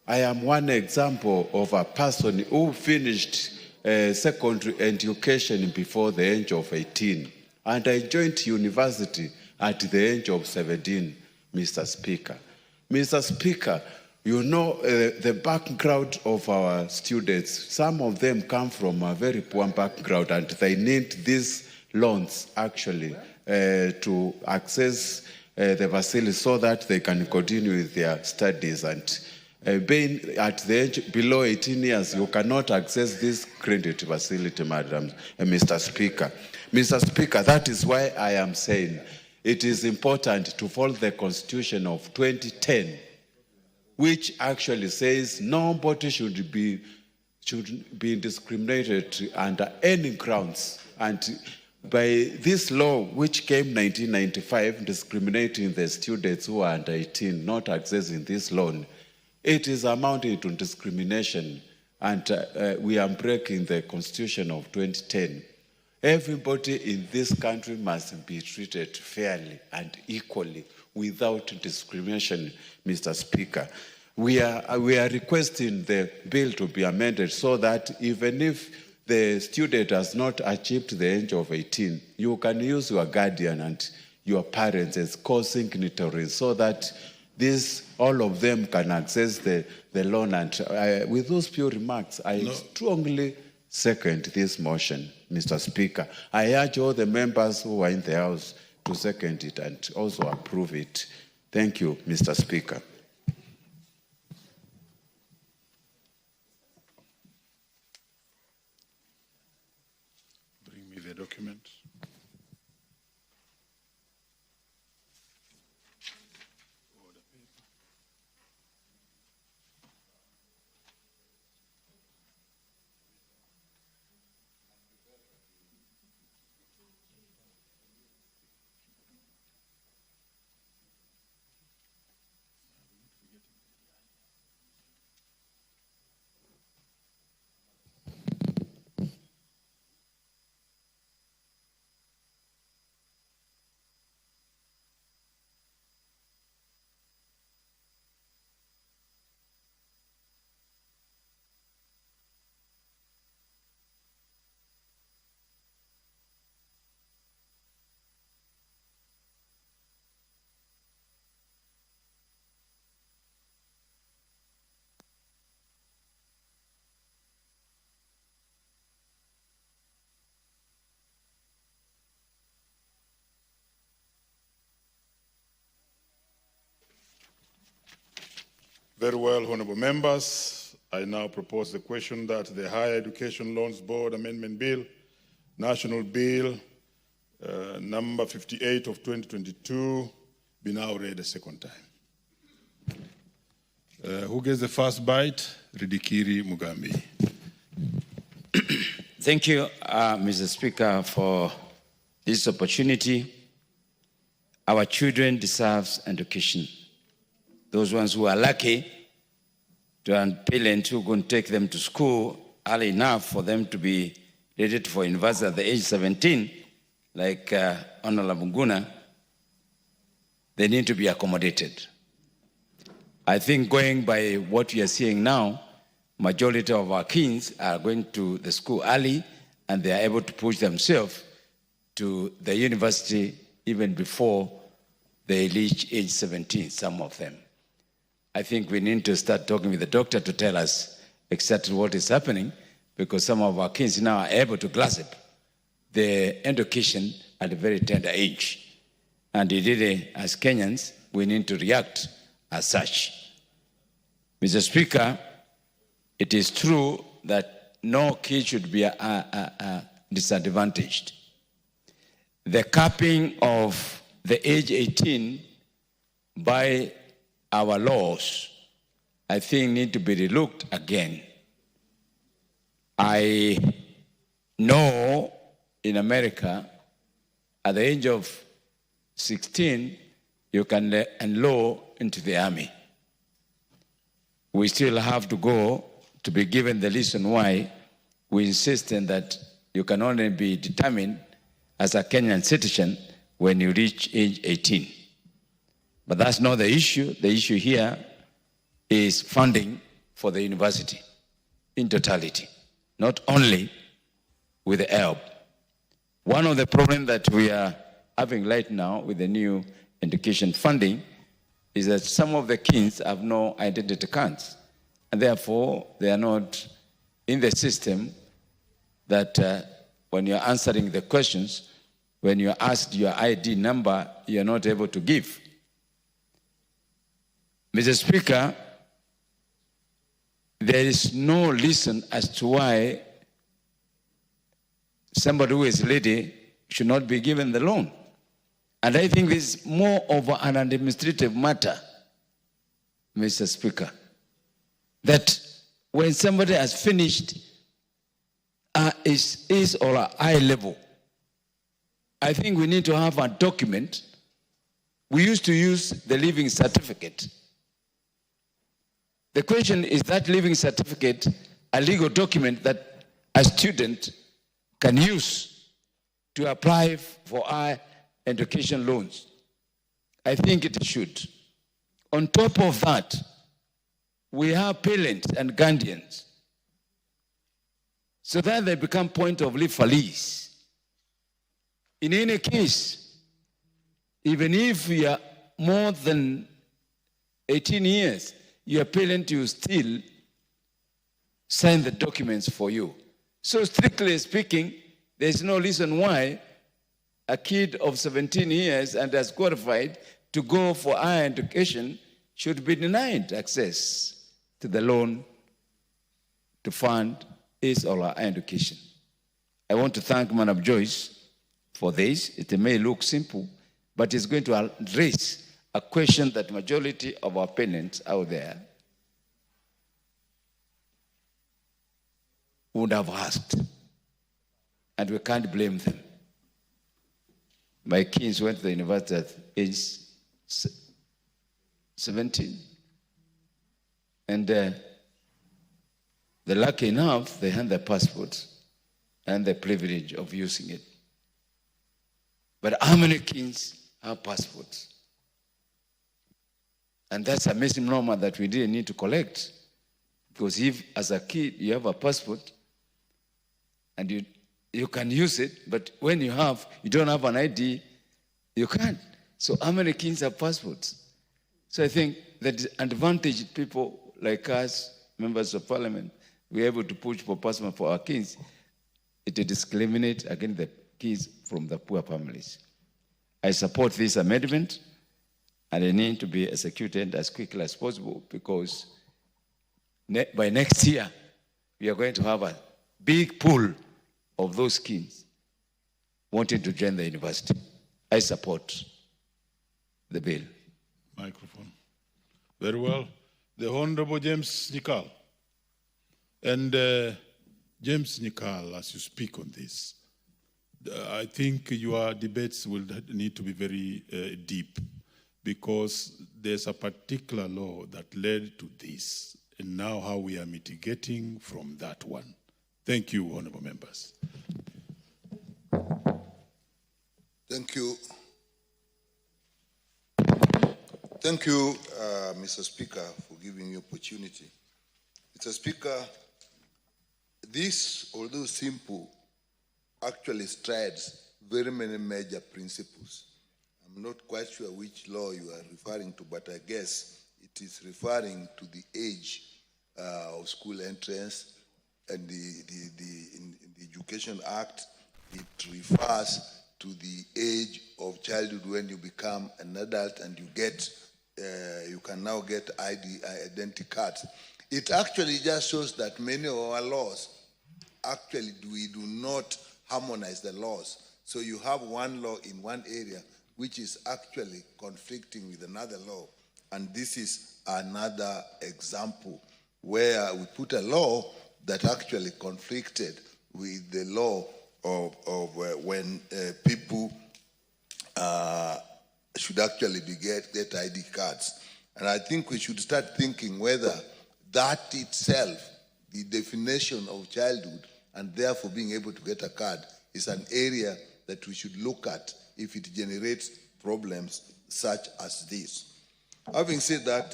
I am one example of a person who finished secondary education before the age of 18, and I joined university at the age of 17, Mr. Speaker. Mr. Speaker, you know the background of our students. Some of them come from a very poor background, and they need these loans actually to access the facility so that they can continue with their studies. And being at the age below 18 years, you cannot access this credit facility, Madam Mr. Speaker. Mr. Speaker, that is why I am saying it is important to follow the Constitution of 2010, which actually says nobody should be discriminated under any grounds. And by this law, which came 1995, discriminating the students who are under 18, not accessing this loan, it is amounting to discrimination, and we are breaking the Constitution of 2010. Everybody in this country must be treated fairly and equally without discrimination, Mr. Speaker. We are requesting the bill to be amended so that even if the student has not achieved the age of 18, you can use your guardian and your parents as co-signatories so that all of them can access the loan. And with those few remarks, I strongly second this motion, Mr. Speaker. I urge all the members who are in the House to second it and also approve it. Thank you, Mr. Speaker. Bring me the document. Very well, honorable members. I now propose the question that the Higher Education Loans Board Amendment Bill, National Bill number 58 of 2022, be now read a second time. Who gets the first bite? Ridikiri Mugambi. Thank you, Mr. Speaker, for this opportunity. Our children deserve education. Those ones who are lucky to have parents who can take them to school early enough for them to be ready for university at the age of 17, like Honorable Muguna, they need to be accommodated. I think going by what we are seeing now, majority of our kids are going to the school early and they are able to push themselves to the university even before they reach age 17, some of them. I think we need to start talking with the doctor to tell us exactly what is happening, because some of our kids now are able to grasp the education at a very tender age. And really, as Kenyans, we need to react as such. Mr. Speaker, it is true that no kid should be disadvantaged. The capping of the age 18 by our laws, I think, need to be relooked again. I know in America, at the age of 16, you can enroll into the army. We still have to go to be given the reason why we insist that you can only be determined as a Kenyan citizen when you reach age 18. But that's not the issue. The issue here is funding for the university in totality, not only with the help. One of the problems that we are having right now with the new education funding is that some of the kids have no identity cards, and therefore they are not in the system that when you're answering the questions, when you're asked your ID number, you're not able to give. Mr. Speaker, there is no reason as to why somebody who is ready should not be given the loan. And I think this is more of an administrative matter, Mr. Speaker, that when somebody has finished is or a high level, I think we need to have a document. We used to use the living certificate. The question is that living certificate a legal document that a student can use to apply for higher education loans? I think it should. On top of that, we have parents and guardians, so that they become point of reference. In any case, even if you are more than 18 years, your parent will still sign the documents for you. So strictly speaking, there's no reason why a kid of 17 years and has qualified to go for higher education should be denied access to the loan to fund his or her education. I want to thank Madam Joyce for this. It may look simple, but it's going to raise a question that majority of our parents out there would have asked, and we can't blame them. My kids went to the university at age 17, and they're lucky enough they had their passports and the privilege of using it. But how many kids have passports? And that's a misnomer that we didn't need to collect. Because if, as a kid, you have a passport, and you can use it, but when you don't have an ID, you can't. So how many kids have passports? So I think that advantaged people like us, members of parliament, we're able to push for passport for our kids. It will discriminate against the kids from the poor families. I support this amendment, and it needs to be executed as quickly as possible, because by next year, we are going to have a big pool of those kids wanting to join the university. I support the bill. Microphone. Very well. The Honorable James Nikal. And James Nikal, as you speak on this, I think your debates will need to be very deep, because there's a particular law that led to this, and now how we are mitigating from that one. Thank you, honorable members. Thank you. Thank you, Mr. Speaker, for giving me opportunity. Mr. Speaker, this, although simple, actually strides very many major principles. I'm not quite sure which law you are referring to, but I guess it is referring to the age of school entrance, and in the Education Act, it refers to the age of childhood when you become an adult and you can now get identity cards. It actually just shows that many of our laws, actually we do not harmonize the laws. So you have one law in one area which is actually conflicting with another law. And this is another example where we put a law that actually conflicted with the law of when people should actually get ID cards. And I think we should start thinking whether that itself, the definition of childhood, and therefore being able to get a card, is an area that we should look at if it generates problems such as this. Having said that,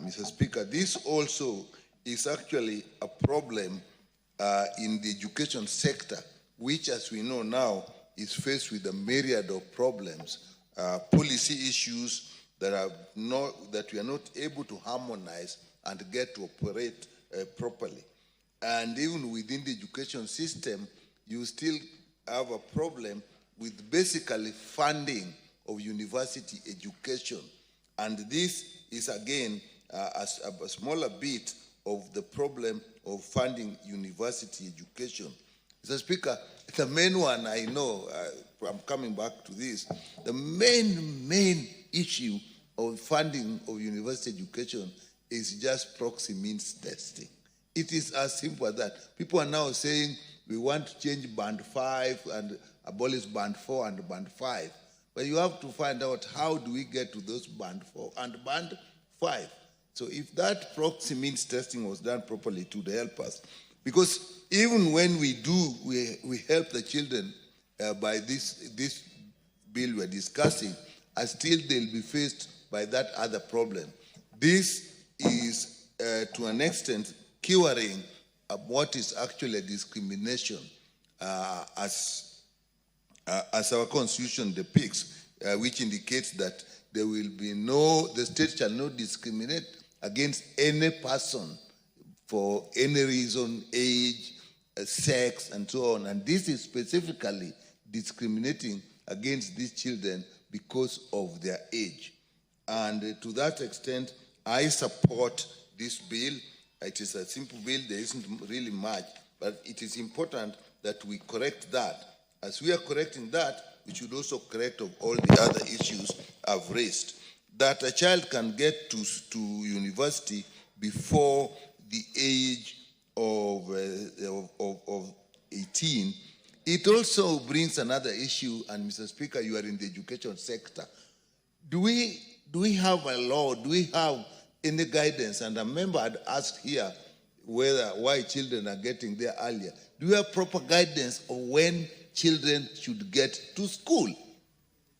Mr. Speaker, this also is actually a problem in the education sector, which, as we know now, is faced with a myriad of problems, policy issues that we are not able to harmonize and get to operate properly. And even within the education system, you still have a problem with basically funding of university education. And this is, again, a smaller bit of the problem of funding university education. Mr. Speaker, the main one I know, I'm coming back to this, the main issue of funding of university education is just proxy means testing. It is as simple as that. People are now saying we want to change band 5 and abolish band 4 and band 5. But you have to find out how do we get to those band 4 and band 5. So if that proxy means testing was done properly, it would help us. Because even when we help the children by this bill we're discussing, and still they'll be faced by that other problem. This is, to an extent, curing what is actually a discrimination, as our constitution depicts, which indicates that there will be the state shall not discriminate against any person for any reason, age, sex, and so on. And this is specifically discriminating against these children because of their age. And to that extent, I support this bill. It is a simple bill, there isn't really much, but it is important that we correct that. As we are correcting that, we should also correct of all the other issues I've raised. That a child can get to university before the age of 18, it also brings another issue, and Mr. Speaker, you are in the education sector. Do we have a law? Do we have any guidance? And a member had asked here why children are getting there earlier. Do we have proper guidance of when children should get to school?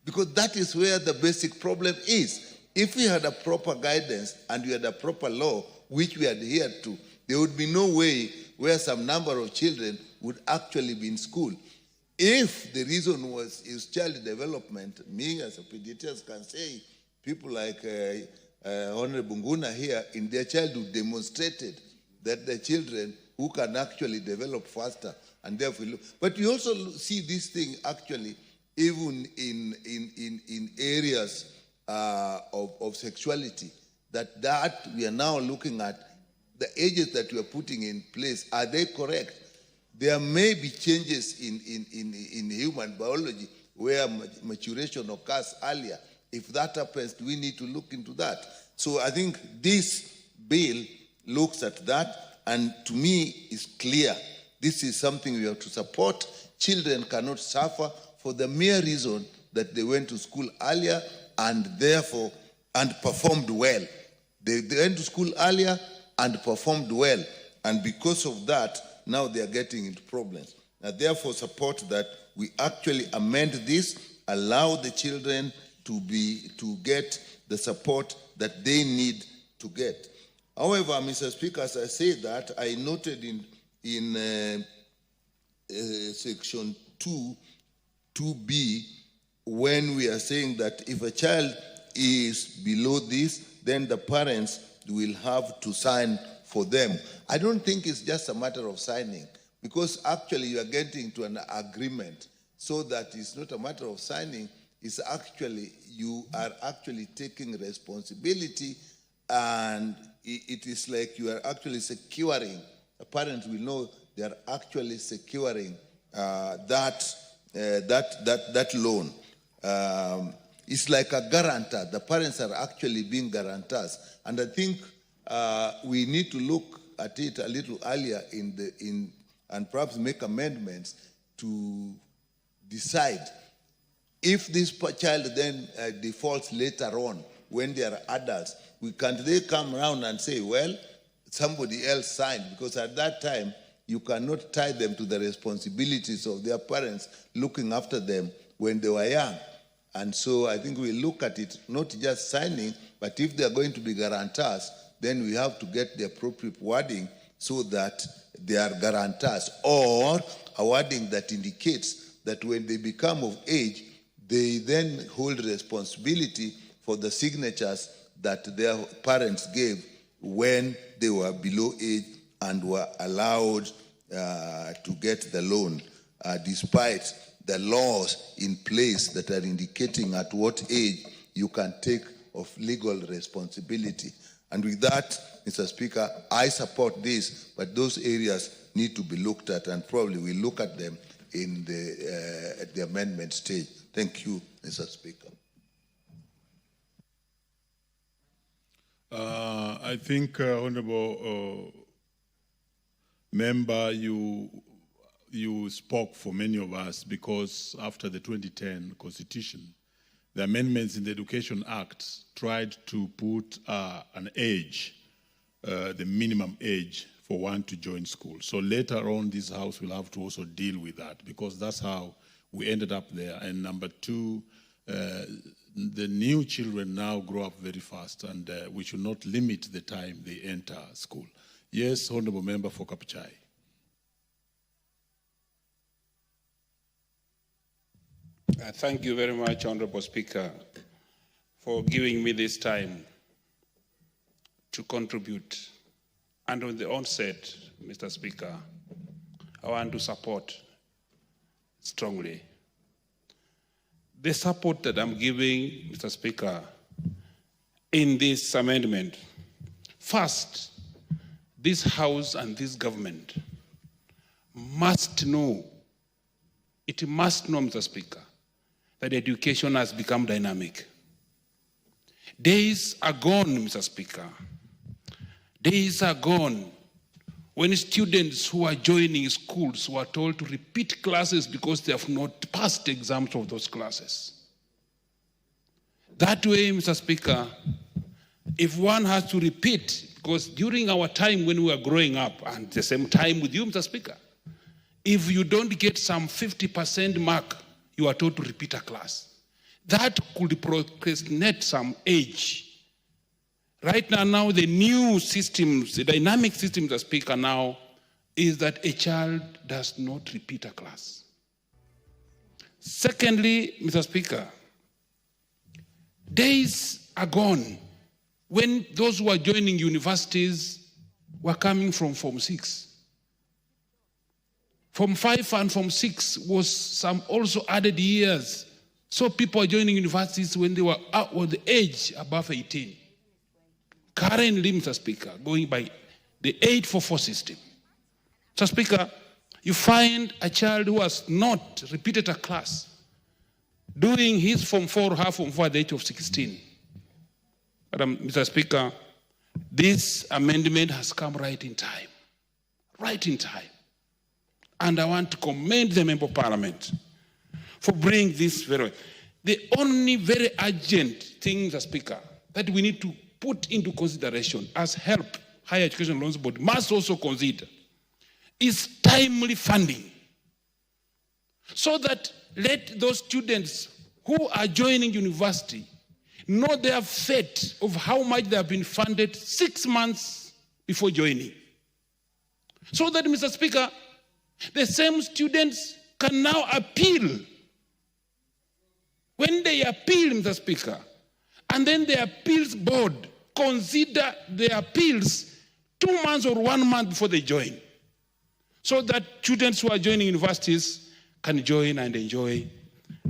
Because that is where the basic problem is. If we had a proper guidance and we had a proper law which we adhered to, there would be no way where some number of children would actually be in school. If the reason is child development, me as a pediatrician can say, people like Honorable Nguna here, in their childhood demonstrated that the children who can actually develop faster and therefore look. But you also see this thing actually even in areas of sexuality, that we are now looking at the ages that we are putting in place. Are they correct? There may be changes in human biology where maturation occurs earlier. If that happens, we need to look into that. So I think this bill looks at that, and to me is clear. This is something we have to support. Children cannot suffer for the mere reason that they went to school earlier and therefore performed well. They went to school earlier and performed well, and because of that, now they are getting into problems. I therefore support that we actually amend this, allow the children to get the support that they need to get. However, Mr. Speaker, as I say that, I noted in section 2B, when we are saying that if a child is below this, then the parents will have to sign for them. I don't think it's just a matter of signing, because actually you are getting to an agreement, so that it's not a matter of signing, it's actually, you are actually taking responsibility, and it is like you are actually securing, the parents will know they are actually securing that loan. It's like a guarantor. The parents are actually being guarantors. And I think we need to look at it a little earlier and perhaps make amendments to decide if this child then defaults later on when they are adults. Can't they come around and say, well, somebody else signed? Because at that time, you cannot tie them to the responsibilities of their parents looking after them when they were young. And so I think we look at it, not just signing, but if they are going to be guarantors, then we have to get the appropriate wording so that they are guarantors, or a wording that indicates that when they become of age, they then hold responsibility for the signatures that their parents gave when they were below age and were allowed to get the loan, despite the laws in place that are indicating at what age you can take of legal responsibility. And with that, Mr. Speaker, I support this, but those areas need to be looked at, and probably we'll look at them in at the amendment stage. Thank you, Mr. Speaker. I think, Honorable Member, you spoke for many of us, because after the 2010 Constitution, the amendments in the Education Act tried to put an age, the minimum age for one to join school. So later on, this House will have to also deal with that, because that's how we ended up there. And number two, the new children now grow up very fast, and we should not limit the time they enter school. Yes, Honorable Member for Kapuchai. Thank you very much, Honorable Speaker, for giving me this time to contribute. And on the onset, Mr. Speaker, I want to support strongly. The support that I'm giving, Mr. Speaker, in this amendment, first, this House and this government must know, it must know, Mr. Speaker, that education has become dynamic. Days are gone, Mr. Speaker. Days are gone when students who are joining schools were told to repeat classes because they have not passed exams of those classes. That way, Mr. Speaker, if one has to repeat, because during our time when we were growing up, and at the same time with you, Mr. Speaker, if you don't get some 50% mark, you are told to repeat a class. That could procrastinate some age. Right now, the new systems, the dynamic systems, Mr. Speaker, now is that a child does not repeat a class. Secondly, Mr. Speaker, days are gone when those who are joining universities were coming from Form 6. Form 5 and Form 6 was some also added years. So people are joining universities when they were out of the age above 18. Currently, Mr. Speaker, going by the 844 system, Mr. Speaker, you find a child who has not repeated a class doing his Form 4 or half Form 4 at the age of 16. But Mr. Speaker, this amendment has come right in time. Right in time. And I want to commend the Member of Parliament for bringing this very. The only very urgent thing, Mr. Speaker, that we need to put into consideration as HELP, Higher Education Loans Board, must also consider is timely funding. So that let those students who are joining university know their fate of how much they have been funded 6 months before joining. So that, Mr. Speaker, the same students can now appeal. When they appeal, Mr. Speaker, and then the appeals board consider their appeals 2 months or 1 month before they join, so that students who are joining universities can join and enjoy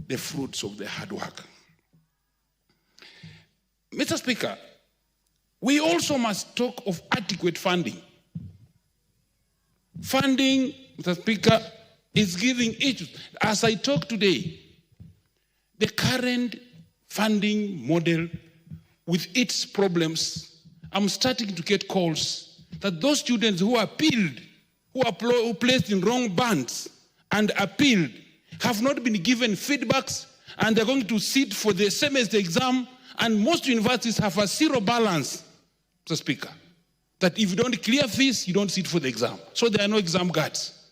the fruits of their hard work. Mr. Speaker, we also must talk of adequate funding. Funding, Mr. Speaker, is giving each, as I talk today, the current funding model with its problems, I'm starting to get calls that those students who appealed, who placed in wrong bands and appealed, have not been given feedbacks, and they're going to sit for the semester exam, and most universities have a zero balance, Mr. Speaker, that if you don't clear fees, you don't sit for the exam. So there are no exam guards.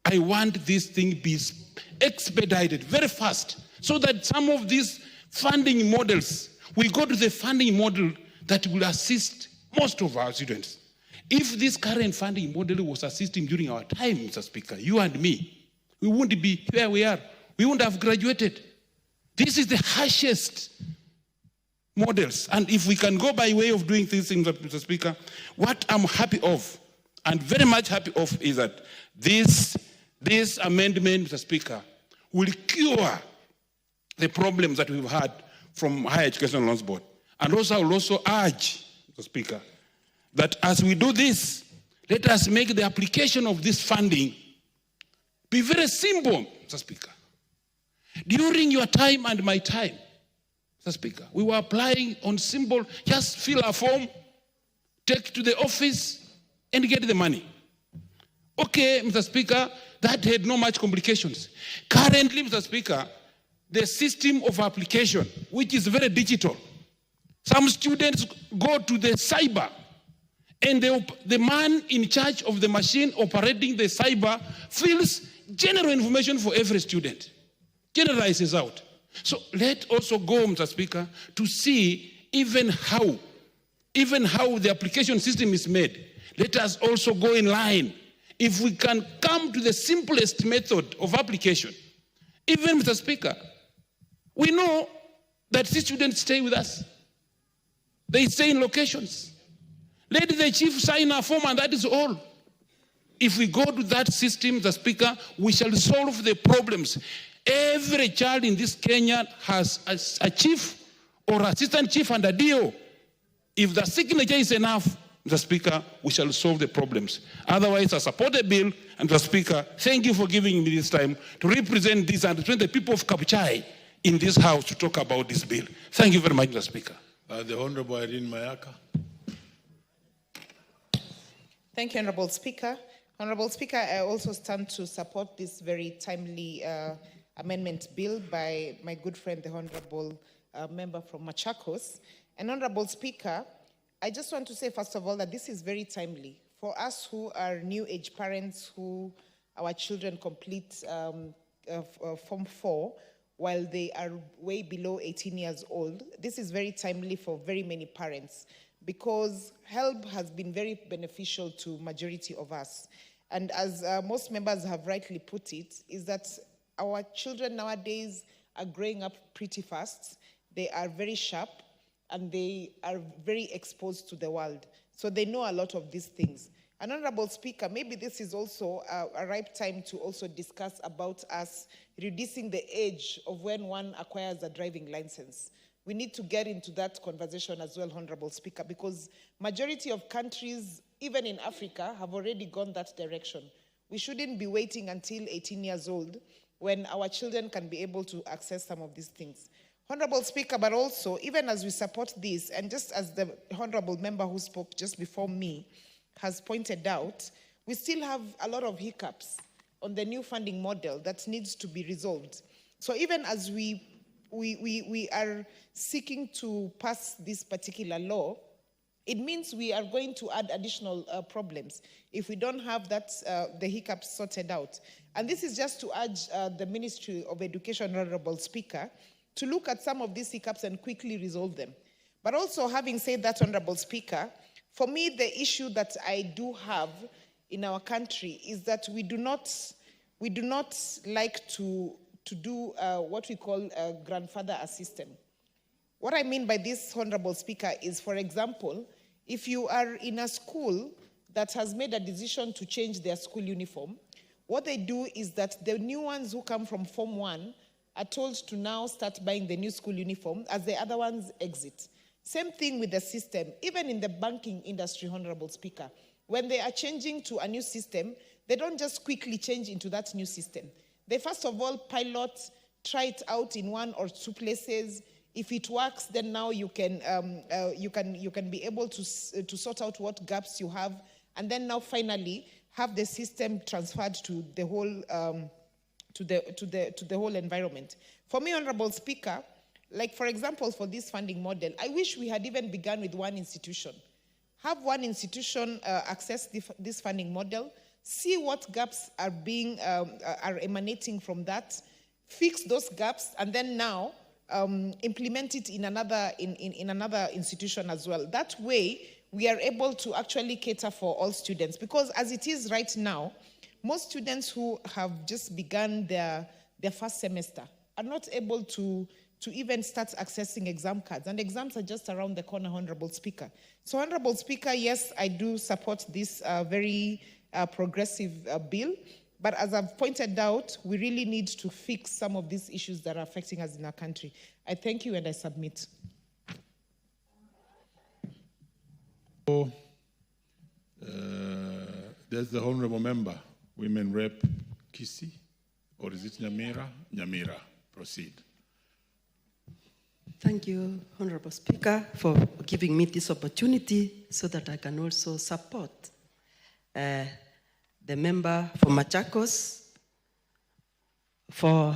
I want this thing be expedited very fast, so that some of these funding models, we go to the funding model that will assist most of our students. If this current funding model was assisting during our time, Mr. Speaker, you and me, we wouldn't be where we are. We wouldn't have graduated. This is the harshest models. And if we can go by way of doing these things, Mr. Speaker, what I'm happy of, and very much happy of, is that this amendment, Mr. Speaker, will cure the problems that we've had from Higher Education Loans Board. And also, I will also urge, Mr. Speaker, that as we do this, let us make the application of this funding be very simple, Mr. Speaker. During your time and my time, Mr. Speaker, we were applying on simple, just fill a form, take to the office, and get the money. Okay, Mr. Speaker, that had no much complications. Currently, Mr. Speaker, the system of application, which is very digital, some students go to the cyber, and the man in charge of the machine operating the cyber fills general information for every student. generalizes out. So let also go, Mr. Speaker, to see even how the application system is made. Let us also go in line. If we can come to the simplest method of application, even, Mr. Speaker, we know that these students stay with us. They stay in locations. Let the chief sign a form and that is all. If we go to that system, Mr. Speaker, we shall solve the problems. Every child in this Kenya has a chief or assistant chief and a DO. If the signature is enough, Mr. Speaker, we shall solve the problems. Otherwise, I support the bill, and Mr. Speaker, thank you for giving me this time to represent this and represent the people of Kabuchai in this House to talk about this bill. Thank you very much, Mr. Speaker. The Honorable Irene Mayaka. Thank you, Honorable Speaker. Honorable Speaker, I also stand to support this very timely amendment bill by my good friend, the Honorable member from Machakos. And Honorable Speaker, I just want to say, first of all, that this is very timely. For us who are new age parents who our children complete Form 4 while they are way below 18 years old, this is very timely for very many parents because help has been very beneficial to majority of us. And as most members have rightly put it, is that our children nowadays are growing up pretty fast. They are very sharp and they are very exposed to the world. So they know a lot of these things. And Honorable Speaker, maybe this is also a ripe time to also discuss about us reducing the age of when one acquires a driving license. We need to get into that conversation as well, Honorable Speaker, because majority of countries, even in Africa, have already gone that direction. We shouldn't be waiting until 18 years old when our children can be able to access some of these things. Honorable Speaker, but also, even as we support this, and just as the Honorable member who spoke just before me has pointed out, we still have a lot of hiccups on the new funding model that needs to be resolved. So even as we are seeking to pass this particular law, it means we are going to add additional problems if we don't have that, the hiccups sorted out. And this is just to urge the Ministry of Education, Honorable Speaker, to look at some of these hiccups and quickly resolve them. But also, having said that, Honorable Speaker, for me, the issue that I do have in our country is that we do not like to do what we call a grandfather assistant. What I mean by this, Honorable Speaker, is, for example, if you are in a school that has made a decision to change their school uniform, what they do is that the new ones who come from Form 1 are told to now start buying the new school uniform as the other ones exit. Same thing with the system. Even in the banking industry, Honorable Speaker, when they are changing to a new system, they don't just quickly change into that new system. They first of all pilot, try it out in 1 or 2 places. If it works, then now you can be able to sort out what gaps you have, and then now finally have the system transferred to the whole to the whole environment. For me, Honorable Speaker, like for example, for this funding model, I wish we had even begun with one institution. Have one institution access this funding model, see what gaps are are emanating from that, fix those gaps, and then now implement it in another institution as well. That way, we are able to actually cater for all students, because as it is right now, most students who have just begun their first semester are not able to even start accessing exam cards, and exams are just around the corner, Honorable Speaker. So, Honorable Speaker, yes, I do support this very progressive bill, but as I've pointed out, we really need to fix some of these issues that are affecting us in our country. I thank you and I submit. There's the Honorable Member, Women Rep Kisi, or is it Nyamira? Nyamira, proceed. Thank you, Honorable Speaker, for giving me this opportunity so that I can also support the member for Machakos for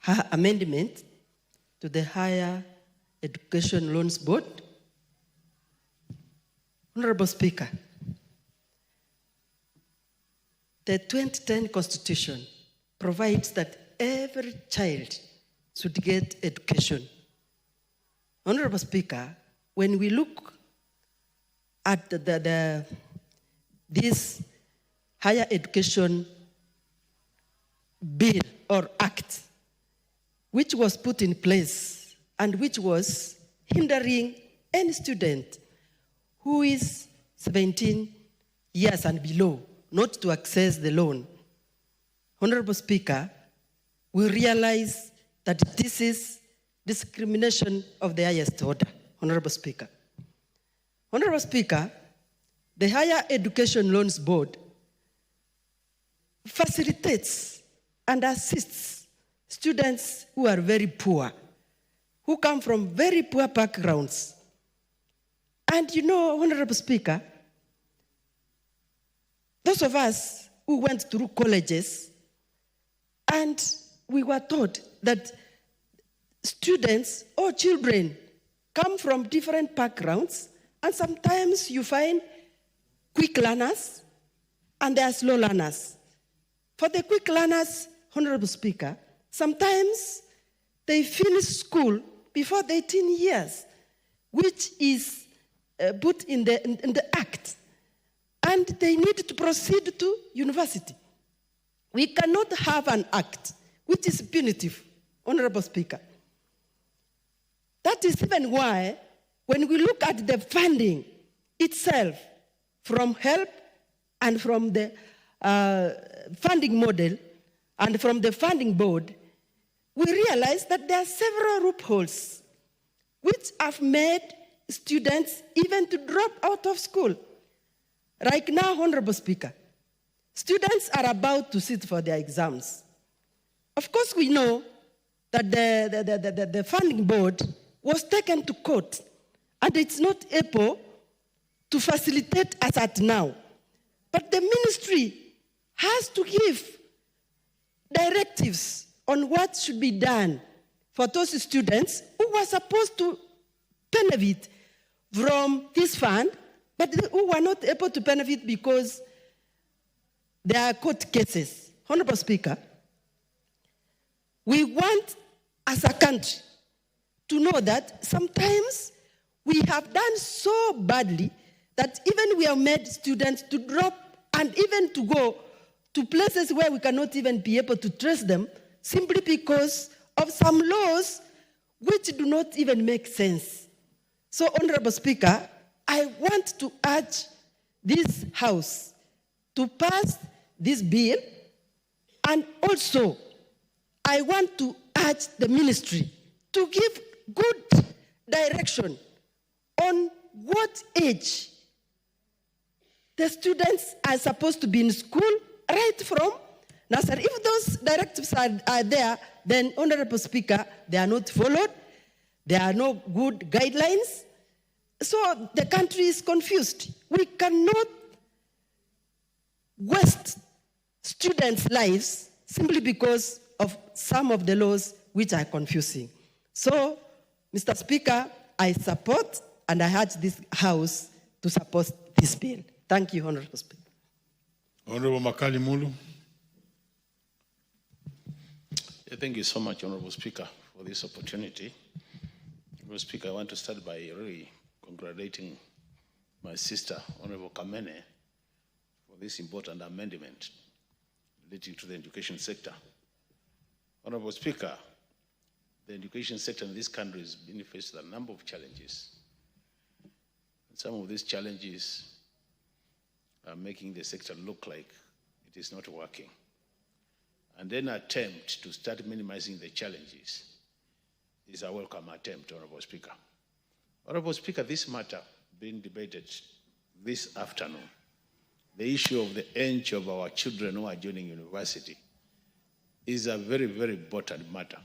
her amendment to the Higher Education Loans Board. Honorable Speaker, the 2010 Constitution provides that every child should get education. Honorable Speaker, when we look at this higher education bill or act, which was put in place and which was hindering any student who is 17 years and below not to access the loan. Honorable Speaker, we realize that this is discrimination of the highest order. Honorable Speaker. Honorable Speaker, the Higher Education Loans Board facilitates and assists students who are very poor, who come from very poor backgrounds. And you know, Honorable Speaker, those of us who went through colleges and we were taught that students or children come from different backgrounds, and sometimes you find quick learners and there are slow learners. For the quick learners, Honorable Speaker, sometimes they finish school before the 18 years, which is put in the act, and they need to proceed to university. We cannot have an act which is punitive, Honorable Speaker. That is even why, when we look at the funding itself from HELP and from the funding model and from the funding board, we realize that there are several loopholes which have made students even to drop out of school. Right now, Honorable Speaker, students are about to sit for their exams. Of course, we know that the funding board was taken to court, and it's not able to facilitate us at now. But the ministry has to give directives on what should be done for those students who were supposed to benefit from this fund, but who were not able to benefit because there are court cases. Honorable Speaker, we want, as a country, to know that sometimes we have done so badly that even we have made students to drop and even to go to places where we cannot even be able to trace them simply because of some laws which do not even make sense. So, Honorable Speaker, I want to urge this House to pass this bill, and also I want to urge the ministry to give good direction on what age the students are supposed to be in school right from nursery. If those directives are there, then, Honorable Speaker, they are not followed. There are no good guidelines. So the country is confused. We cannot waste students' lives simply because of some of the laws which are confusing. So, Mr. Speaker, I support and I urge this House to support this bill. Thank you, Honorable Speaker. Honorable Makali Mulu. Thank you so much, Honorable Speaker, for this opportunity. Honorable Speaker, I want to start by really congratulating my sister, Honorable Kamene, for this important amendment relating to the education sector. Honorable Speaker, the education sector in this country has been faced with a number of challenges. And some of these challenges are making the sector look like it is not working. And then attempt to start minimizing the challenges is a welcome attempt, Honorable Speaker. Honorable Speaker, this matter being debated this afternoon, the issue of the age of our children who are joining university, is a very, very important matter.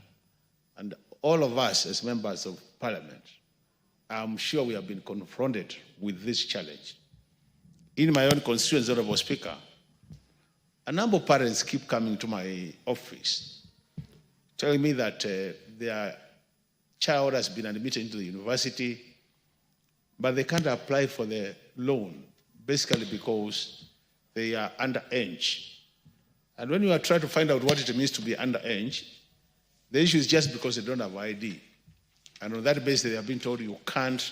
And all of us as members of Parliament, I'm sure we have been confronted with this challenge. In my own constituency, Honorable Speaker, a number of parents keep coming to my office telling me that their child has been admitted into the university, but they can't apply for the loan, basically because they are underage. And when you are trying to find out what it means to be underage, the issue is just because they don't have ID. And on that basis, they have been told you can't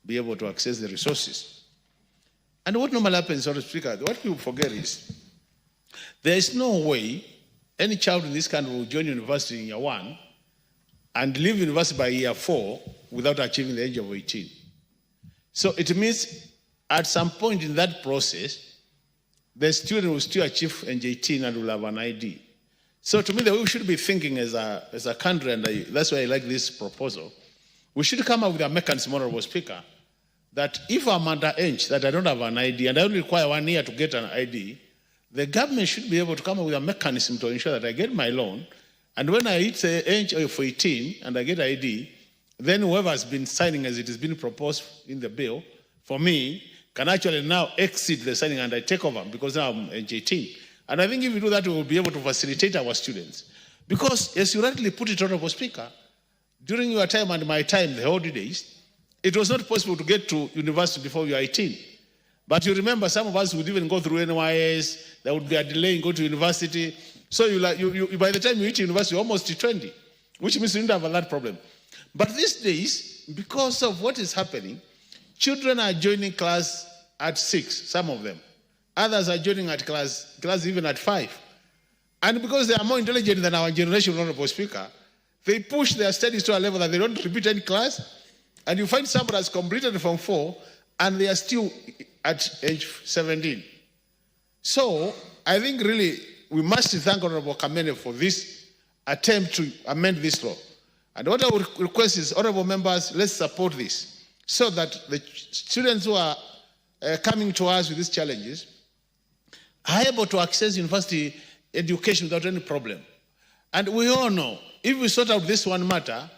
be able to access the resources. And what normally happens, Mr. Speaker, what people forget is there is no way any child in this country will join university in year 1 and leave university by year 4 without achieving the age of 18. So it means at some point in that process, the student will still achieve age 18 and will have an ID. So to me, the way we should be thinking as a country, and that's why I like this proposal, we should come up with a mechanism, Honorable Speaker, that if I'm underage, that I don't have an ID, and I only require 1 year to get an ID, the government should be able to come up with a mechanism to ensure that I get my loan, and when I hit the age of 18 and I get ID, then whoever has been signing as it has been proposed in the bill, for me, can actually now exit the signing and I take over because now I'm age 18. And I think if we do that, we will be able to facilitate our students. Because, as you rightly put it, Honorable Speaker, during your time and my time, the old days, it was not possible to get to university before you are 18. But you remember, some of us would even go through NYS, there would be a delay in going to university. So by the time you hit university, you're almost 20, which means you don't have that problem. But these days, because of what is happening, children are joining class at 6, some of them. Others are joining at class even at 5. And because they are more intelligent than our generation, Honorable Speaker, they push their studies to a level that they don't repeat any class. And you find somebody has completed from 4 and they are still at age 17. So I think really we must thank Honorable Kamene for this attempt to amend this law. And what I would request is, honorable members, let's support this so that the students who are coming to us with these challenges are able to access university education without any problem. And we all know, if we sort out this one matter,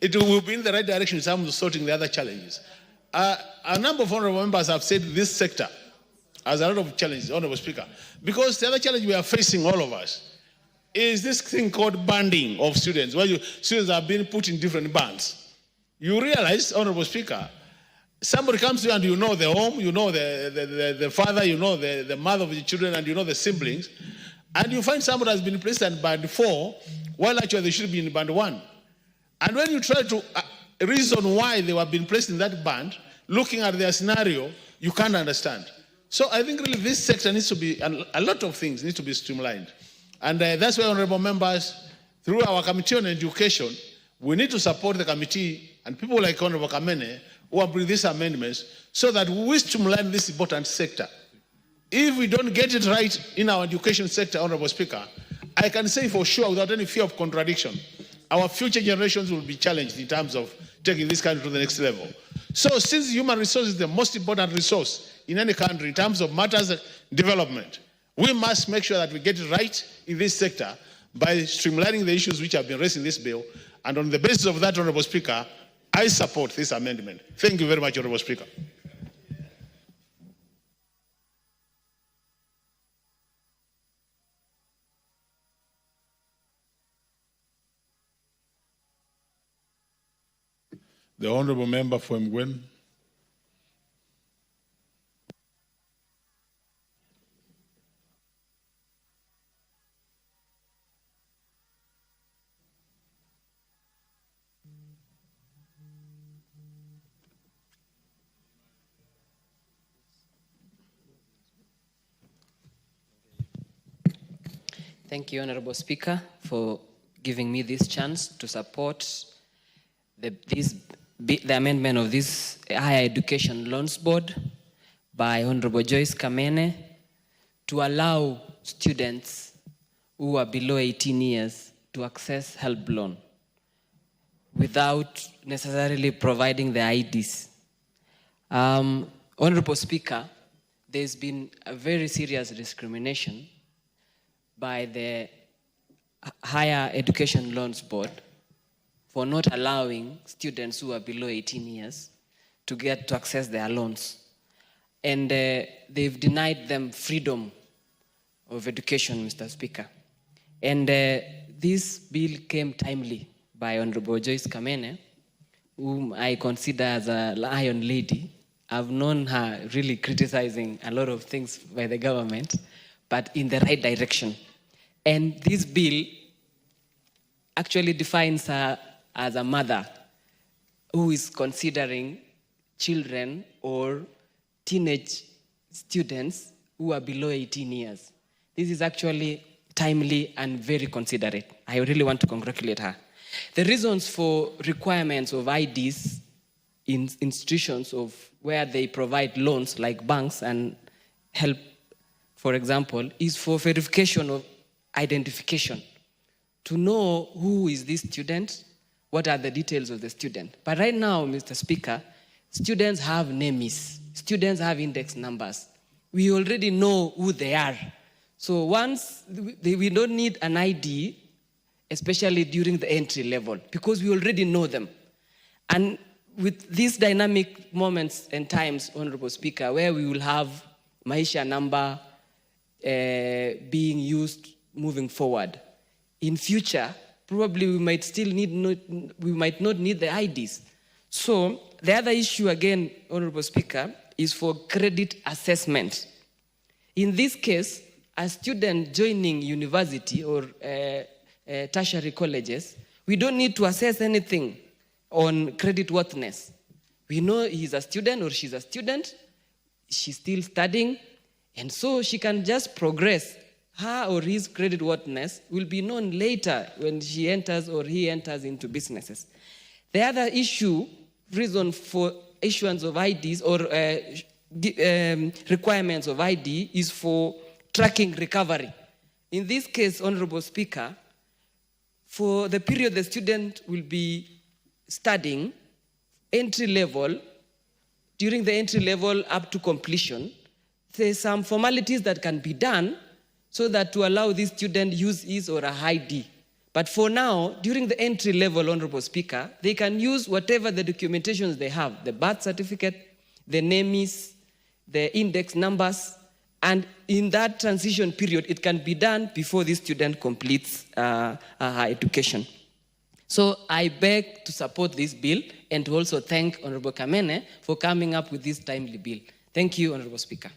it will be in the right direction in terms of sorting the other challenges. A number of honorable members have said this sector has a lot of challenges, Honorable Speaker, because the other challenge we are facing, all of us, is this thing called banding of students, where students are being put in different bands. You realize, Honorable Speaker, somebody comes to you and you know the home, you know the father, you know the mother of the children, and you know the siblings, and you find somebody has been placed in band 4, while actually they should be in band 1. And when you try to reason why they were being placed in that band, looking at their scenario, you can't understand. So I think really this sector needs to be, a lot of things need to be streamlined. And that's why, honorable members, through our Committee on Education, we need to support the committee and people like Honorable Kamene who are bringing these amendments so that we streamline this important sector. If we don't get it right in our education sector, Honorable Speaker, I can say for sure, without any fear of contradiction, our future generations will be challenged in terms of taking this country to the next level. So since human resource is the most important resource in any country in terms of matters of development, we must make sure that we get it right in this sector by streamlining the issues which have been raised in this bill. And on the basis of that, Honorable Speaker, I support this amendment. Thank you very much, Honorable Speaker. The Honourable Member for Mgwen. Thank you, Honorable Speaker, for giving me this chance to support the amendment of this Higher Education Loans Board by Honorable Joyce Kamene to allow students who are below 18 years to access HELP loan without necessarily providing the IDs. Honorable Speaker, there's been a very serious discrimination by the Higher Education Loans Board for not allowing students who are below 18 years to access their loans. And they've denied them freedom of education, Mr. Speaker. And this bill came timely by Honorable Joyce Kamene, whom I consider as a lion lady. I've known her really criticizing a lot of things by the government, but in the right direction. And this bill actually defines her as a mother who is considering children or teenage students who are below 18 years. This is actually timely and very considerate. I really want to congratulate her. The reasons for requirements of IDs in institutions of where they provide loans like banks and help, for example, is for verification of identification. To know who is this student, what are the details of the student. But right now, Mr. Speaker, students have names, students have index numbers. We already know who they are. So once, we don't need an ID, especially during the entry level, because we already know them. And with these dynamic moments and times, Honorable Speaker, where we will have Maisha number being used moving forward, in future, probably we might not need the IDs. So the other issue again, Honorable Speaker, is for credit assessment. In this case, a student joining university or tertiary colleges, we don't need to assess anything on credit worthiness. We know he's a student or she's a student, she's still studying, and so she can just progress. Her or his credit worthiness will be known later when she enters or he enters into businesses. The other issue, reason for issuance of IDs or requirements of ID is for tracking recovery. In this case, Honorable Speaker, for the period the student will be studying, entry level, during the entry level up to completion, there's some formalities that can be done so that to allow this student use his or her ID. But for now, during the entry level, Honorable Speaker, they can use whatever the documentations they have, the birth certificate, the names, the index numbers, and in that transition period, it can be done before this student completes her education. So I beg to support this bill and to also thank Honorable Kamene for coming up with this timely bill. Thank you, Honorable Speaker.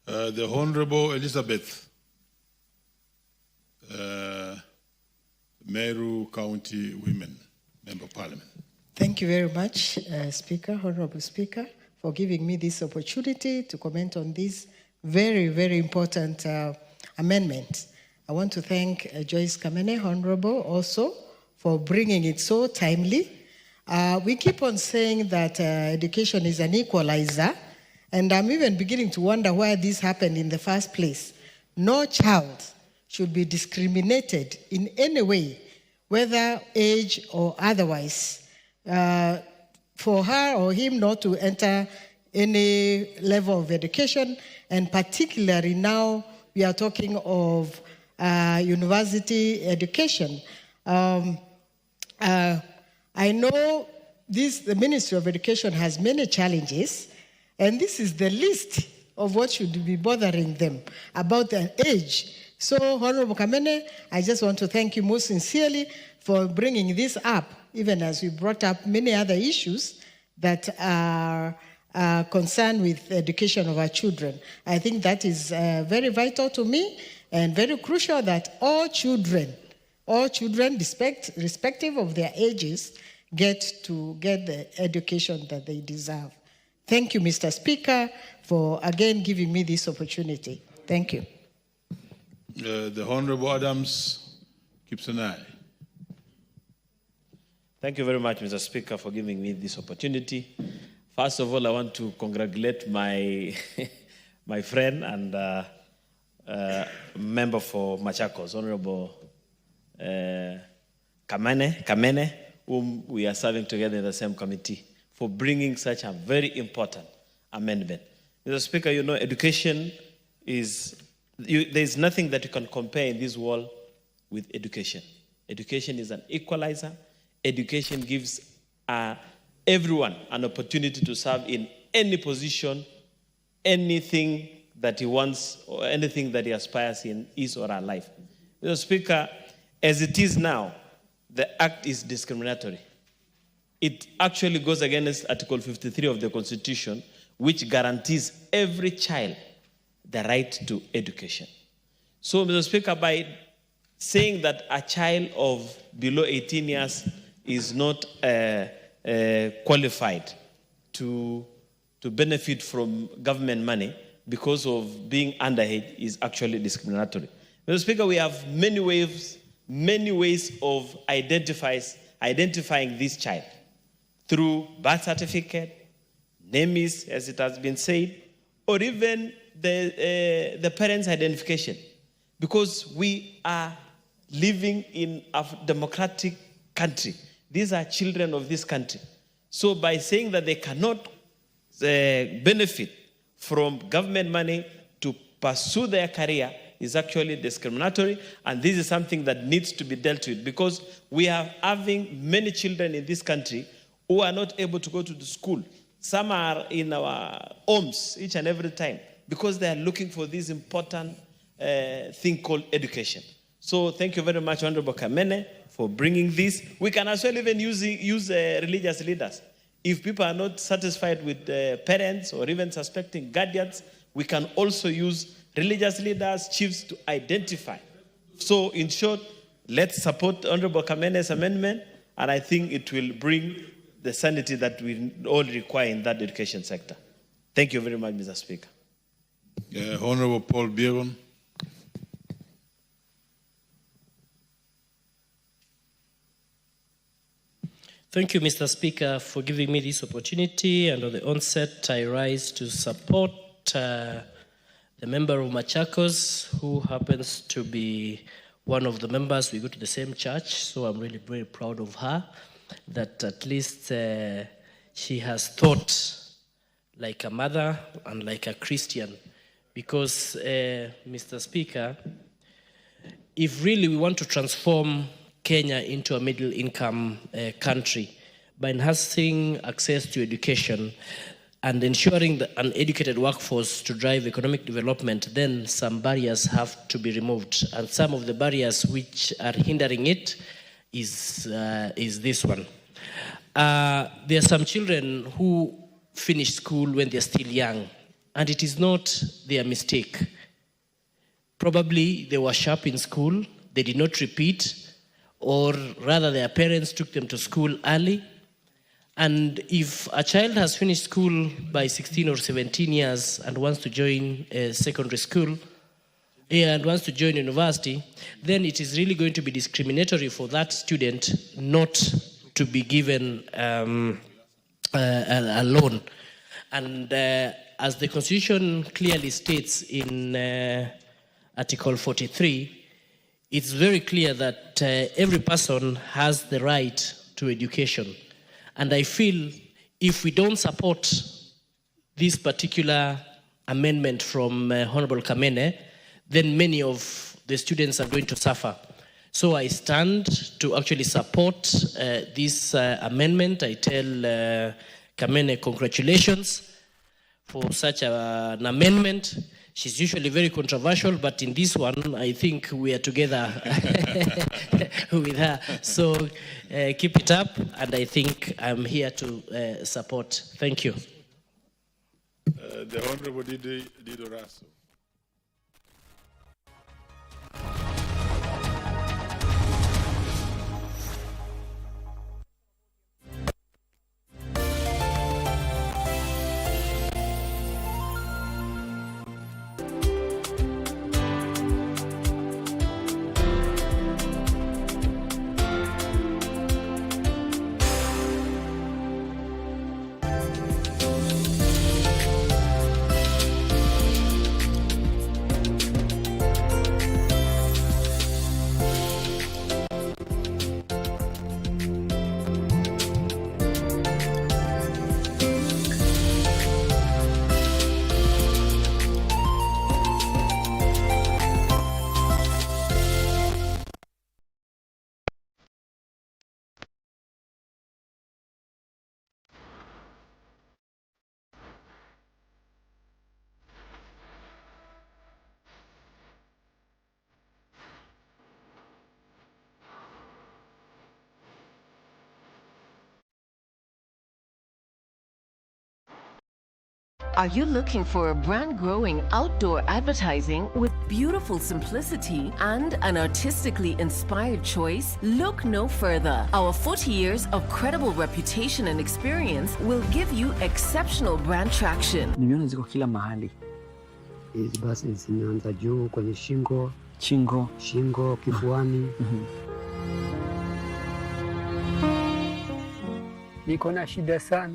The Honorable Elizabeth, Meru County Women, Member of Parliament. Thank you very much, Speaker, Honorable Speaker, for giving me this opportunity to comment on this very, very important amendment. I want to thank Joyce Kamene, Honorable, also for bringing it so timely. We keep on saying that education is an equalizer, and I'm even beginning to wonder why this happened in the first place. No child should be discriminated in any way, whether age or otherwise, for her or him not to enter any level of education, and particularly now we are talking of university education. I know the Ministry of Education has many challenges, and this is the list of what should be bothering them about their age. So, Honorable Kamene, I just want to thank you most sincerely for bringing this up, even as we brought up many other issues that are concerned with the education of our children. I think that is very vital to me and very crucial that all children, irrespective of their ages, get the education that they deserve. Thank you, Mr. Speaker, for again giving me this opportunity. Thank you. The Honorable Adams keeps an eye. Thank you very much, Mr. Speaker, for giving me this opportunity. First of all, I want to congratulate my my friend and member for Machakos, Honorable Kamene, whom we are serving together in the same committee, for bringing such a very important amendment. Mr. Speaker, you know, education is, there's nothing that you can compare in this world with education. Education is an equalizer. Education gives everyone an opportunity to serve in any position, anything that he wants, or anything that he aspires in his or her life. Mr. Speaker, as it is now, the act is discriminatory. It actually goes against Article 53 of the Constitution, which guarantees every child the right to education. So, Mr. Speaker, by saying that a child of below 18 years is not qualified to benefit from government money because of being underage is actually discriminatory. Mr. Speaker, we have many ways of identifying this child through birth certificate, name is, as it has been said, or even the parents' identification. Because we are living in a democratic country. These are children of this country. So by saying that they cannot benefit from government money to pursue their career is actually discriminatory, and this is something that needs to be dealt with, because we are having many children in this country who are not able to go to the school. Some are in our homes each and every time because they are looking for this important thing called education. So thank you very much, Honorable Kamene, for bringing this. We can as well even use religious leaders. If people are not satisfied with parents or even suspecting guardians, we can also use religious leaders, chiefs to identify. So in short, let's support Honorable Kamene's amendment, and I think it will bring the sanity that we all require in that education sector. Thank you very much, Mr. Speaker. Honorable Paul Biegon. Thank you, Mr. Speaker, for giving me this opportunity. And on the onset, I rise to support the member of Machakos, who happens to be one of the members. We go to the same church, so I'm really very proud of her, that at least she has thought like a mother and like a Christian. Because, Mr. Speaker, if really we want to transform Kenya into a middle-income country by enhancing access to education and ensuring an educated workforce to drive economic development, then some barriers have to be removed. And some of the barriers which are hindering it is this one. There are some children who finish school when they're still young, and it is not their mistake. Probably they were sharp in school, they did not repeat, or rather their parents took them to school early. And if a child has finished school by 16 or 17 years and wants to join secondary school and wants to join university, then it is really going to be discriminatory for that student not to be given a loan. And as the Constitution clearly states in Article 43, it's very clear that every person has the right to education. And I feel if we don't support this particular amendment from Honorable Kamene, then many of the students are going to suffer. So I stand to actually support this amendment. I tell Kamene congratulations for such an amendment. She's usually very controversial, but in this one, I think we are together with her. So keep it up, and I think I'm here to support. Thank you. The Honorable Dido Raso. Are you looking for a brand-growing outdoor advertising with beautiful simplicity and an artistically inspired choice? Look no further. Our 40 years of credible reputation and experience will give you exceptional brand traction. Nimeona ziko kila mahali. Hizi basi zinaanza juu kwenye shingo, kifuani. Niko na shida sana.